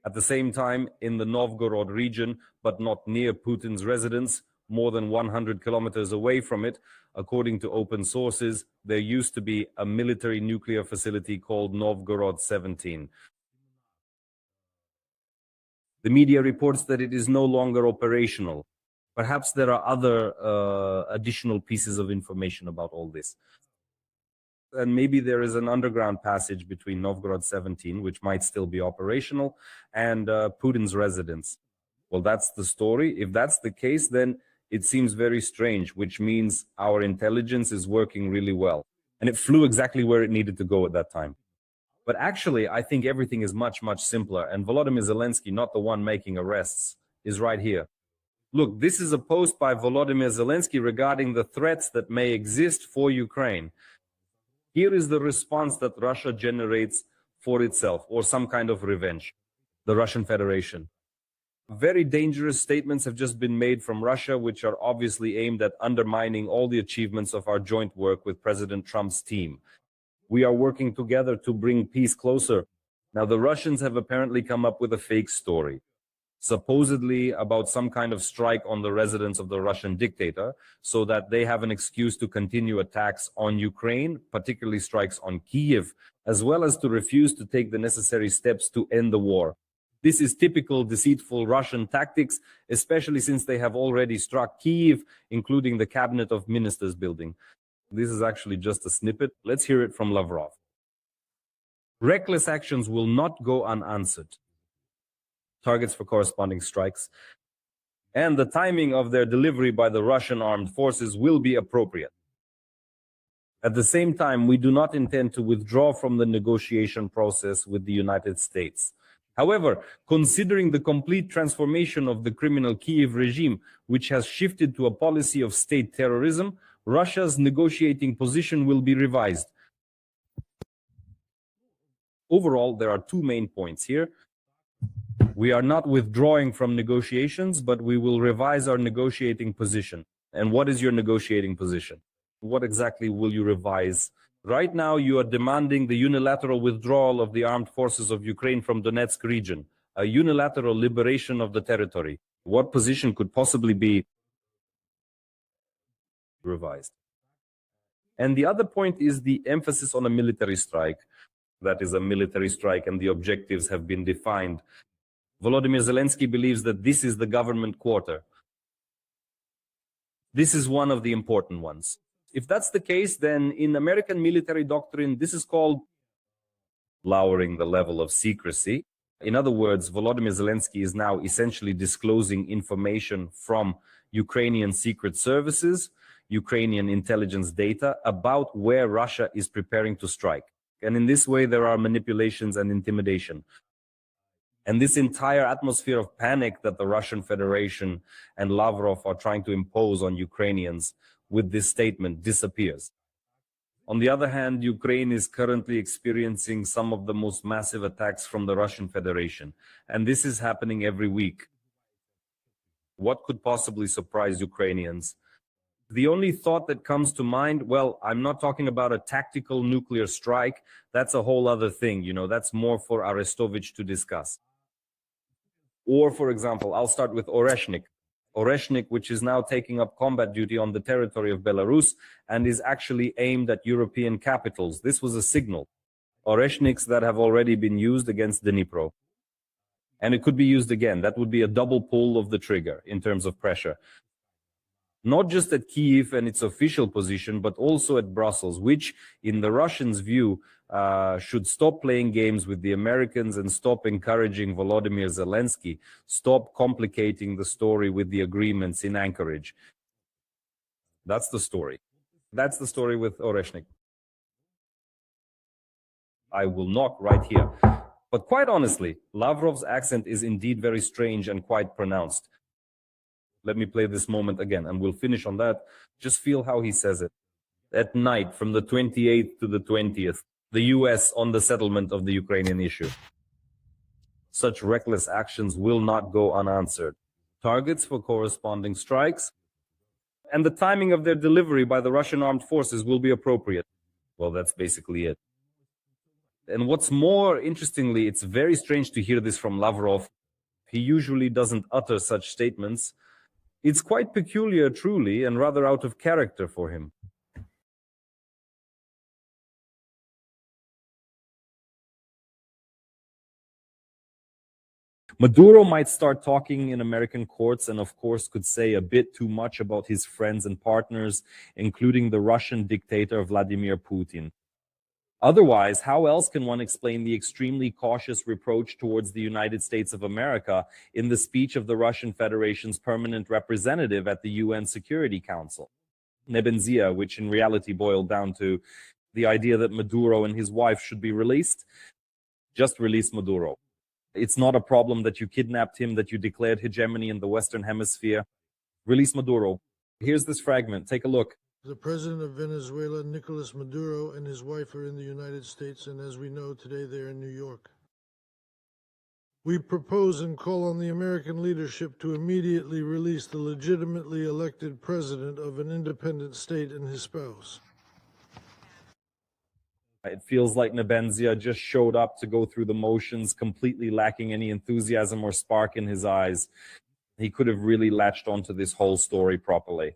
At the same time, in the Novgorod region, but not near Putin's residence, more than 100 kilometers away from it, according to open sources, there used to be a military nuclear facility called Novgorod 17. The media reports that it is no longer operational. Perhaps there are other additional pieces of information about all this. And maybe there is an underground passage between Novgorod 17, which might still be operational, and Putin's residence. Well, that's the story. If that's the case, then it seems very strange, which means our intelligence is working really well. And it flew exactly where it needed to go at that time. But actually, I think everything is much, much simpler. And Volodymyr Zelensky, not the one making arrests, is right here. Look, this is a post by Volodymyr Zelensky regarding the threats that may exist for Ukraine. Here is the response that Russia generates for itself, or some kind of revenge. The Russian Federation. Very dangerous statements have just been made from Russia, which are obviously aimed at undermining all the achievements of our joint work with President Trump's team. We are working together to bring peace closer. Now, the Russians have apparently come up with a fake story, supposedly about some kind of strike on the residence of the Russian dictator, so that they have an excuse to continue attacks on Ukraine, particularly strikes on Kyiv, as well as to refuse to take the necessary steps to end the war. This is typical deceitful Russian tactics, especially since they have already struck Kyiv, including the Cabinet of Ministers building. This is actually just a snippet. Let's hear it from Lavrov. Reckless actions will not go unanswered. Targets for corresponding strikes, and the timing of their delivery by the Russian armed forces will be appropriate. At the same time, we do not intend to withdraw from the negotiation process with the United States. However, considering the complete transformation of the criminal Kyiv regime, which has shifted to a policy of state terrorism, Russia's negotiating position will be revised. Overall, there are two main points here. We are not withdrawing from negotiations, but we will revise our negotiating position. And what is your negotiating position? What exactly will you revise? Right now, you are demanding the unilateral withdrawal of the armed forces of Ukraine from Donetsk region, a unilateral liberation of the territory. What position could possibly be revised? And the other point is the emphasis on a military strike. That is a military strike, and the objectives have been defined. Volodymyr Zelensky believes that this is the government quarter. This is one of the important ones. If that's the case, then in American military doctrine, this is called lowering the level of secrecy. In other words, Volodymyr Zelensky is now essentially disclosing information from Ukrainian secret services, Ukrainian intelligence data about where Russia is preparing to strike. And in this way, there are manipulations and intimidation. And this entire atmosphere of panic that the Russian Federation and Lavrov are trying to impose on Ukrainians with this statement disappears. On the other hand, Ukraine is currently experiencing some of the most massive attacks from the Russian Federation, and this is happening every week. What could possibly surprise Ukrainians? The only thought that comes to mind, well, I'm not talking about a tactical nuclear strike. That's a whole other thing, that's more for Arestovich to discuss. Or, for example, I'll start with Oreshnik. Oreshnik, which is now taking up combat duty on the territory of Belarus and is actually aimed at European capitals. This was a signal. Oreshniks that have already been used against Dnipro. And it could be used again. That would be a double pull of the trigger in terms of pressure. Not just at Kyiv and its official position, but also at Brussels, which, in the Russians' view, should stop playing games with the Americans and stop encouraging Volodymyr Zelensky, stop complicating the story with the agreements in Anchorage. That's the story. That's the story with Oreshnik. I will knock right here. But quite honestly, Lavrov's accent is indeed very strange and quite pronounced. Let me play this moment again, and we'll finish on that. Just feel how he says it. At night, from the 28th to the 20th, the U.S. on the settlement of the Ukrainian issue. Such reckless actions will not go unanswered. Targets for corresponding strikes, and the timing of their delivery by the Russian armed forces will be appropriate. Well, that's basically it. And what's more interestingly, it's very strange to hear this from Lavrov. He usually doesn't utter such statements. It's quite peculiar, truly, and rather out of character for him. Maduro might start talking in American courts and, of course, could say a bit too much about his friends and partners, including the Russian dictator Vladimir Putin. Otherwise, how else can one explain the extremely cautious reproach towards the United States of America in the speech of the Russian Federation's permanent representative at the UN Security Council? Nebenzia, which in reality boiled down to the idea that Maduro and his wife should be released. Just release Maduro. It's not a problem that you kidnapped him, that you declared hegemony in the Western Hemisphere. Release Maduro. Here's this fragment. Take a look. The president of Venezuela, Nicolas Maduro, and his wife are in the United States, and as we know today, they're in New York. We propose and call on the American leadership to immediately release the legitimately elected president of an independent state and his spouse. It feels like Nebenzia just showed up to go through the motions, completely lacking any enthusiasm or spark in his eyes. He could have really latched onto this whole story properly.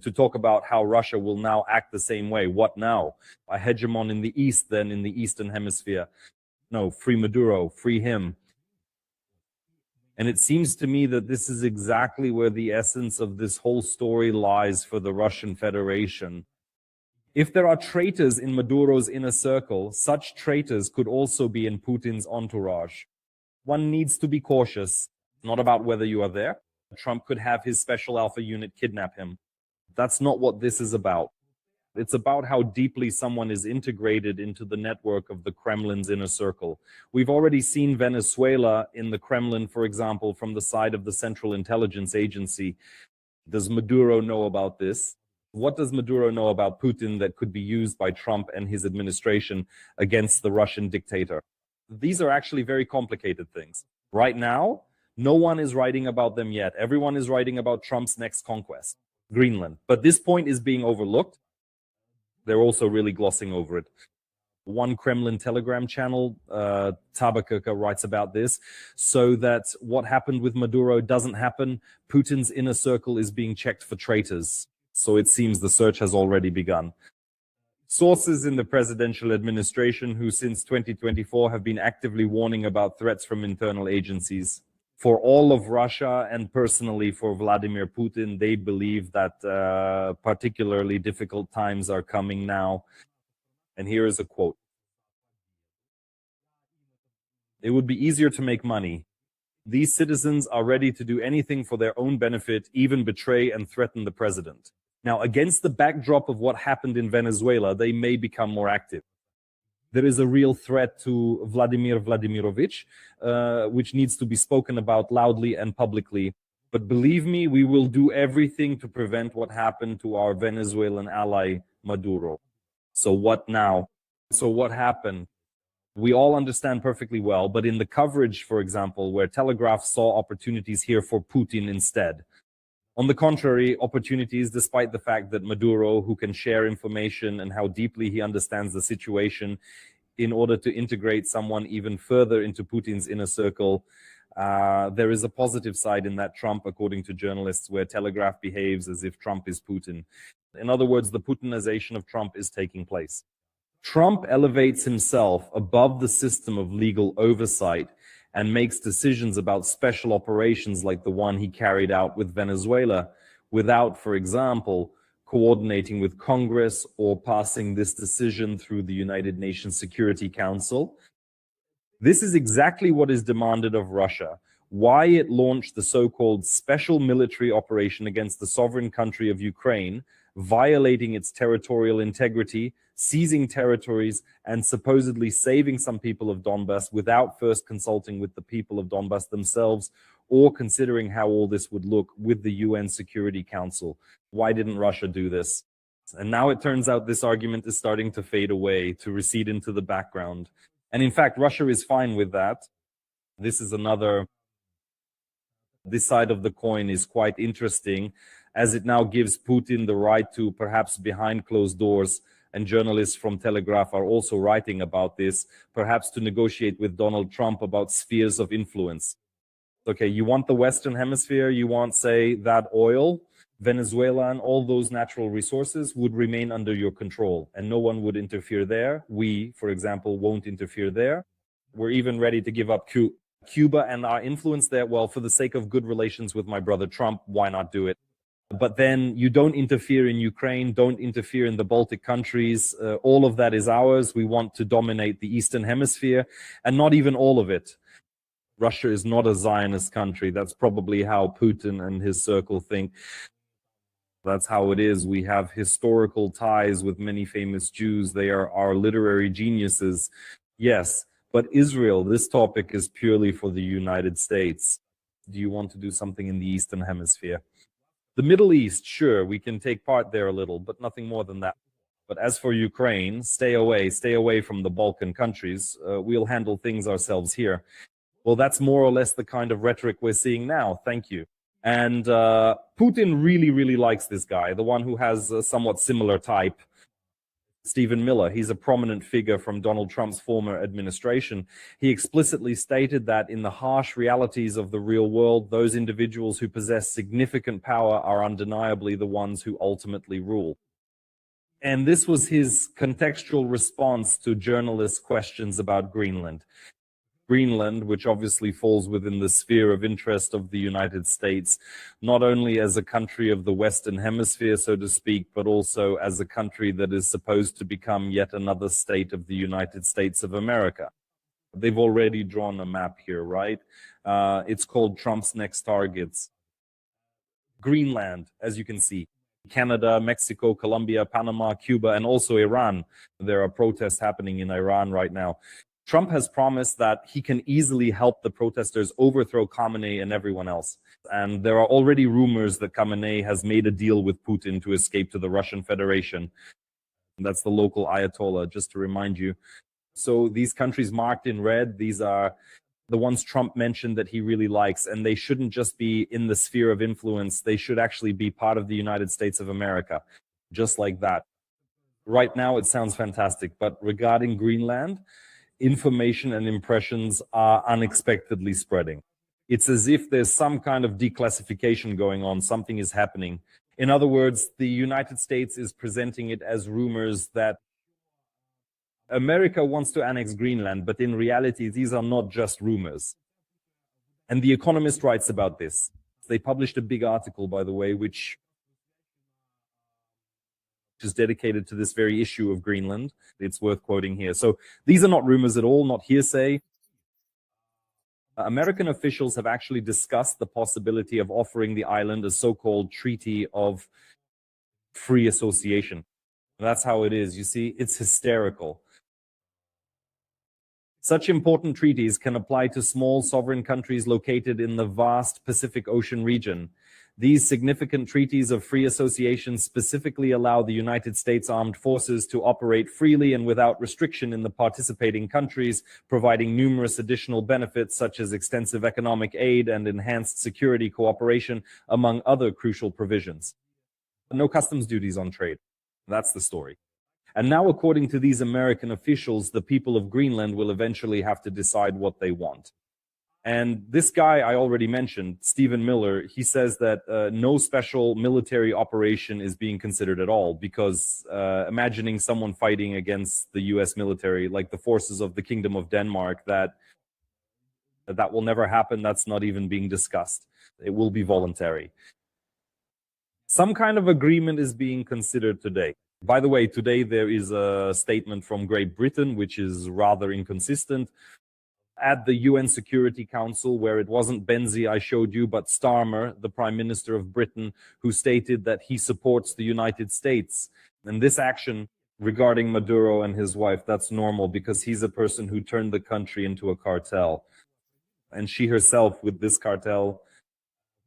To talk about how Russia will now act the same way. What now? A hegemon in the East, then in the Eastern Hemisphere. No, free Maduro, free him. And it seems to me that this is exactly where the essence of this whole story lies for the Russian Federation. If there are traitors in Maduro's inner circle, such traitors could also be in Putin's entourage. One needs to be cautious, not about whether you are there. Trump could have his special alpha unit kidnap him. That's not what this is about. It's about how deeply someone is integrated into the network of the Kremlin's inner circle. We've already seen Venezuela in the Kremlin, for example, from the side of the Central Intelligence Agency. Does Maduro know about this? What does Maduro know about Putin that could be used by Trump and his administration against the Russian dictator? These are actually very complicated things. Right now, no one is writing about them yet. Everyone is writing about Trump's next conquest, Greenland. But this point is being overlooked. They're also really glossing over it. One Kremlin Telegram channel, Tabakaka, writes about this, so that what happened with Maduro doesn't happen. Putin's inner circle is being checked for traitors. So it seems the search has already begun. Sources in the presidential administration who since 2024 have been actively warning about threats from internal agencies. For all of Russia and personally for Vladimir Putin, they believe that particularly difficult times are coming now. And here is a quote. It would be easier to make money. These citizens are ready to do anything for their own benefit, even betray and threaten the president. Now, against the backdrop of what happened in Venezuela, they may become more active. There is a real threat to Vladimir Vladimirovich, which needs to be spoken about loudly and publicly. But believe me, we will do everything to prevent what happened to our Venezuelan ally, Maduro. So what now? So what happened? We all understand perfectly well, but in the coverage, for example, where Telegraph saw opportunities here for Putin instead. On the contrary, opportunities, despite the fact that Maduro, who can share information and how deeply he understands the situation in order to integrate someone even further into Putin's inner circle, there is a positive side in that Trump, according to journalists, where Telegraph behaves as if Trump is Putin. In other words, the Putinization of Trump is taking place. Trump elevates himself above the system of legal oversight and makes decisions about special operations like the one he carried out with Venezuela without, for example, coordinating with Congress or passing this decision through the United Nations Security Council. This is exactly what is demanded of Russia, why it launched the so-called special military operation against the sovereign country of Ukraine, violating its territorial integrity, seizing territories, and supposedly saving some people of Donbass without first consulting with the people of Donbass themselves or considering how all this would look with the UN Security Council. Why didn't Russia do this? And now it turns out this argument is starting to fade away, to recede into the background. And in fact, Russia is fine with that. This side of the coin is quite interesting, as it now gives Putin the right to, perhaps behind closed doors, and journalists from Telegraph are also writing about this, perhaps to negotiate with Donald Trump about spheres of influence. Okay, you want the Western Hemisphere, you want, say, that oil, Venezuela and all those natural resources would remain under your control, and no one would interfere there. We, for example, won't interfere there. We're even ready to give up Cuba and our influence there. Well, for the sake of good relations with my brother Trump, why not do it? But then you don't interfere in Ukraine, don't interfere in the Baltic countries. All of that is ours. We want to dominate the Eastern Hemisphere, and not even all of it. Russia is not a Zionist country. That's probably how Putin and his circle think. That's how it is. We have historical ties with many famous Jews. They are our literary geniuses. Yes, but Israel, this topic is purely for the United States. Do you want to do something in the Eastern Hemisphere? The Middle East, sure, we can take part there a little, but nothing more than that. But as for Ukraine, stay away from the Balkan countries. We'll handle things ourselves here. Well, that's more or less the kind of rhetoric we're seeing now. Thank you. And Putin really, really likes this guy, the one who has a somewhat similar type, Stephen Miller. He's a prominent figure from Donald Trump's former administration. He explicitly stated that in the harsh realities of the real world, those individuals who possess significant power are undeniably the ones who ultimately rule. And this was his contextual response to journalists' questions about Greenland. Greenland, which obviously falls within the sphere of interest of the United States, not only as a country of the Western Hemisphere, so to speak, but also as a country that is supposed to become yet another state of the United States of America. They've already drawn a map here, right? It's called Trump's Next Targets. Greenland, as you can see, Canada, Mexico, Colombia, Panama, Cuba, and also Iran. There are protests happening in Iran right now. Trump has promised that he can easily help the protesters overthrow Khamenei and everyone else. And there are already rumors that Khamenei has made a deal with Putin to escape to the Russian Federation. That's the local Ayatollah, just to remind you. So these countries marked in red, these are the ones Trump mentioned that he really likes, and they shouldn't just be in the sphere of influence. They should actually be part of the United States of America, just like that. Right now, it sounds fantastic, but regarding Greenland, information and impressions are unexpectedly spreading. It's as if there's some kind of declassification going on, something is happening. In other words, the United States is presenting it as rumors that America wants to annex Greenland, but in reality, these are not just rumors. And The Economist writes about this. They published a big article, by the way, which is dedicated to this very issue of Greenland. It's worth quoting here. So these are not rumors at all, not hearsay. American officials have actually discussed the possibility of offering the island a so-called treaty of free association. That's how it is. You see, it's hysterical. Such important treaties can apply to small sovereign countries located in the vast Pacific Ocean region. These significant treaties of free association specifically allow the United States Armed Forces to operate freely and without restriction in the participating countries, providing numerous additional benefits such as extensive economic aid and enhanced security cooperation, among other crucial provisions. No customs duties on trade. That's the story. And now, according to these American officials, the people of Greenland will eventually have to decide what they want. And this guy I already mentioned, Stephen Miller, he says that no special military operation is being considered at all, because imagining someone fighting against the US military, like the forces of the Kingdom of Denmark, that will never happen. That's not even being discussed. It will be voluntary. Some kind of agreement is being considered today. By the way, today there is a statement from Great Britain, which is rather inconsistent. At the UN Security Council, where it wasn't Benzi I showed you, but Starmer, the Prime Minister of Britain, who stated that he supports the United States. And this action regarding Maduro and his wife, that's normal, because he's a person who turned the country into a cartel. And she herself, with this cartel,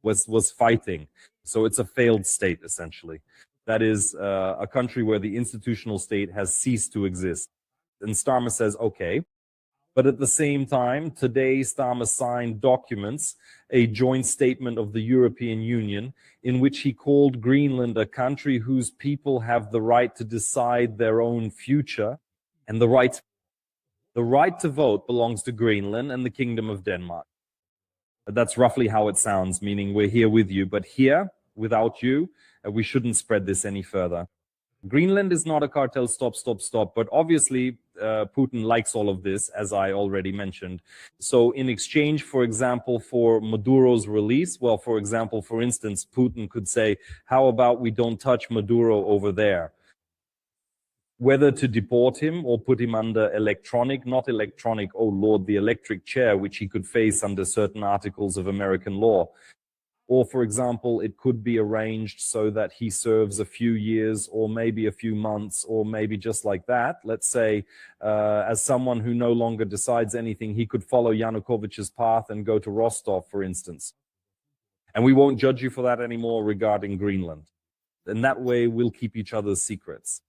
was fighting. So it's a failed state, essentially. That is a country where the institutional state has ceased to exist. And Starmer says, okay, But at the same time, today Starmer signed documents, a joint statement of the European Union, in which he called Greenland a country whose people have the right to decide their own future, and the right to vote belongs to Greenland and the Kingdom of Denmark. That's roughly how it sounds, meaning we're here with you, but here, without you, we shouldn't spread this any further. Greenland is not a cartel, stop, but obviously Putin likes all of this, as I already mentioned. So in exchange, for example, for Maduro's release, well, for example, for instance, Putin could say, how about we don't touch Maduro over there? Whether to deport him or put him under not electronic, oh Lord, the electric chair, which he could face under certain articles of American law. Or, for example, it could be arranged so that he serves a few years or maybe a few months or maybe just like that. Let's say, as someone who no longer decides anything, he could follow Yanukovych's path and go to Rostov, for instance. And we won't judge you for that anymore regarding Greenland. And that way we'll keep each other's secrets.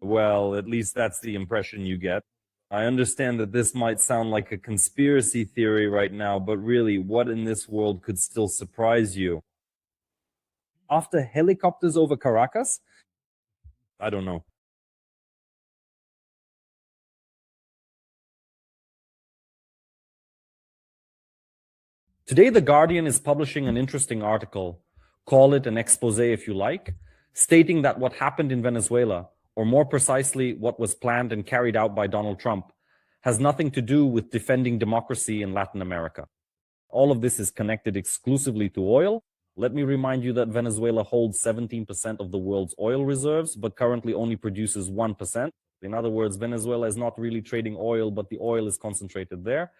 Well, at least that's the impression you get. I understand that this might sound like a conspiracy theory right now, but really, what in this world could still surprise you? After helicopters over Caracas? I don't know. Today, The Guardian is publishing an interesting article, call it an expose if you like, stating that what happened in Venezuela, or more precisely, what was planned and carried out by Donald Trump, has nothing to do with defending democracy in Latin America. All of this is connected exclusively to oil. Let me remind you that Venezuela holds 17% of the world's oil reserves, but currently only produces 1%. In other words, Venezuela is not really trading oil, but the oil is concentrated there.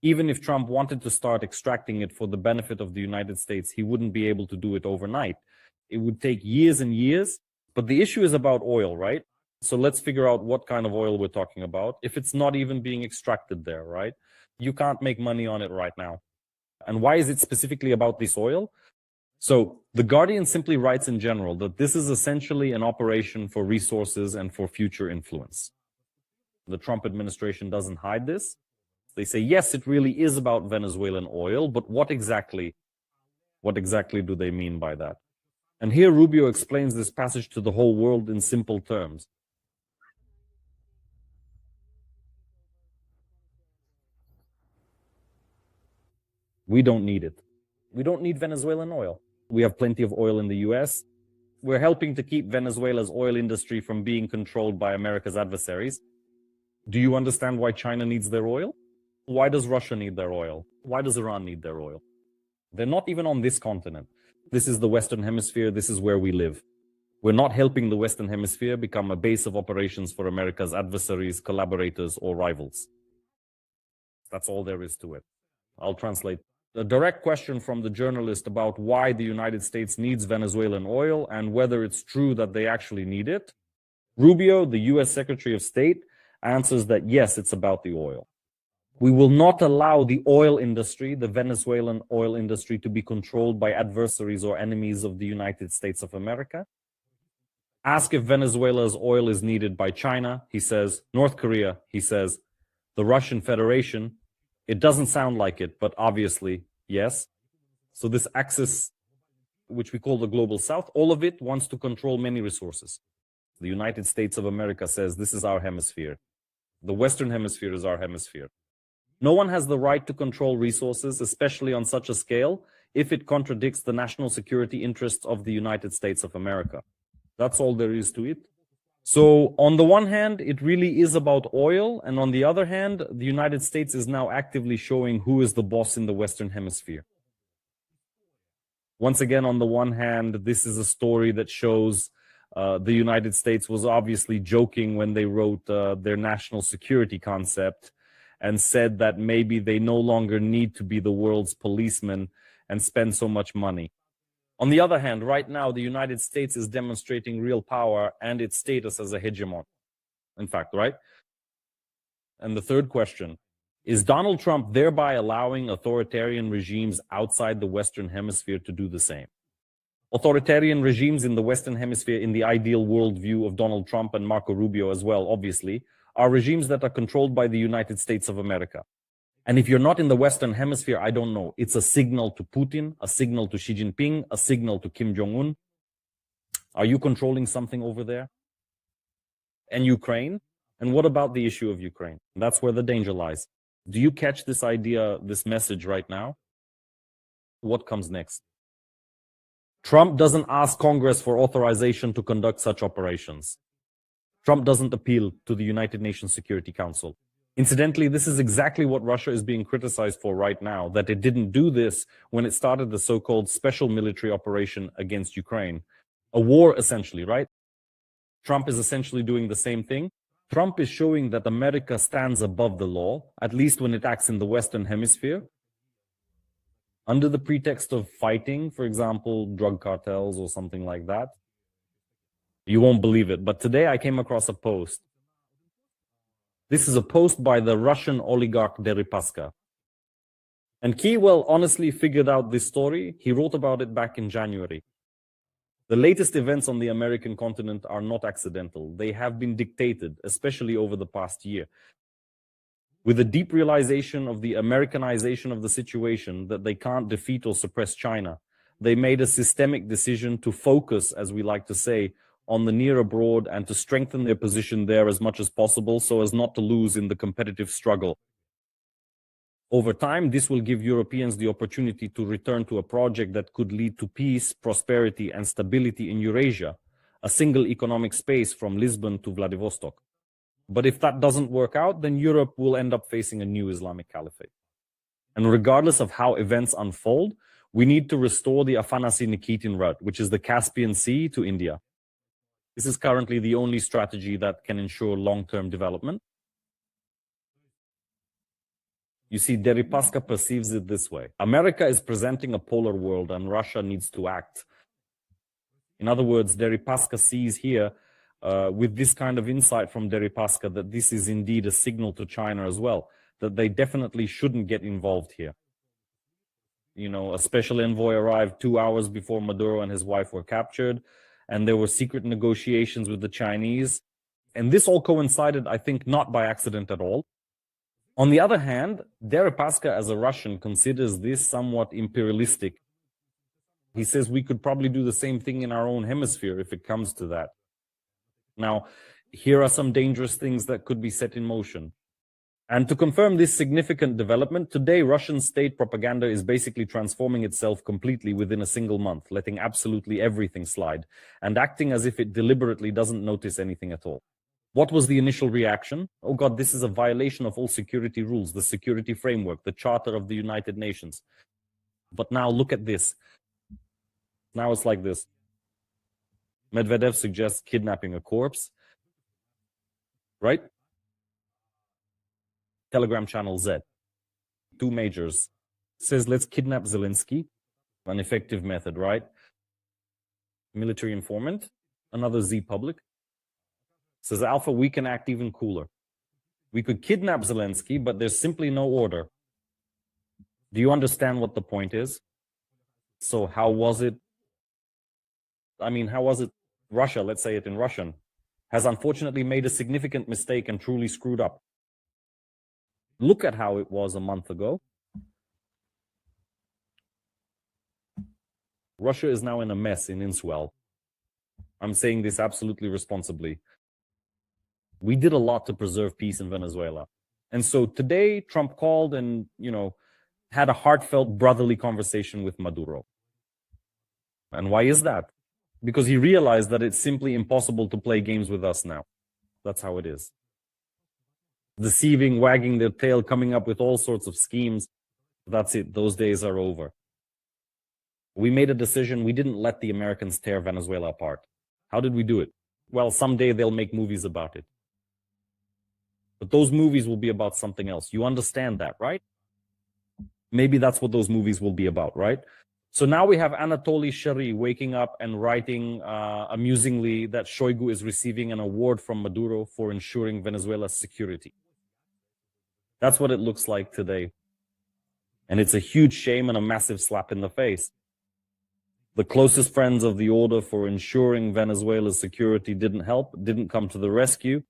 Even if Trump wanted to start extracting it for the benefit of the United States, he wouldn't be able to do it overnight. It would take years and years. But the issue is about oil, right? So let's figure out what kind of oil we're talking about. If it's not even being extracted there, right? You can't make money on it right now. And why is it specifically about this oil? So The Guardian simply writes in general that this is essentially an operation for resources and for future influence. The Trump administration doesn't hide this. They say, yes, it really is about Venezuelan oil, but what exactly do they mean by that? And here Rubio explains this passage to the whole world in simple terms. We don't need it. We don't need Venezuelan oil. We have plenty of oil in the US. We're helping to keep Venezuela's oil industry from being controlled by America's adversaries. Do you understand why China needs their oil? Why does Russia need their oil? Why does Iran need their oil? They're not even on this continent. This is the Western Hemisphere. This is where we live. We're not helping the Western Hemisphere become a base of operations for America's adversaries, collaborators, or rivals. That's all there is to it. I'll translate. A direct question from the journalist about why the United States needs Venezuelan oil and whether it's true that they actually need it. Rubio, the US Secretary of State, answers that yes, it's about the oil. We will not allow the oil industry, the Venezuelan oil industry, to be controlled by adversaries or enemies of the United States of America. Ask if Venezuela's oil is needed by China, he says. North Korea, he says. The Russian Federation, it doesn't sound like it, but obviously, yes. So this axis, which we call the Global South, all of it wants to control many resources. The United States of America says this is our hemisphere. The Western Hemisphere is our hemisphere. No one has the right to control resources, especially on such a scale, if it contradicts the national security interests of the United States of America. That's all there is to it. So on the one hand, it really is about oil. And on the other hand, the United States is now actively showing who is the boss in the Western Hemisphere. Once again, on the one hand, this is a story that shows the United States was obviously joking when they wrote their national security concept and said that maybe they no longer need to be the world's policeman and spend so much money. On the other hand, right now, the United States is demonstrating real power and its status as a hegemon. In fact, right? And the third question, is Donald Trump thereby allowing authoritarian regimes outside the Western Hemisphere to do the same? Authoritarian regimes in the Western Hemisphere, in the ideal worldview of Donald Trump and Marco Rubio as well, obviously, are regimes that are controlled by the United States of America. And if you're not in the Western Hemisphere, I don't know. It's a signal to Putin, a signal to Xi Jinping, a signal to Kim Jong-un. Are you controlling something over there? And Ukraine? And what about the issue of Ukraine? That's where the danger lies. Do you catch this idea, this message right now? What comes next? Trump doesn't ask Congress for authorization to conduct such operations. Trump doesn't appeal to the United Nations Security Council. Incidentally, this is exactly what Russia is being criticized for right now, that it didn't do this when it started the so-called special military operation against Ukraine. A war, essentially, right? Trump is essentially doing the same thing. Trump is showing that America stands above the law, at least when it acts in the Western Hemisphere, under the pretext of fighting, for example, drug cartels or something like that. You won't believe it, but today I came across a post. This is a post by the Russian oligarch Deripaska. And Kyiv honestly figured out this story. He wrote about it back in January. The latest events on the American continent are not accidental. They have been dictated, especially over the past year. With a deep realization of the Americanization of the situation, that they can't defeat or suppress China, they made a systemic decision to focus, as we like to say, on the near abroad and to strengthen their position there as much as possible so as not to lose in the competitive struggle. Over time, this will give Europeans the opportunity to return to a project that could lead to peace, prosperity, and stability in Eurasia, a single economic space from Lisbon to Vladivostok. But if that doesn't work out, then Europe will end up facing a new Islamic caliphate. And regardless of how events unfold, we need to restore the Afanasy-Nikitin route, which is the Caspian Sea to India. This is currently the only strategy that can ensure long-term development. You see, Deripaska perceives it this way. America is presenting a polar world and Russia needs to act. In other words, Deripaska sees here, with this kind of insight from Deripaska, that this is indeed a signal to China as well, that they definitely shouldn't get involved here. You know, a special envoy arrived 2 hours before Maduro and his wife were captured, and there were secret negotiations with the Chinese. And this all coincided, I think, not by accident at all. On the other hand, Deripaska, as a Russian, considers this somewhat imperialistic. He says we could probably do the same thing in our own hemisphere if it comes to that. Now, here are some dangerous things that could be set in motion. And to confirm this significant development, today Russian state propaganda is basically transforming itself completely within a single month, letting absolutely everything slide, and acting as if it deliberately doesn't notice anything at all. What was the initial reaction? Oh God, this is a violation of all security rules, the security framework, the Charter of the United Nations. But now look at this. Now it's like this. Medvedev suggests kidnapping a corpse, right? Telegram channel Z, 2 majors, says let's kidnap Zelensky, an effective method, right? Military informant, another Z public, says Alpha, we can act even cooler. We could kidnap Zelensky, but there's simply no order. Do you understand what the point is? So how was it? How was it? Russia, let's say it in Russian, has unfortunately made a significant mistake and truly screwed up. Look at how it was a month ago. Russia is now in a mess in Inswell. I'm saying this absolutely responsibly. We did a lot to preserve peace in Venezuela. And so today, Trump called and, had a heartfelt brotherly conversation with Maduro. And why is that? Because he realized that it's simply impossible to play games with us now. That's how it is. Deceiving, wagging their tail, coming up with all sorts of schemes. That's it. Those days are over. We made a decision. We didn't let the Americans tear Venezuela apart. How did we do it? Well, someday they'll make movies about it. But those movies will be about something else. You understand that, right? Maybe that's what those movies will be about, right? So now we have Anatoly Shary waking up and writing amusingly that Shoigu is receiving an award from Maduro for ensuring Venezuela's security. That's what it looks like today. And it's a huge shame and a massive slap in the face. The closest friends of the order for ensuring Venezuela's security didn't help, didn't come to the rescue.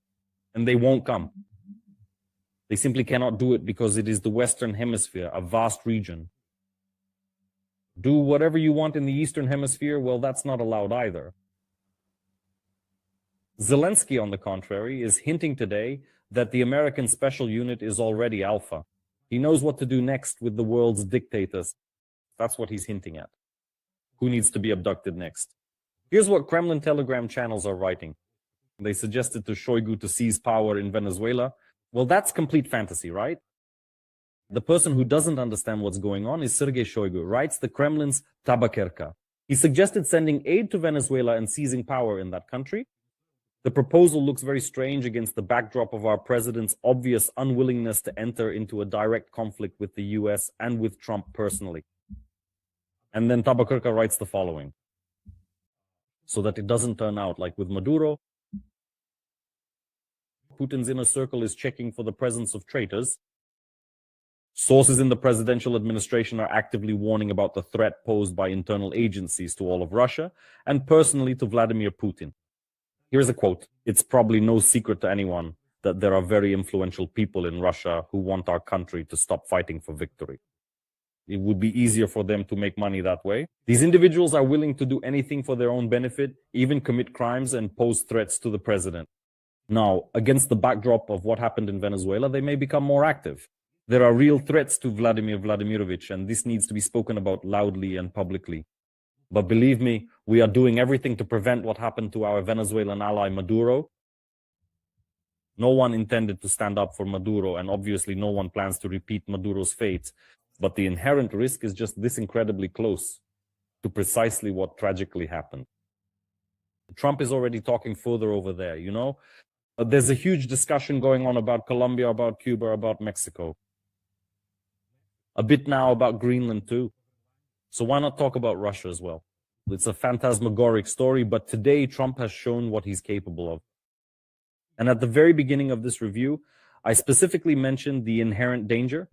and they won't come. They simply cannot do it because it is the Western Hemisphere, a vast region. Do whatever you want in the Eastern Hemisphere, well, that's not allowed either. Zelensky, on the contrary, is hinting today that the American special unit is already alpha. He knows what to do next with the world's dictators. That's what he's hinting at. Who needs to be abducted next? Here's what Kremlin Telegram channels are writing. They suggested to Shoigu to seize power in Venezuela. Well, that's complete fantasy, right? The person who doesn't understand what's going on is Sergei Shoigu, writes the Kremlin's Tabakerka. He suggested sending aid to Venezuela and seizing power in that country. The proposal looks very strange against the backdrop of our president's obvious unwillingness to enter into a direct conflict with the US and with Trump personally. And then Tabakerka writes the following. So that it doesn't turn out like with Maduro, Putin's inner circle is checking for the presence of traitors. Sources in the presidential administration are actively warning about the threat posed by internal agencies to all of Russia and personally to Vladimir Putin. Here's a quote. It's probably no secret to anyone that there are very influential people in Russia who want our country to stop fighting for victory. It would be easier for them to make money that way. These individuals are willing to do anything for their own benefit, even commit crimes and pose threats to the president. Now, against the backdrop of what happened in Venezuela, they may become more active. There are real threats to Vladimir Vladimirovich, and this needs to be spoken about loudly and publicly. But believe me, we are doing everything to prevent what happened to our Venezuelan ally Maduro. No one intended to stand up for Maduro, and obviously no one plans to repeat Maduro's fate. But the inherent risk is just this incredibly close to precisely what tragically happened. Trump is already talking further over there, you know? There's a huge discussion going on about Colombia, about Cuba, about Mexico. A bit now about Greenland too. So why not talk about Russia as well? It's a phantasmagoric story, but today Trump has shown what he's capable of. And at the very beginning of this review, I specifically mentioned the inherent danger,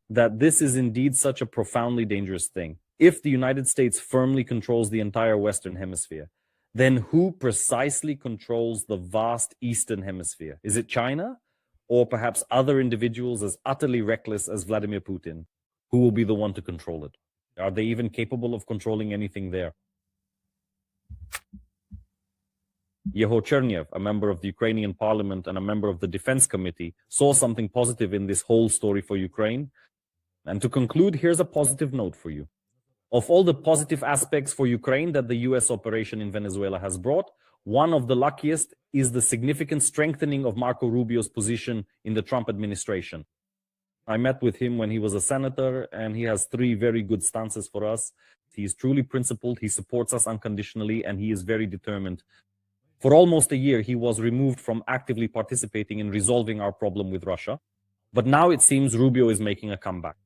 that this is indeed such a profoundly dangerous thing. If the United States firmly controls the entire Western Hemisphere, then who precisely controls the vast Eastern Hemisphere? Is it China? Or perhaps other individuals as utterly reckless as Vladimir Putin? Who will be the one to control it? Are they even capable of controlling anything there? Yeho Chernyev, a member of the Ukrainian parliament and a member of the defense committee, saw something positive in this whole story for Ukraine. And to conclude, here's a positive note for you. Of all the positive aspects for Ukraine that the US operation in Venezuela has brought, one of the luckiest is the significant strengthening of Marco Rubio's position in the Trump administration. I met with him when he was a senator, and he has 3 very good stances for us. He is truly principled, he supports us unconditionally, and he is very determined. For almost a year, he was removed from actively participating in resolving our problem with Russia. But now it seems Rubio is making a comeback.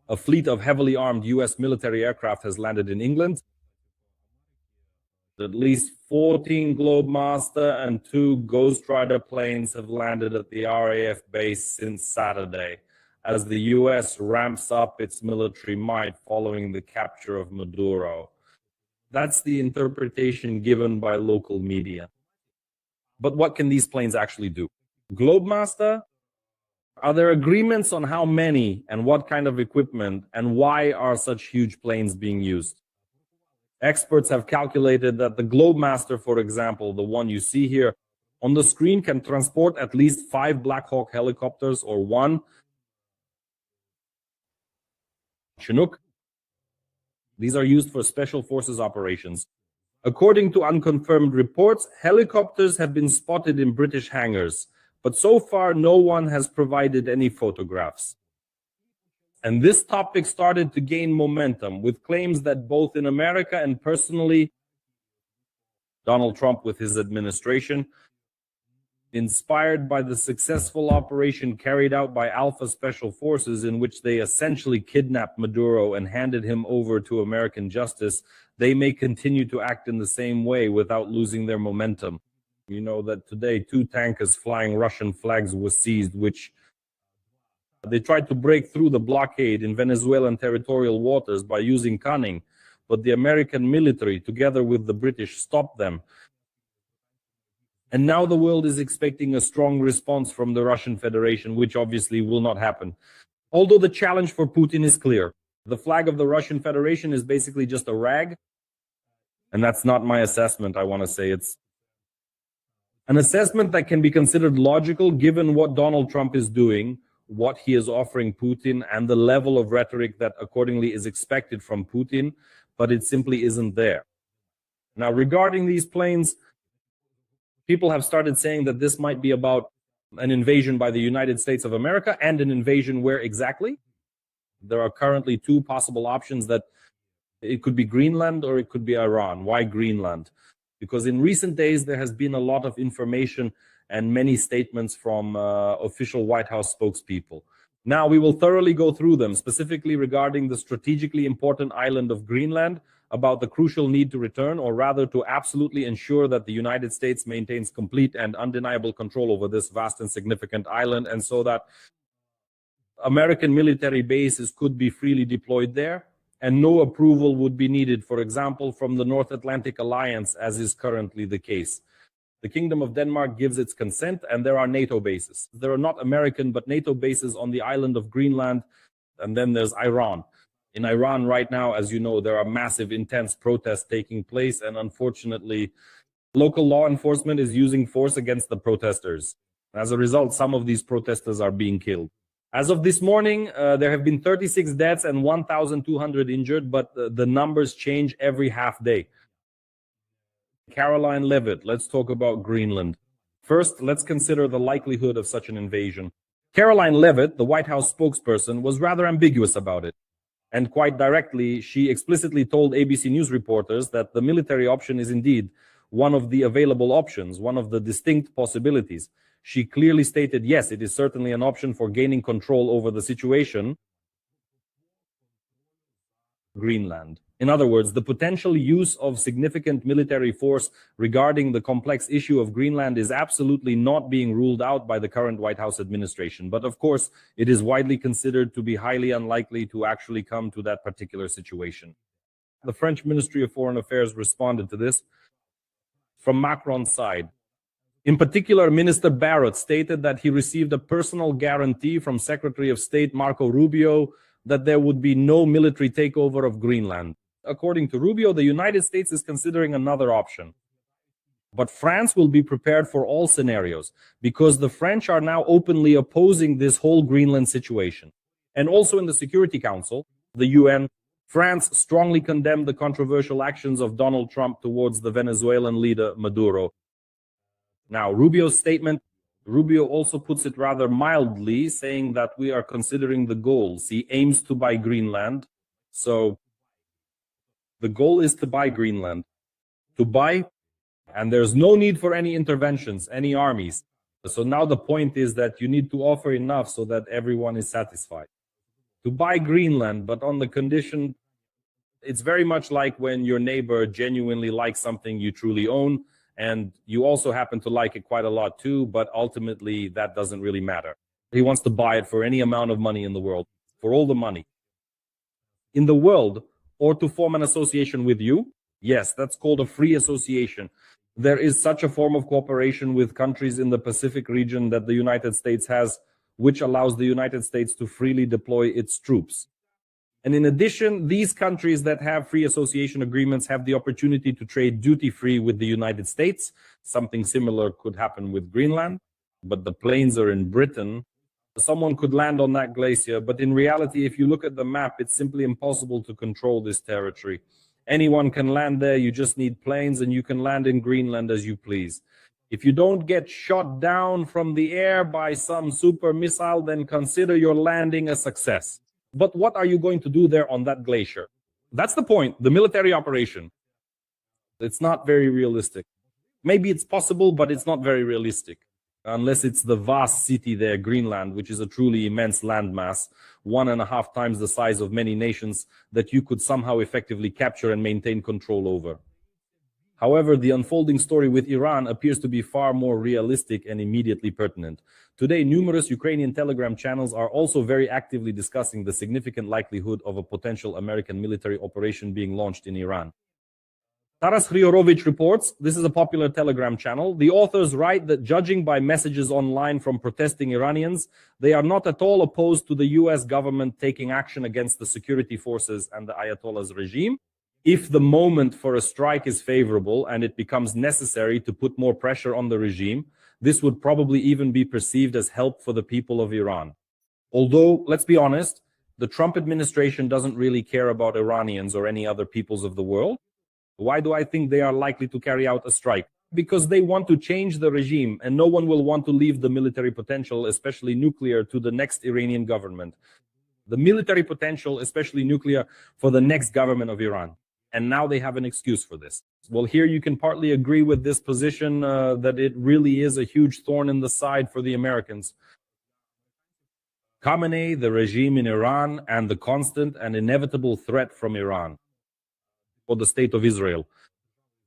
A fleet of heavily armed US military aircraft has landed in England. At least 14 Globemaster and 2 Ghost Rider planes have landed at the RAF base since Saturday, as the US ramps up its military might following the capture of Maduro. That's the interpretation given by local media. But what can these planes actually do? Globemaster? Are there agreements on how many and what kind of equipment, and why are such huge planes being used? Experts have calculated that the Globemaster, for example, the one you see here on the screen, can transport at least 5 Black Hawk helicopters or 1 Chinook. These are used for special forces operations. According to unconfirmed reports, helicopters have been spotted in British hangars, but so far no one has provided any photographs. And this topic started to gain momentum with claims that both in America and personally, Donald Trump with his administration, inspired by the successful operation carried out by Alpha Special Forces, in which they essentially kidnapped Maduro and handed him over to American justice, they may continue to act in the same way without losing their momentum. You know that today 2 tankers flying Russian flags were seized, which they tried to break through the blockade in Venezuelan territorial waters by using cunning, but the American military, together with the British, stopped them. And now the world is expecting a strong response from the Russian Federation, which obviously will not happen. Although the challenge for Putin is clear. The flag of the Russian Federation is basically just a rag. And that's not my assessment, I want to say. It's an assessment that can be considered logical given what Donald Trump is doing, what he is offering Putin, and the level of rhetoric that accordingly is expected from Putin, but it simply isn't there. Now, regarding these planes, people have started saying that this might be about an invasion by the United States of America, and an invasion where exactly? There are currently two possible options, that it could be Greenland or it could be Iran. Why Greenland? Because in recent days, there has been a lot of information and many statements from official White House spokespeople. Now, we will thoroughly go through them, specifically regarding the strategically important island of Greenland, about the crucial need to return, or rather to absolutely ensure that the United States maintains complete and undeniable control over this vast and significant island, and so that American military bases could be freely deployed there, and no approval would be needed, for example, from the North Atlantic Alliance, as is currently the case. The Kingdom of Denmark gives its consent, and there are NATO bases. There are not American, but NATO bases on the island of Greenland, and then there's Iran. In Iran right now, as you know, there are massive, intense protests taking place, and unfortunately, local law enforcement is using force against the protesters. As a result, some of these protesters are being killed. As of this morning, there have been 36 deaths and 1,200 injured, but the numbers change every half day. Caroline Leavitt, let's talk about Greenland. First, let's consider the likelihood of such an invasion. Caroline Leavitt, the White House spokesperson, was rather ambiguous about it. And quite directly, she explicitly told ABC News reporters that the military option is indeed one of the available options, one of the distinct possibilities. She clearly stated, yes, it is certainly an option for gaining control over the situation. Greenland. In other words, the potential use of significant military force regarding the complex issue of Greenland is absolutely not being ruled out by the current White House administration. But of course, it is widely considered to be highly unlikely to actually come to that particular situation. The French Ministry of Foreign Affairs responded to this from Macron's side. In particular, Minister Barrot stated that he received a personal guarantee from Secretary of State Marco Rubio that there would be no military takeover of Greenland. According to Rubio, the United States is considering another option. But France will be prepared for all scenarios, because the French are now openly opposing this whole Greenland situation. And also in the Security Council, the UN, France strongly condemned the controversial actions of Donald Trump towards the Venezuelan leader Maduro. Now, Rubio's statement, Rubio also puts it rather mildly, saying that we are considering the goals. He aims to buy Greenland. So the goal is to buy Greenland. To buy, and there's no need for any interventions, any armies. So now the point is that you need to offer enough so that everyone is satisfied. To buy Greenland, but on the condition, it's very much like when your neighbor genuinely likes something you truly own, and you also happen to like it quite a lot too, but ultimately that doesn't really matter. He wants to buy it for any amount of money in the world, for all the money in the world, or to form an association with you. Yes, that's called a free association. There is such a form of cooperation with countries in the Pacific region that the United States has, which allows the United States to freely deploy its troops. And in addition, these countries that have free association agreements have the opportunity to trade duty-free with the United States. Something similar could happen with Greenland, but the planes are in Britain. Someone could land on that glacier, but in reality, if you look at the map, it's simply impossible to control this territory. Anyone can land there, you just need planes, and you can land in Greenland as you please. If you don't get shot down from the air by some super missile, then consider your landing a success. But what are you going to do there on that glacier? That's the point, the military operation. It's not very realistic. Maybe it's possible, but it's not very realistic. Unless it's the vast city there, Greenland, which is a truly immense landmass, 1.5 times the size of many nations, that you could somehow effectively capture and maintain control over. However, the unfolding story with Iran appears to be far more realistic and immediately pertinent. Today, numerous Ukrainian Telegram channels are also very actively discussing the significant likelihood of a potential American military operation being launched in Iran. Taras Hriorovich reports, this is a popular Telegram channel, the authors write that judging by messages online from protesting Iranians, they are not at all opposed to the US government taking action against the security forces and the Ayatollah's regime. If the moment for a strike is favorable and it becomes necessary to put more pressure on the regime, this would probably even be perceived as help for the people of Iran. Although, let's be honest, the Trump administration doesn't really care about Iranians or any other peoples of the world. Why do I think they are likely to carry out a strike? Because they want to change the regime, and no one will want to leave the military potential, especially nuclear, to the next Iranian government. The military potential, especially nuclear, for the next government of Iran. And now they have an excuse for this. Well, here you can partly agree with this position that it really is a huge thorn in the side for the Americans. Khamenei, the regime in Iran, and the constant and inevitable threat from Iran for the state of Israel.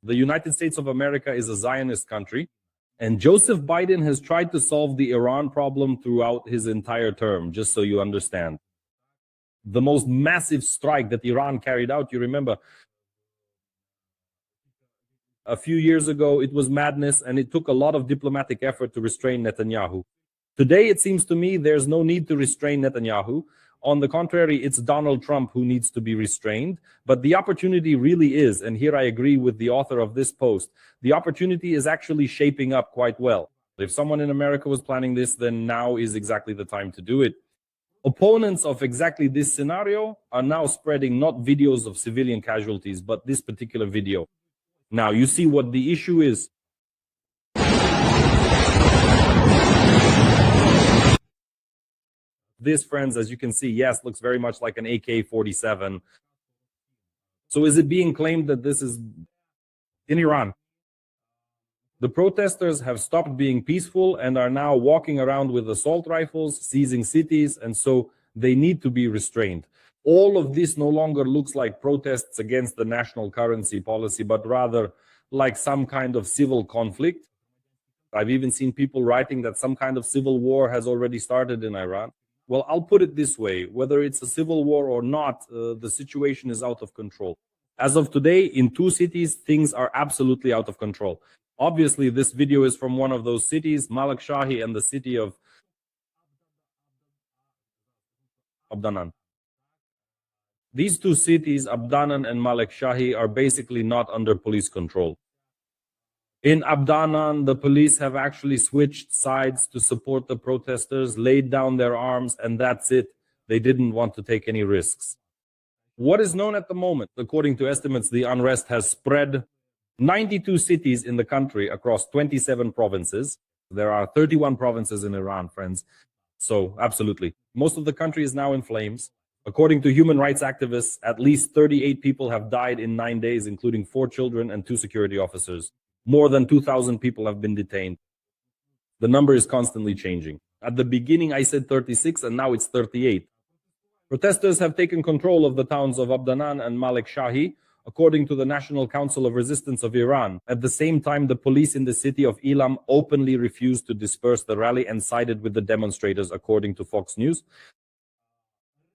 The United States of America is a Zionist country, and Joseph Biden has tried to solve the Iran problem throughout his entire term, just so you understand. The most massive strike that Iran carried out, you remember, a few years ago, it was madness, and it took a lot of diplomatic effort to restrain Netanyahu. Today, it seems to me there's no need to restrain Netanyahu. On the contrary, it's Donald Trump who needs to be restrained. But the opportunity really is, and here I agree with the author of this post, the opportunity is actually shaping up quite well. If someone in America was planning this, then now is exactly the time to do it. Opponents of exactly this scenario are now spreading not videos of civilian casualties, but this particular video. Now, you see what the issue is. This, friends, as you can see, yes, looks very much like an AK-47. So is it being claimed that this is in Iran? The protesters have stopped being peaceful and are now walking around with assault rifles, seizing cities, and so they need to be restrained. All of this no longer looks like protests against the national currency policy, but rather like some kind of civil conflict. I've even seen people writing that some kind of civil war has already started in Iran. Well, I'll put it this way, whether it's a civil war or not, the situation is out of control. As of today, in 2 cities, things are absolutely out of control. Obviously, this video is from one of those cities, Malak Shahi, and the city of Abdanan. These 2 cities, Abdanan and Malak Shahi, are basically not under police control. In Abdanan, the police have actually switched sides to support the protesters, laid down their arms, and that's it. They didn't want to take any risks. What is known at the moment, according to estimates, the unrest has spread 92 cities in the country across 27 provinces. There are 31 provinces in Iran, friends. So, absolutely. Most of the country is now in flames. According to human rights activists, at least 38 people have died in 9 days, including 4 children and 2 security officers. More than 2,000 people have been detained. The number is constantly changing. At the beginning, I said 36, and now it's 38. Protesters have taken control of the towns of Abdanan and Malak Shahi, according to the National Council of Resistance of Iran. At the same time, the police in the city of Ilam openly refused to disperse the rally and sided with the demonstrators, according to Fox News.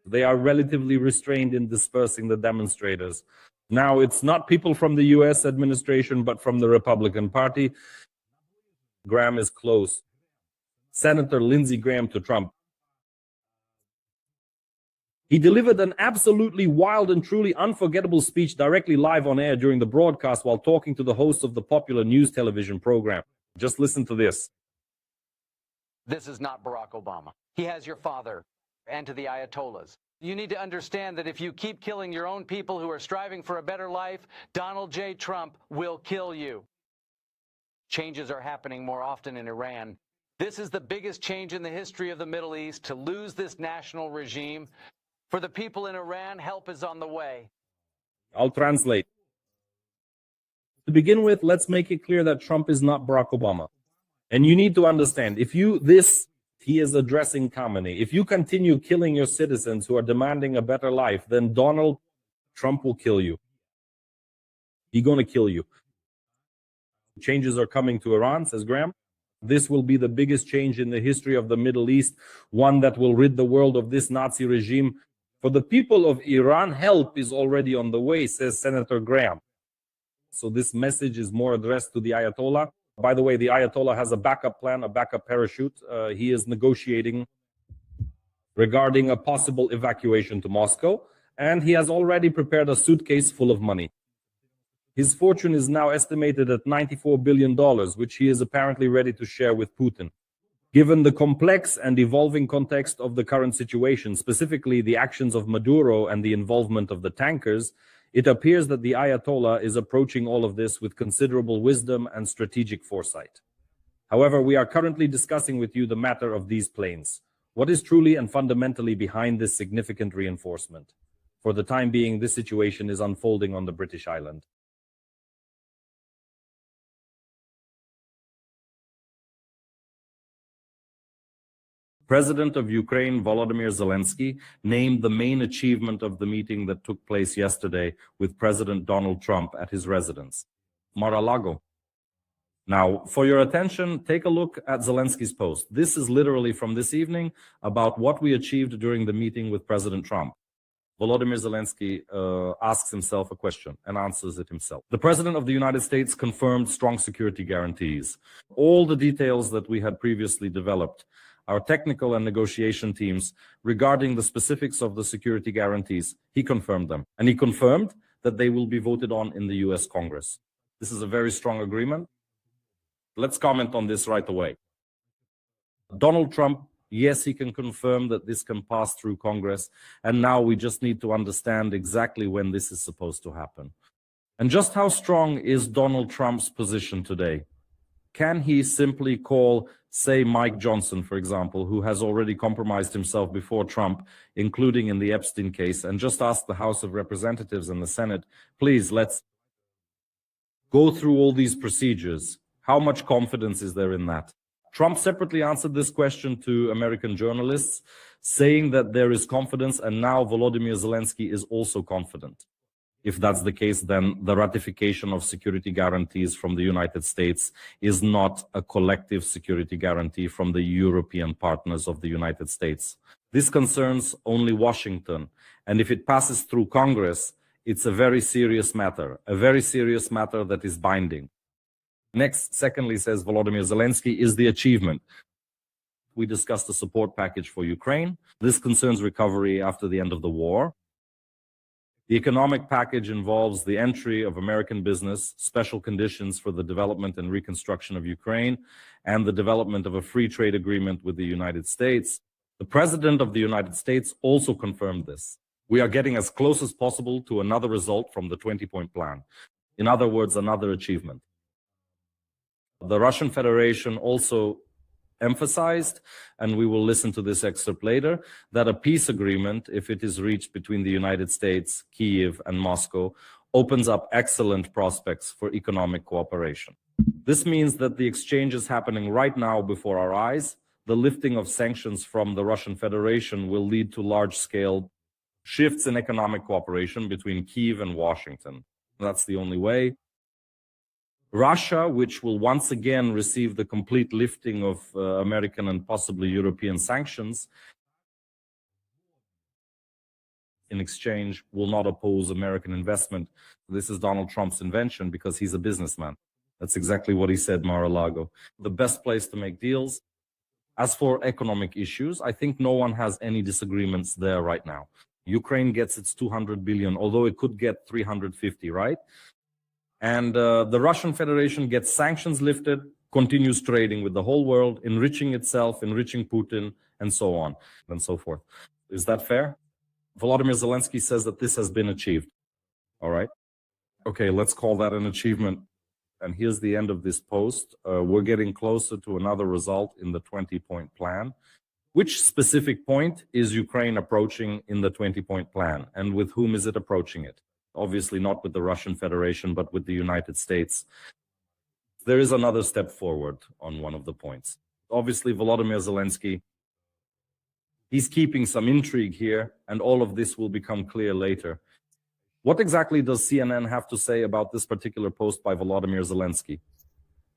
They are relatively restrained in dispersing the demonstrators. Now, it's not people from the US administration, but from the Republican Party. Graham is close. Senator Lindsey Graham to Trump. He delivered an absolutely wild and truly unforgettable speech directly live on air during the broadcast while talking to the hosts of the popular news television program. Just listen to this. This is not Barack Obama. He has your father, and to the Ayatollahs. You need to understand that if you keep killing your own people who are striving for a better life, Donald J. Trump will kill you. Changes are happening more often in Iran. This is the biggest change in the history of the Middle East, to lose this national regime. For the people in Iran, help is on the way. I'll translate. To begin with, let's make it clear that Trump is not Barack Obama. And you need to understand, he is addressing Khamenei. If you continue killing your citizens who are demanding a better life, then Donald Trump will kill you. He's going to kill you. Changes are coming to Iran, says Graham. This will be the biggest change in the history of the Middle East, one that will rid the world of this Nazi regime. For the people of Iran, help is already on the way, says Senator Graham. So this message is more addressed to the Ayatollah. By the way, the Ayatollah has a backup plan, a backup parachute. He is negotiating regarding a possible evacuation to Moscow, and he has already prepared a suitcase full of money. His fortune is now estimated at $94 billion, which he is apparently ready to share with Putin. Given the complex and evolving context of the current situation, specifically the actions of Maduro and the involvement of the tankers, it appears that the Ayatollah is approaching all of this with considerable wisdom and strategic foresight. However, we are currently discussing with you the matter of these planes. What is truly and fundamentally behind this significant reinforcement? For the time being, this situation is unfolding on the British island. President of Ukraine, Volodymyr Zelensky, named the main achievement of the meeting that took place yesterday with President Donald Trump at his residence, Mar-a-Lago. Now, for your attention, take a look at Zelensky's post. This is literally from this evening about what we achieved during the meeting with President Trump. Volodymyr Zelensky asks himself a question and answers it himself. The President of the United States confirmed strong security guarantees. All the details that we had previously developed, our technical and negotiation teams, regarding the specifics of the security guarantees, he confirmed them. And he confirmed that they will be voted on in the US Congress. This is a very strong agreement. Let's comment on this right away. Donald Trump, yes, he can confirm that this can pass through Congress. And now we just need to understand exactly when this is supposed to happen. And just how strong is Donald Trump's position today? Can he simply call, say, Mike Johnson, for example, who has already compromised himself before Trump, including in the Epstein case, and just ask the House of Representatives and the Senate, please, let's go through all these procedures. How much confidence is there in that? Trump separately answered this question to American journalists, saying that there is confidence, and now Volodymyr Zelensky is also confident. If that's the case, then the ratification of security guarantees from the United States is not a collective security guarantee from the European partners of the United States. This concerns only Washington, and if it passes through Congress, it's a very serious matter that is binding. Next, secondly, says Volodymyr Zelensky, is the achievement. We discussed a support package for Ukraine. This concerns recovery after the end of the war. The economic package involves the entry of American business, special conditions for the development and reconstruction of Ukraine, and the development of a free trade agreement with the United States. The President of the United States also confirmed this. We are getting as close as possible to another result from the 20-point plan. In other words, another achievement. The Russian Federation also emphasized, and we will listen to this excerpt later, that a peace agreement, if it is reached between the United States, Kyiv, and Moscow, opens up excellent prospects for economic cooperation. This means that the exchange is happening right now before our eyes. The lifting of sanctions from the Russian Federation will lead to large-scale shifts in economic cooperation between Kyiv and Washington. That's the only way. Russia, which will once again receive the complete lifting of American and possibly European sanctions, in exchange will not oppose American investment. This is Donald Trump's invention because he's a businessman. That's exactly what he said, Mar-a-Lago. The best place to make deals. As for economic issues, I think no one has any disagreements there right now. Ukraine gets its 200 billion, although it could get 350, right? And the Russian Federation gets sanctions lifted, continues trading with the whole world, enriching itself, enriching Putin, and so on and so forth. Is that fair? Volodymyr Zelensky says that this has been achieved. All right. Okay, let's call that an achievement. And here's the end of this post. We're getting closer to another result in the 20-point plan. Which specific point is Ukraine approaching in the 20-point plan? And with whom is it approaching it? Obviously not with the Russian Federation, but with the United States. There is another step forward on one of the points. Obviously, Volodymyr Zelensky, he's keeping some intrigue here, and all of this will become clear later. What exactly does CNN have to say about this particular post by Volodymyr Zelensky?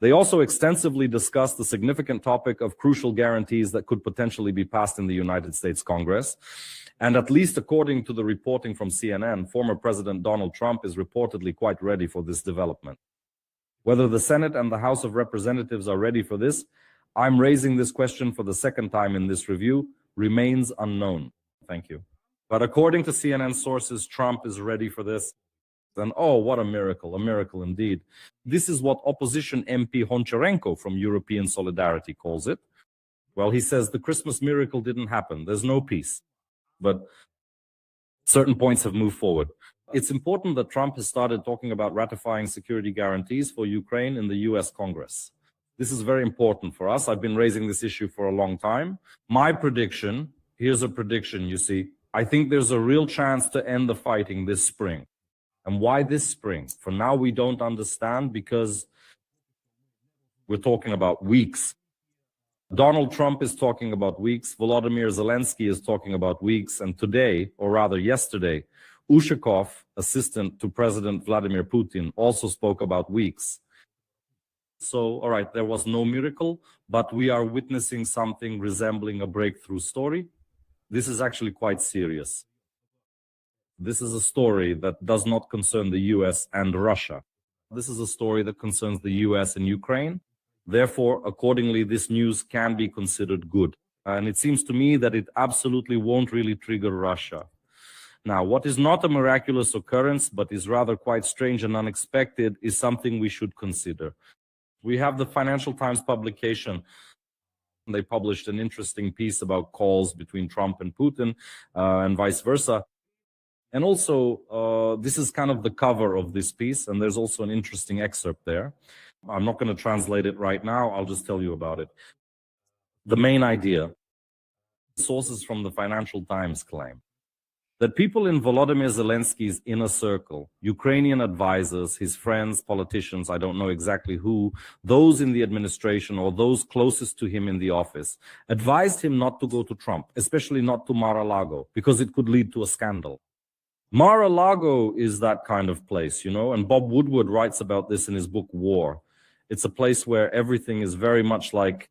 They also extensively discussed the significant topic of crucial guarantees that could potentially be passed in the United States Congress. And at least according to the reporting from CNN, former President Donald Trump is reportedly quite ready for this development. Whether the Senate and the House of Representatives are ready for this, I'm raising this question for the second time in this review, remains unknown. Thank you. But according to CNN sources, Trump is ready for this. And oh, what a miracle indeed. This is what opposition MP Honcharenko from European Solidarity calls it. Well, he says the Christmas miracle didn't happen. There's no peace. But certain points have moved forward. It's important that Trump has started talking about ratifying security guarantees for Ukraine in the US Congress. This is very important for us. I've been raising this issue for a long time. My prediction, here's a prediction, you see. I think there's a real chance to end the fighting this spring. And why this spring? For now, we don't understand because we're talking about weeks. Donald Trump is talking about weeks. Volodymyr Zelensky is talking about weeks. And today, or rather yesterday, Ushakov, assistant to President Vladimir Putin, also spoke about weeks. So, all right, there was no miracle, but we are witnessing something resembling a breakthrough story. This is actually quite serious. This is a story that does not concern the US and Russia. This is a story that concerns the US and Ukraine. Therefore, accordingly, this news can be considered good. And it seems to me that it absolutely won't really trigger Russia. Now, what is not a miraculous occurrence, but is rather quite strange and unexpected, is something we should consider. We have the Financial Times publication. They published an interesting piece about calls between Trump and Putin and vice versa. And also, this is kind of the cover of this piece, and there's also an interesting excerpt there. I'm not going to translate it right now. I'll just tell you about it. The main idea, sources from the Financial Times claim that people in Volodymyr Zelensky's inner circle, Ukrainian advisors, his friends, politicians, I don't know exactly who, those in the administration or those closest to him in the office, advised him not to go to Trump, especially not to Mar-a-Lago, because it could lead to a scandal. Mar-a-Lago is that kind of place, you know, and Bob Woodward writes about this in his book, War. It's a place where everything is very much like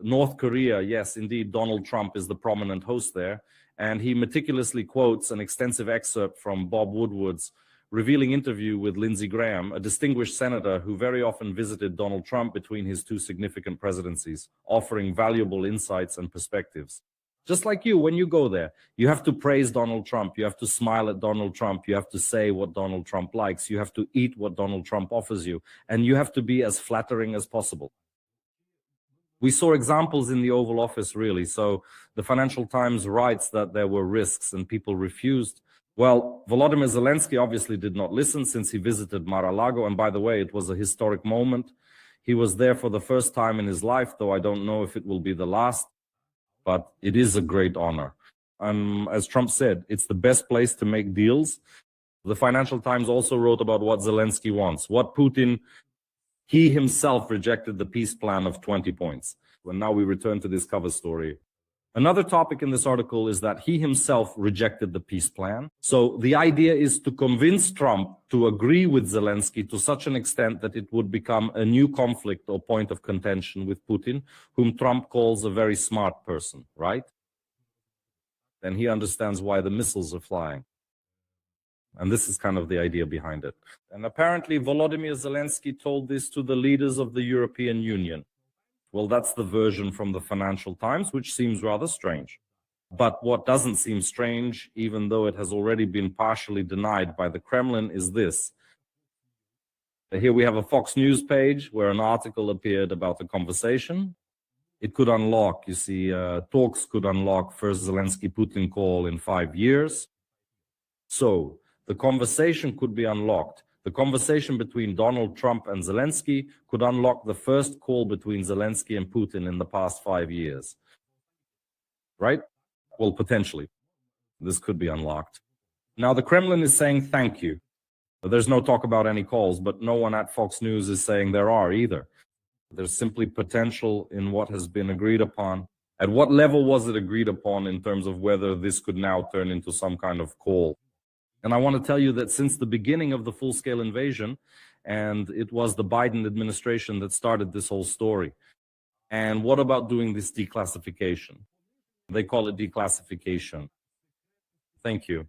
North Korea. Yes, indeed, Donald Trump is the prominent host there. And he meticulously quotes an extensive excerpt from Bob Woodward's revealing interview with Lindsey Graham, a distinguished senator who very often visited Donald Trump between his two significant presidencies, offering valuable insights and perspectives. Just like you, when you go there, you have to praise Donald Trump. You have to smile at Donald Trump. You have to say what Donald Trump likes. You have to eat what Donald Trump offers you. And you have to be as flattering as possible. We saw examples in the Oval Office, really. So the Financial Times writes that there were risks and people refused. Well, Volodymyr Zelensky obviously did not listen since he visited Mar-a-Lago. And by the way, it was a historic moment. He was there for the first time in his life, though I don't know if it will be the last. But it is a great honor. As Trump said, it's the best place to make deals. The Financial Times also wrote about what Zelensky wants, what Putin, he himself rejected the peace plan of 20 points. And now we return to this cover story. Another topic in this article is that he himself rejected the peace plan. So the idea is to convince Trump to agree with Zelensky to such an extent that it would become a new conflict or point of contention with Putin, whom Trump calls a very smart person, right? Then he understands why the missiles are flying. And this is kind of the idea behind it. And apparently Volodymyr Zelensky told this to the leaders of the European Union. Well, that's the version from the Financial Times, which seems rather strange. But what doesn't seem strange, even though it has already been partially denied by the Kremlin, is this. Here we have a Fox News page where an article appeared about the conversation. It could unlock, you see, talks could unlock first Zelensky-Putin call in 5 years. So the conversation could be unlocked. The conversation between Donald Trump and Zelensky could unlock the first call between Zelensky and Putin in the past 5 years. Right? Well, potentially. This could be unlocked. Now, the Kremlin is saying thank you. There's no talk about any calls, but no one at Fox News is saying there are either. There's simply potential in what has been agreed upon. At what level was it agreed upon in terms of whether this could now turn into some kind of call? And I want to tell you that since the beginning of the full-scale invasion, and it was the Biden administration that started this whole story. And what about doing this declassification? They call it declassification. Thank you.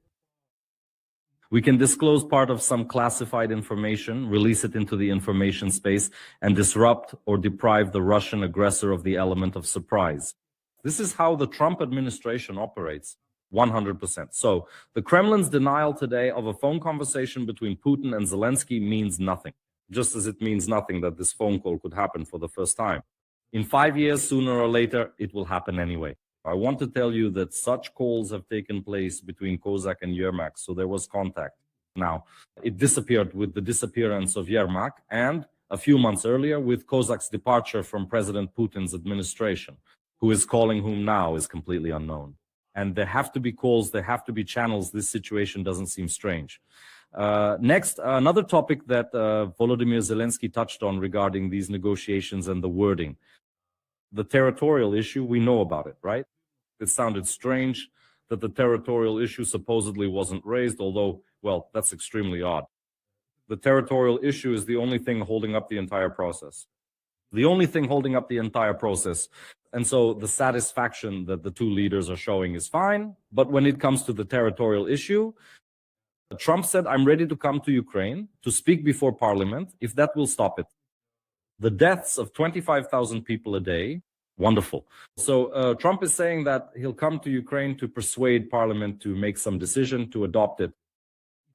We can disclose part of some classified information, release it into the information space, and disrupt or deprive the Russian aggressor of the element of surprise. This is how the Trump administration operates, 100%. So the Kremlin's denial today of a phone conversation between Putin and Zelensky means nothing, just as it means nothing that this phone call could happen for the first time. In 5 years, sooner or later, it will happen anyway. I want to tell you that such calls have taken place between Kozak and Yermak, so there was contact. Now, it disappeared with the disappearance of Yermak, and a few months earlier with Kozak's departure from President Putin's administration. Who is calling whom now is completely unknown. And there have to be calls, there have to be channels. This situation doesn't seem strange. Next, another topic that Volodymyr Zelensky touched on regarding these negotiations and the wording. The territorial issue, we know about it, right? It sounded strange that the territorial issue supposedly wasn't raised, although, well, that's extremely odd. The territorial issue is the only thing holding up the entire process. The only thing holding up the entire process. And so the satisfaction that the two leaders are showing is fine. But when it comes to the territorial issue, Trump said, I'm ready to come to Ukraine to speak before parliament if that will stop it. The deaths of 25,000 people a day, wonderful. So Trump is saying that he'll come to Ukraine to persuade parliament to make some decision to adopt it.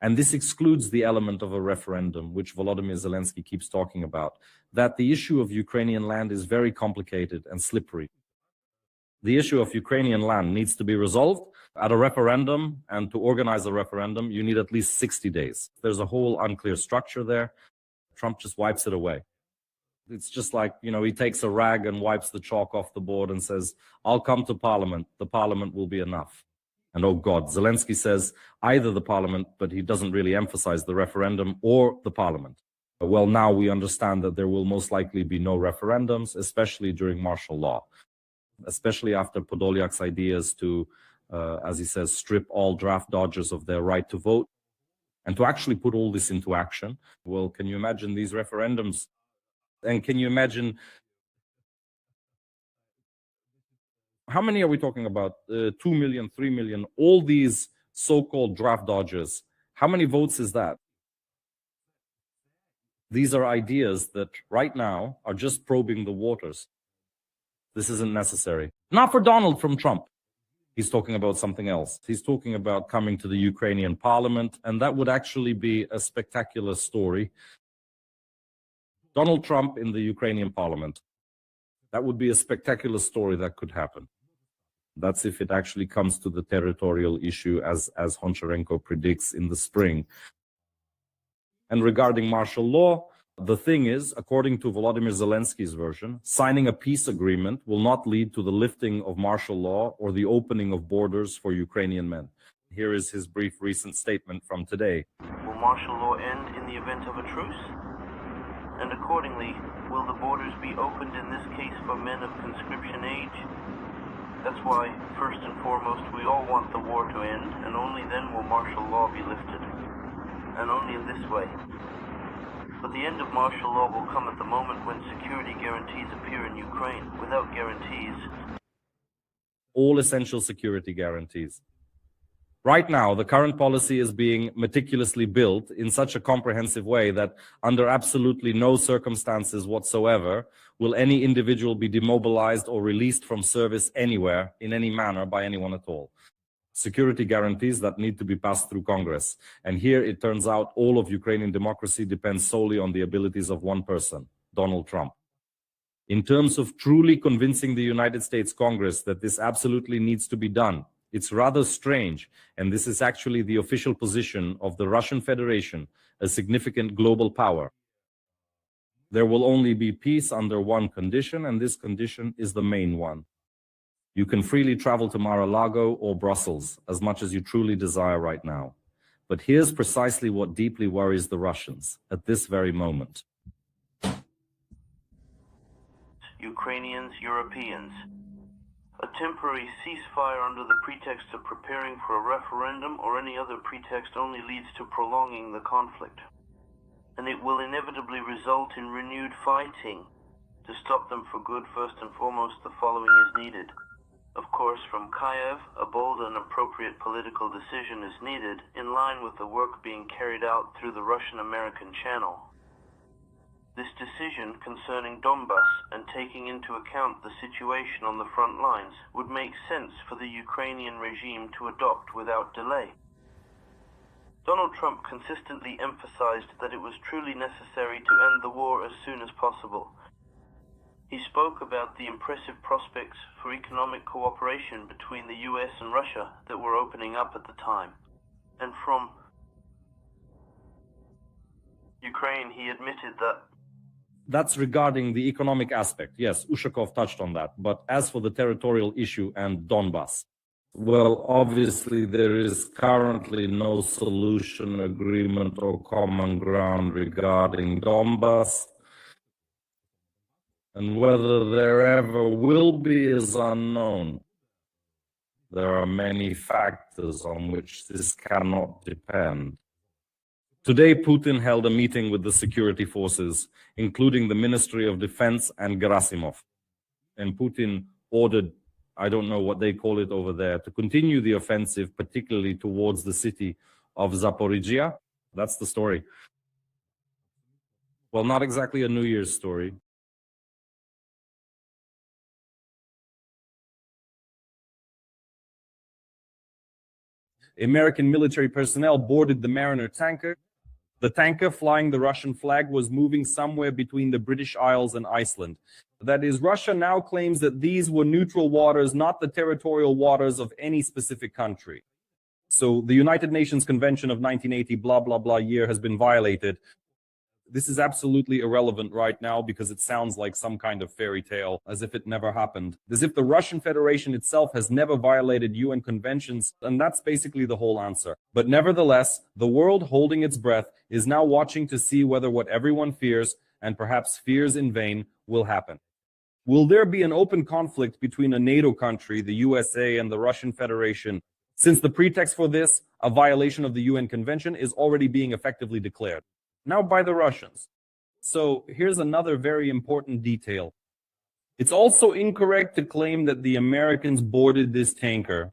And this excludes the element of a referendum, which Volodymyr Zelensky keeps talking about, that the issue of Ukrainian land is very complicated and slippery. The issue of Ukrainian land needs to be resolved at a referendum, and to organize a referendum, you need at least 60 days. There's a whole unclear structure there. Trump just wipes it away. It's just like, he takes a rag and wipes the chalk off the board and says, I'll come to parliament. The parliament will be enough. And oh God, Zelensky says either the parliament, but he doesn't really emphasize the referendum or the parliament. Well, now we understand that there will most likely be no referendums, especially during martial law, especially after Podolyak's ideas to, as he says, strip all draft dodgers of their right to vote and to actually put all this into action. Well, can you imagine these referendums? And can you imagine how many are we talking about? 2 million, 3 million, all these so-called draft dodgers. How many votes is that? These are ideas that right now are just probing the waters. This isn't necessary. Not for Donald from Trump. He's talking about something else. He's talking about coming to the Ukrainian parliament, and that would actually be a spectacular story. Donald Trump in the Ukrainian parliament. That would be a spectacular story that could happen. That's if it actually comes to the territorial issue as Honcharенko predicts in the spring. And regarding martial law, the thing is, according to Volodymyr Zelensky's version, signing a peace agreement will not lead to the lifting of martial law or the opening of borders for Ukrainian men. Here is his brief recent statement from today. Will martial law end in the event of a truce? And accordingly, will the borders be opened in this case for men of conscription age? That's why, first and foremost, we all want the war to end, and only then will martial law be lifted. And only in this way. But the end of martial law will come at the moment when security guarantees appear in Ukraine. Without guarantees, all essential security guarantees. Right now, the current policy is being meticulously built in such a comprehensive way that under absolutely no circumstances whatsoever will any individual be demobilized or released from service anywhere in any manner by anyone at all. Security guarantees that need to be passed through Congress. And here it turns out all of Ukrainian democracy depends solely on the abilities of one person, Donald Trump. In terms of truly convincing the United States Congress that this absolutely needs to be done, it's rather strange, and this is actually the official position of the Russian Federation, a significant global power. There will only be peace under one condition, and this condition is the main one. You can freely travel to Mar-a-Lago or Brussels as much as you truly desire right now. But here's precisely what deeply worries the Russians at this very moment. Ukrainians, Europeans. A temporary ceasefire under the pretext of preparing for a referendum or any other pretext only leads to prolonging the conflict. and it will inevitably result in renewed fighting. To stop them for good, first and foremost, the following is needed. Of course, from Kyiv, a bold and appropriate political decision is needed, in line with the work being carried out through the Russian-American channel. This decision concerning Donbass and taking into account the situation on the front lines would make sense for the Ukrainian regime to adopt without delay. Donald Trump consistently emphasized that it was truly necessary to end the war as soon as possible. He spoke about the impressive prospects for economic cooperation between the US and Russia that were opening up at the time. And from Ukraine, he admitted that That's regarding the economic aspect. Yes, Ushakov touched on that. But as for the territorial issue and Donbass, well, obviously there is currently no solution, agreement, or common ground regarding Donbass. And whether there ever will be is unknown. There are many factors on which this cannot depend. Today, Putin held a meeting with the security forces, including the Ministry of Defense and Gerasimov. And Putin ordered, I don't know what they call it over there, to continue the offensive, particularly towards the city of Zaporizhia. That's the story. Well, not exactly a New Year's story. American military personnel boarded the Mariner tanker. The tanker flying the Russian flag was moving somewhere between the British Isles and Iceland. That is, Russia now claims that these were neutral waters, not the territorial waters of any specific country. So the United Nations Convention of 1980, blah, blah, blah year has been violated. This is absolutely irrelevant right now because it sounds like some kind of fairy tale, as if it never happened, as if the Russian Federation itself has never violated UN conventions, and that's basically the whole answer. But nevertheless, the world, holding its breath, is now watching to see whether what everyone fears, and perhaps fears in vain, will happen. Will there be an open conflict between a NATO country, the USA, and the Russian Federation, since the pretext for this, a violation of the UN convention, is already being effectively declared? Now by the Russians. So here's another very important detail. It's also incorrect to claim that the Americans boarded this tanker,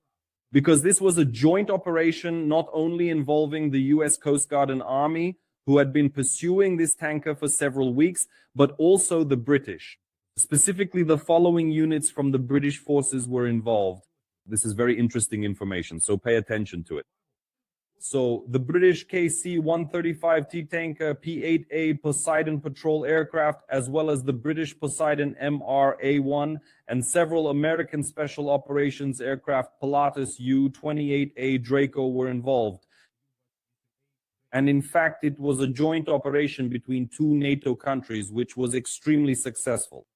because this was a joint operation not only involving the US Coast Guard and Army, who had been pursuing this tanker for several weeks, but also the British. Specifically, the following units from the British forces were involved. This is very interesting information, so pay attention to it. So the British KC-135T tanker, P-8A Poseidon patrol aircraft, as well as the British Poseidon MR-A1 and several American Special Operations aircraft Pilatus U-28A Draco were involved. And in fact, it was a joint operation between two NATO countries, which was extremely successful.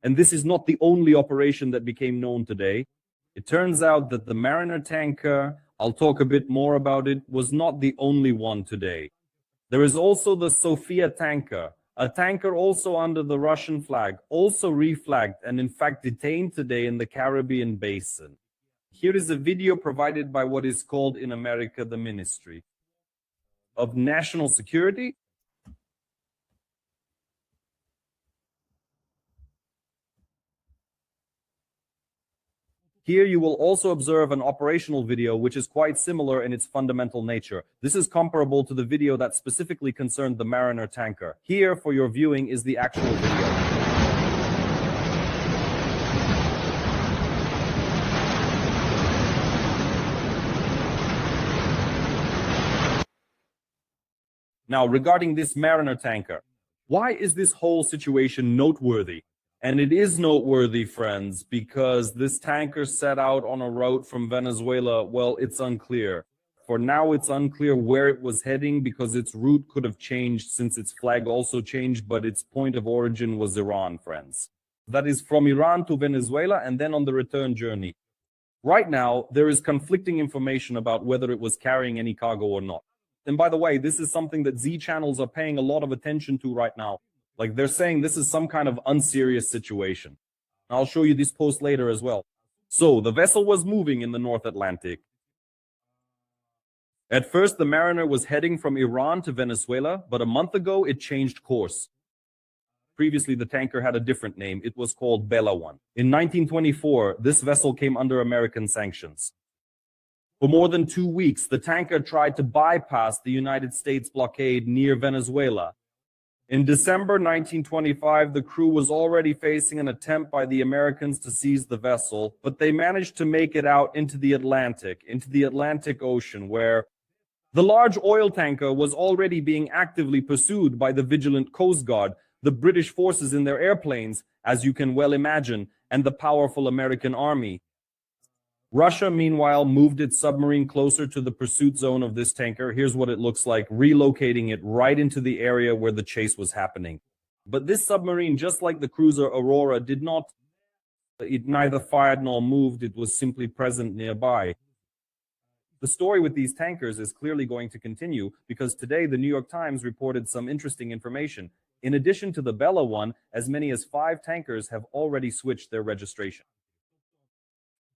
And this is not the only operation that became known today. It turns out that the Mariner tanker, I'll talk a bit more about it, was not the only one today. There is also the Sofia tanker, a tanker also under the Russian flag, also reflagged and in fact detained today in the Caribbean basin. Here is a video provided by what is called in America the Ministry of National Security. Here you will also observe an operational video which is quite similar in its fundamental nature. This is comparable to the video that specifically concerned the Mariner tanker. Here, for your viewing, is the actual video. Now, regarding this Mariner tanker, why is this whole situation noteworthy? And it is noteworthy, friends, because this tanker set out on a route from Venezuela. Well, it's unclear. For now, it's unclear where it was heading because its route could have changed since its flag also changed, but its point of origin was Iran, friends. That is from Iran to Venezuela and then on the return journey. Right now, there is conflicting information about whether it was carrying any cargo or not. And by the way, this is something that Z channels are paying a lot of attention to right now. Like they're saying this is some kind of unserious situation. I'll show you this post later as well. So the vessel was moving in the North Atlantic. At first, the Mariner was heading from Iran to Venezuela, but a month ago, it changed course. Previously, the tanker had a different name. It was called Bella One. In 1924, this vessel came under American sanctions. For more than 2 weeks, the tanker tried to bypass the United States blockade near Venezuela. In December 1925, the crew was already facing an attempt by the Americans to seize the vessel, but they managed to make it out into the Atlantic Ocean, where the large oil tanker was already being actively pursued by the vigilant Coast Guard, the British forces in their airplanes, as you can well imagine, and the powerful American army. Russia, meanwhile, moved its submarine closer to the pursuit zone of this tanker. Here's what it looks like, relocating it right into the area where the chase was happening. But this submarine, just like the cruiser Aurora, it neither fired nor moved. It was simply present nearby. The story with these tankers is clearly going to continue because today the New York Times reported some interesting information. In addition to the Bella One, as many as 5 tankers have already switched their registration.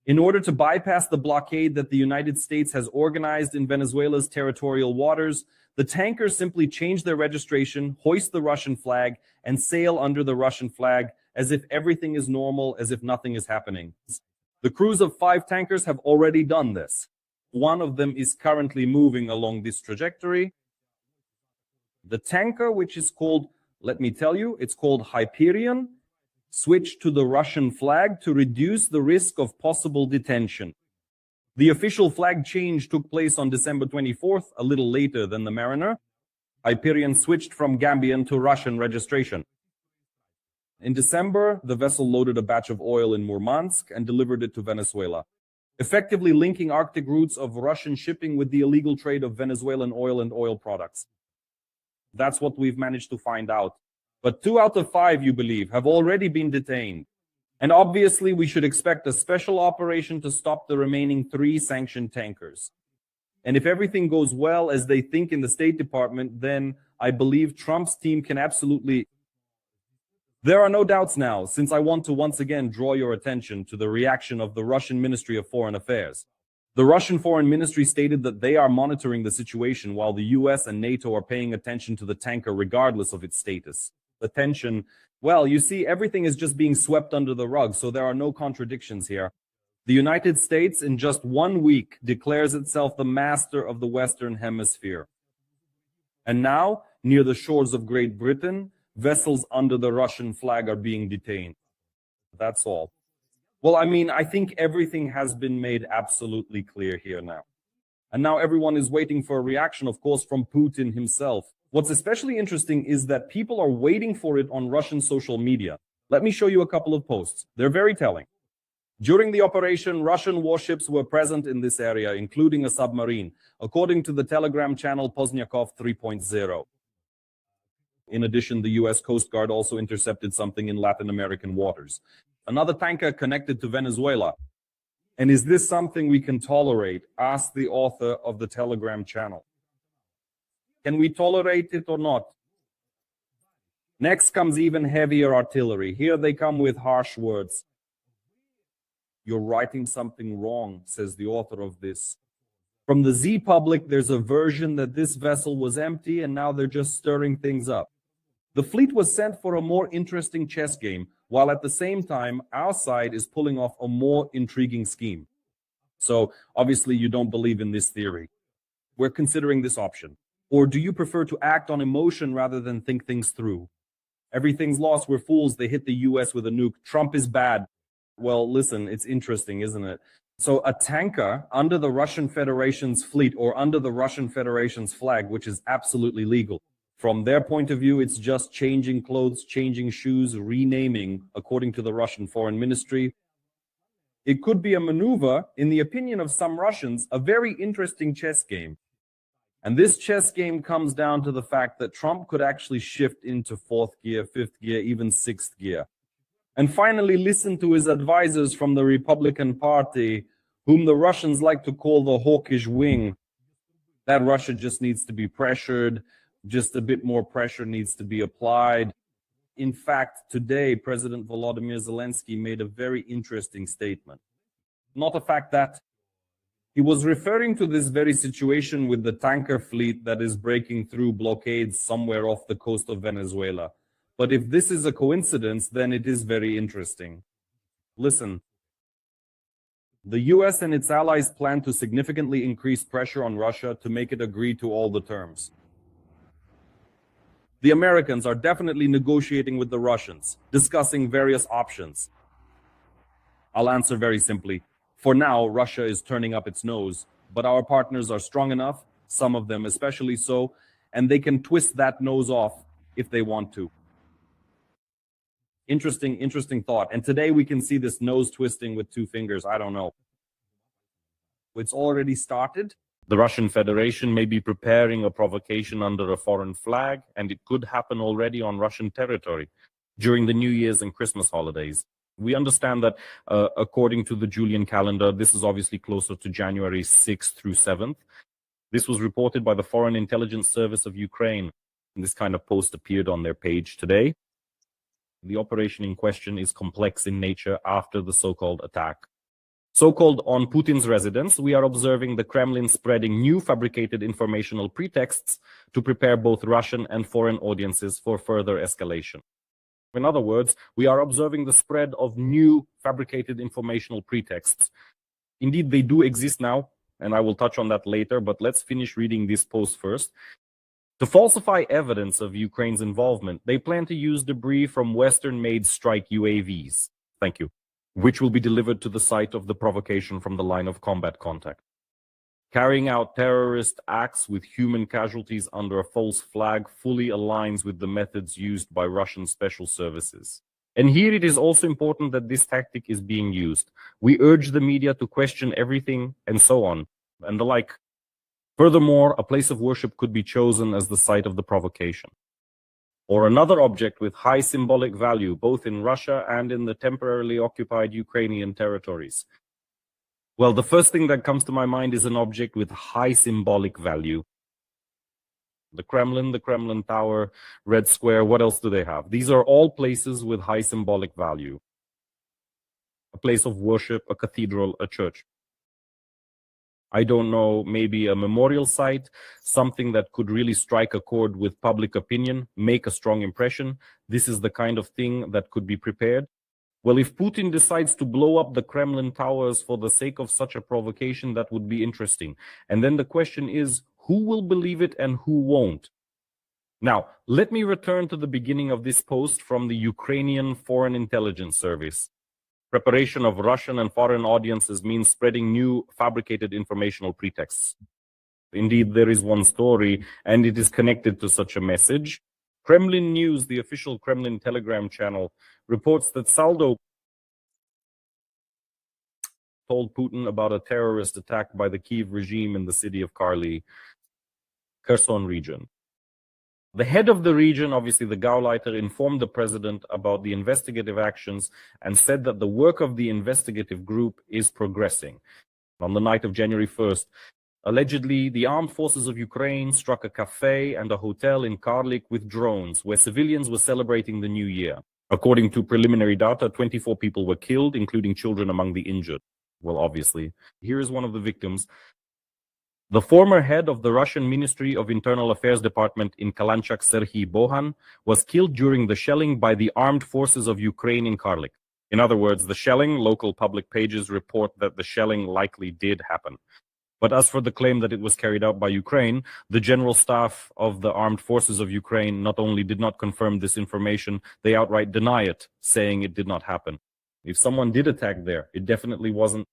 In order to bypass the blockade that the United States has organized in Venezuela's territorial waters, the tankers simply change their registration, hoist the Russian flag, and sail under the Russian flag as if everything is normal, as if nothing is happening. The crews of 5 tankers have already done this. One of them is currently moving along this trajectory. The tanker, which is called, let me tell you, it's called Hyperion, switched to the Russian flag to reduce the risk of possible detention. The official flag change took place on December 24th, a little later than the Mariner. Hyperion switched from Gambian to Russian registration. In December, the vessel loaded a batch of oil in Murmansk and delivered it to Venezuela, effectively linking Arctic routes of Russian shipping with the illegal trade of Venezuelan oil and oil products. That's what we've managed to find out. But 2 out of 5, you believe, have already been detained. And obviously, we should expect a special operation to stop the remaining 3 sanctioned tankers. And if everything goes well as they think in the State Department, then I believe Trump's team can absolutely... There are no doubts now, since I want to once again draw your attention to the reaction of the Russian Ministry of Foreign Affairs. The Russian Foreign Ministry stated that they are monitoring the situation while the US and NATO are paying attention to the tanker regardless of its status. Attention, well, you see, everything is just being swept under the rug, so there are no contradictions here. The United States, in just 1 week, declares itself the master of the Western Hemisphere. And now, near the shores of Great Britain, vessels under the Russian flag are being detained. That's all. Well, I mean, I think everything has been made absolutely clear here now. And now everyone is waiting for a reaction, of course, from Putin himself. What's especially interesting is that people are waiting for it on Russian social media. Let me show you a couple of posts. They're very telling. During the operation, Russian warships were present in this area, including a submarine, according to the Telegram channel Poznyakov 3.0. In addition, the US Coast Guard also intercepted something in Latin American waters. Another tanker connected to Venezuela. And is this something we can tolerate? Asked the author of the Telegram channel. Can we tolerate it or not? Next comes even heavier artillery. Here they come with harsh words. You're writing something wrong, says the author of this. From the Z Public, there's a version that this vessel was empty and now they're just stirring things up. The fleet was sent for a more interesting chess game, while at the same time, our side is pulling off a more intriguing scheme. So, obviously, you don't believe in this theory. We're considering this option. Or do you prefer to act on emotion rather than think things through? Everything's lost, we're fools, they hit the US with a nuke. Trump is bad. Well, listen, it's interesting, isn't it? So a tanker under the Russian Federation's fleet or under the Russian Federation's flag, which is absolutely legal. From their point of view, it's just changing clothes, changing shoes, renaming, according to the Russian Foreign Ministry. It could be a maneuver, in the opinion of some Russians, a very interesting chess game. And this chess game comes down to the fact that Trump could actually shift into 4th gear, 5th gear, even 6th gear. And finally, listen to his advisors from the Republican Party, whom the Russians like to call the hawkish wing. That Russia just needs to be pressured. Just a bit more pressure needs to be applied. In fact, today, President Volodymyr Zelensky made a very interesting statement. Not a fact that He was referring to this very situation with the tanker fleet that is breaking through blockades somewhere off the coast of Venezuela. But if this is a coincidence, then it is very interesting. Listen, the US and its allies plan to significantly increase pressure on Russia to make it agree to all the terms. The Americans are definitely negotiating with the Russians, discussing various options. I'll answer very simply. For now, Russia is turning up its nose, but our partners are strong enough, some of them especially so, and they can twist that nose off if they want to. Interesting thought. And today we can see this nose twisting with two fingers. I don't know. It's already started. The Russian Federation may be preparing a provocation under a foreign flag, and it could happen already on Russian territory during the New Year's and Christmas holidays. We understand that according to the Julian calendar, this is obviously closer to January 6th through 7th. This was reported by the Foreign Intelligence Service of Ukraine. And this kind of post appeared on their page today. The operation in question is complex in nature after the so-called attack. So-called on Putin's residence, we are observing the Kremlin spreading new fabricated informational pretexts to prepare both Russian and foreign audiences for further escalation. In other words, we are observing the spread of new fabricated informational pretexts. Indeed, they do exist now, and I will touch on that later, but let's finish reading this post first. To falsify evidence of Ukraine's involvement, they plan to use debris from Western-made strike UAVs, thank you, which will be delivered to the site of the provocation from the line of combat contact. Carrying out terrorist acts with human casualties under a false flag fully aligns with the methods used by Russian special services. And here it is also important that this tactic is being used. We urge the media to question everything and so on, and the like. Furthermore, a place of worship could be chosen as the site of the provocation, or another object with high symbolic value, both in Russia and in the temporarily occupied Ukrainian territories. Well, the first thing that comes to my mind is an object with high symbolic value. The Kremlin Tower, Red Square, what else do they have? These are all places with high symbolic value. A place of worship, a cathedral, a church. I don't know, maybe a memorial site, something that could really strike a chord with public opinion, make a strong impression. This is the kind of thing that could be prepared. Well, if Putin decides to blow up the Kremlin towers for the sake of such a provocation, that would be interesting. And then the question is, who will believe it and who won't? Now, let me return to the beginning of this post from the Ukrainian Foreign Intelligence Service. Preparation of Russian and foreign audiences means spreading new fabricated informational pretexts. Indeed, there is one story, and it is connected to such a message. Kremlin News, the official Kremlin Telegram channel, reports that Saldo told Putin about a terrorist attack by the Kyiv regime in the city of Kherson region. The head of the region, obviously the Gauleiter, informed the president about the investigative actions and said that the work of the investigative group is progressing. On the night of January 1st, allegedly, the armed forces of Ukraine struck a cafe and a hotel in Karlik with drones, where civilians were celebrating the new year. According to preliminary data, 24 people were killed, including children among the injured. Well, obviously. Here is one of the victims. The former head of the Russian Ministry of Internal Affairs Department in Kalanchak, Serhiy Bohan, was killed during the shelling by the armed forces of Ukraine in Karlik. In other words, the shelling, local public pages report that the shelling likely did happen. But as for the claim that it was carried out by Ukraine, the General Staff of the Armed Forces of Ukraine not only did not confirm this information, they outright deny it, saying it did not happen. If someone did attack there, it definitely wasn't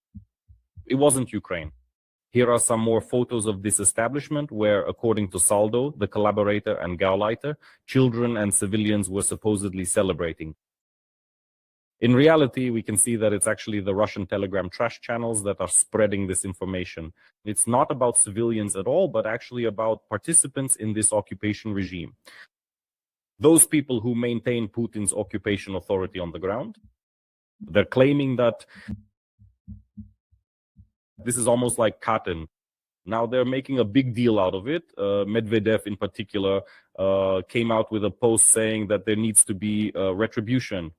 Ukraine. Here are some more photos of this establishment where, according to Saldo, the collaborator and Gauleiter, children and civilians were supposedly celebrating. In reality, we can see that it's actually the Russian Telegram trash channels that are spreading this information. It's not about civilians at all, but actually about participants in this occupation regime. Those people who maintain Putin's occupation authority on the ground, they're claiming that this is almost like Katyn. Now they're making a big deal out of it. Medvedev in particular came out with a post saying that there needs to be retribution.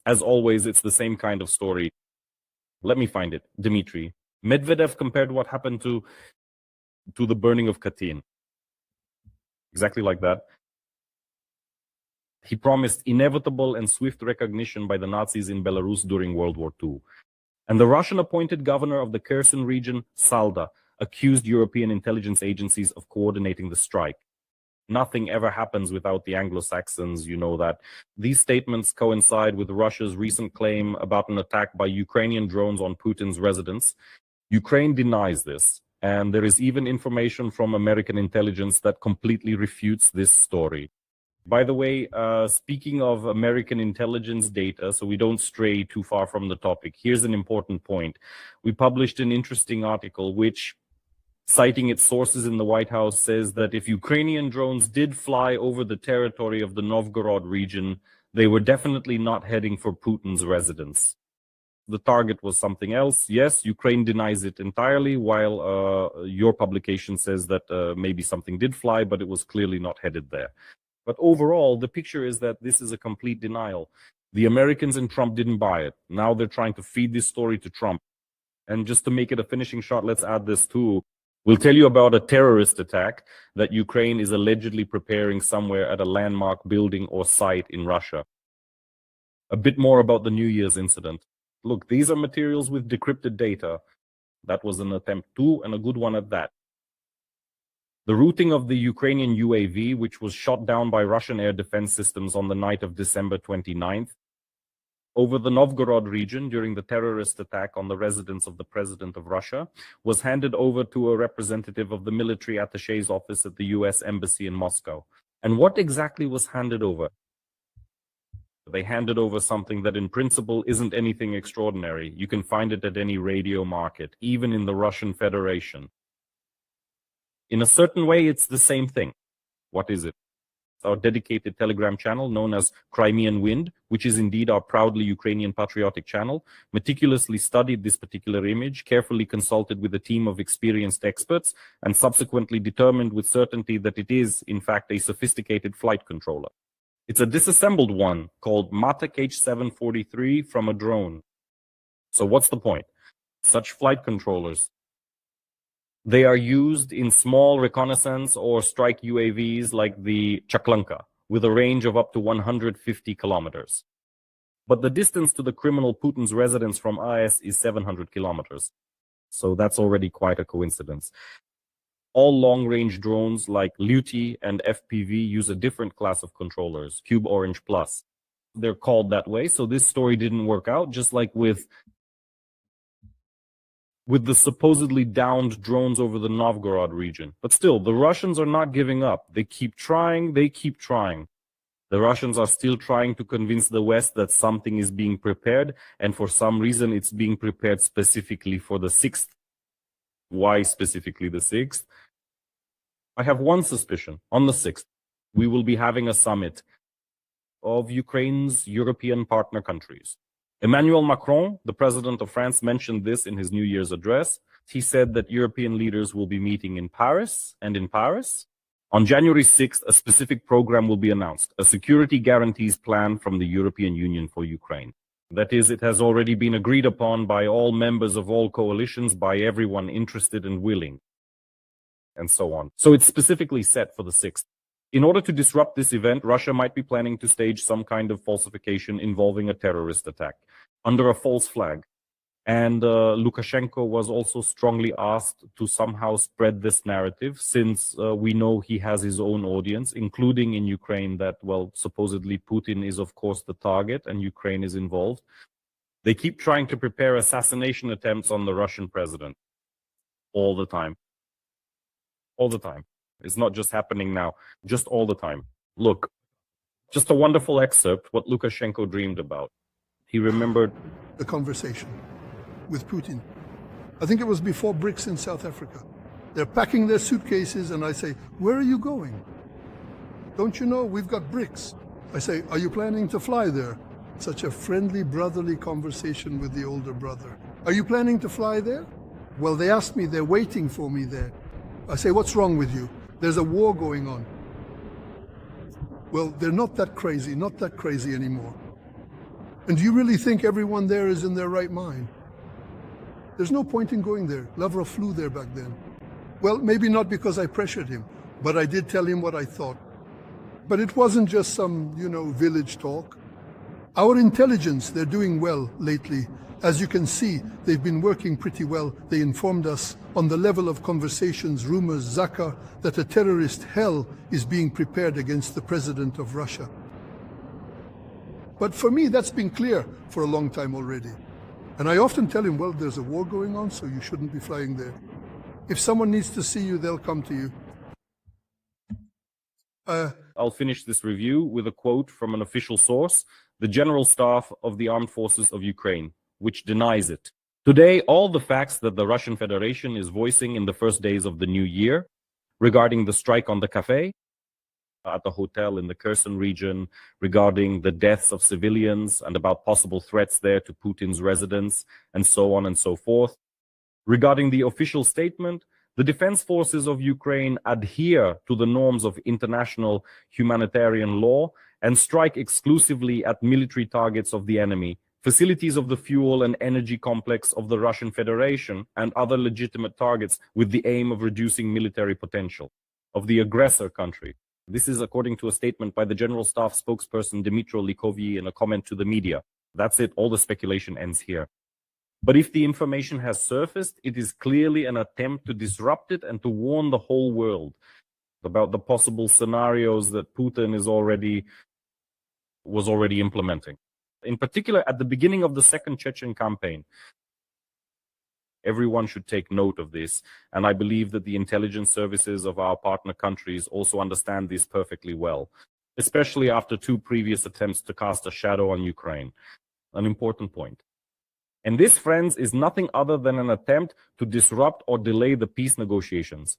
As always, it's the same kind of story. Let me find it. Dmitry. Medvedev compared what happened to the burning of Katyn. Exactly like that. He promised inevitable and swift recognition by the Nazis in Belarus during World War II. And the Russian-appointed governor of the Kherson region, Salda, accused European intelligence agencies of coordinating the strike. Nothing ever happens without the Anglo-Saxons, you know that. These statements coincide with Russia's recent claim about an attack by Ukrainian drones on Putin's residence. Ukraine denies this, and there is even information from American intelligence that completely refutes this story. By the way, speaking of American intelligence data, so we don't stray too far from the topic, here's an important point. We published an interesting article which, citing its sources in the White House, says that if Ukrainian drones did fly over the territory of the Novgorod region, they were definitely not heading for Putin's residence. The target was something else. Yes, Ukraine denies it entirely, while your publication says that maybe something did fly, but it was clearly not headed there. But overall, the picture is that this is a complete denial. The Americans and Trump didn't buy it. Now they're trying to feed this story to Trump. And just to make it a finishing shot, let's add this too. We'll tell you about a terrorist attack that Ukraine is allegedly preparing somewhere at a landmark building or site in Russia. A bit more about the New Year's incident. Look, these are materials with decrypted data. That was an attempt too, and a good one at that. The routing of the Ukrainian UAV, which was shot down by Russian air defense systems on the night of December 29th, over the Novgorod region during the terrorist attack on the residence of the President of Russia, was handed over to a representative of the military attaché's office at the US Embassy in Moscow. And what exactly was handed over? They handed over something that in principle isn't anything extraordinary. You can find it at any radio market, even in the Russian Federation. In a certain way, it's the same thing. What is it? It's our dedicated Telegram channel known as Crimean Wind, which is indeed our proudly Ukrainian patriotic channel, meticulously studied this particular image, carefully consulted with a team of experienced experts, and subsequently determined with certainty that it is, in fact, a sophisticated flight controller. It's a disassembled one called Matek H743 from a drone. So what's the point? Such flight controllers, they are used in small reconnaissance or strike UAVs like the Chaklanka, with a range of up to 150 kilometers. But the distance to the criminal Putin's residence from AES is 700 kilometers. So that's already quite a coincidence. All long-range drones like Luti and FPV use a different class of controllers, Cube Orange Plus. They're called that way, so this story didn't work out, just like with the supposedly downed drones over the Novgorod region. But still, the Russians are not giving up. They keep trying, they keep trying. The Russians are still trying to convince the West that something is being prepared, and for some reason it's being prepared specifically for the 6th. Why specifically the 6th? I have one suspicion. On the 6th, we will be having a summit of Ukraine's European partner countries. Emmanuel Macron, the president of France, mentioned this in his New Year's address. He said that European leaders will be meeting in Paris, and in Paris, on January 6th, a specific program will be announced, a security guarantees plan from the European Union for Ukraine. That is, it has already been agreed upon by all members of all coalitions, by everyone interested and willing, and so on. So it's specifically set for the 6th. In order to disrupt this event, Russia might be planning to stage some kind of falsification involving a terrorist attack under a false flag. And Lukashenko was also strongly asked to somehow spread this narrative, since we know he has his own audience, including in Ukraine, that, well, supposedly Putin is, of course, the target and Ukraine is involved. They keep trying to prepare assassination attempts on the Russian president all the time. All the time. It's not just happening now, just all the time. Look, just a wonderful excerpt what Lukashenko dreamed about. He remembered the conversation with Putin. I think it was before BRICS in South Africa. They're packing their suitcases and I say, where are you going? Don't you know we've got BRICS? I say, are you planning to fly there? Such a friendly, brotherly conversation with the older brother. Are you planning to fly there? Well, they asked me, they're waiting for me there. I say, what's wrong with you? There's a war going on. Well, they're not that crazy anymore. And do you really think everyone there is in their right mind? There's no point in going there. Lavrov flew there back then. Well, maybe not because I pressured him, but I did tell him what I thought. But it wasn't just some, village talk. Our intelligence, they're doing well lately. As you can see, they've been working pretty well. They informed us on the level of conversations, rumors, Zaka, that a terrorist hell is being prepared against the president of Russia. But for me, that's been clear for a long time already. And I often tell him, well, there's a war going on, so you shouldn't be flying there. If someone needs to see you, they'll come to you. I'll finish this review with a quote from an official source, the General Staff of the Armed Forces of Ukraine, which denies it. Today, all the facts that the Russian Federation is voicing in the first days of the new year regarding the strike on the cafe, at the hotel in the Kherson region, regarding the deaths of civilians and about possible threats there to Putin's residence, and so on and so forth. Regarding the official statement, the defense forces of Ukraine adhere to the norms of international humanitarian law and strike exclusively at military targets of the enemy, facilities of the fuel and energy complex of the Russian Federation, and other legitimate targets with the aim of reducing military potential of the aggressor country. This is according to a statement by the General Staff spokesperson Dmytro Likovyi in a comment to the media. That's it. All the speculation ends here. But if the information has surfaced, it is clearly an attempt to disrupt it and to warn the whole world about the possible scenarios that Putin was already implementing. In particular, at the beginning of the second Chechen campaign, everyone should take note of this, and I believe that the intelligence services of our partner countries also understand this perfectly well, especially after two previous attempts to cast a shadow on Ukraine. An important point. And this, friends, is nothing other than an attempt to disrupt or delay the peace negotiations.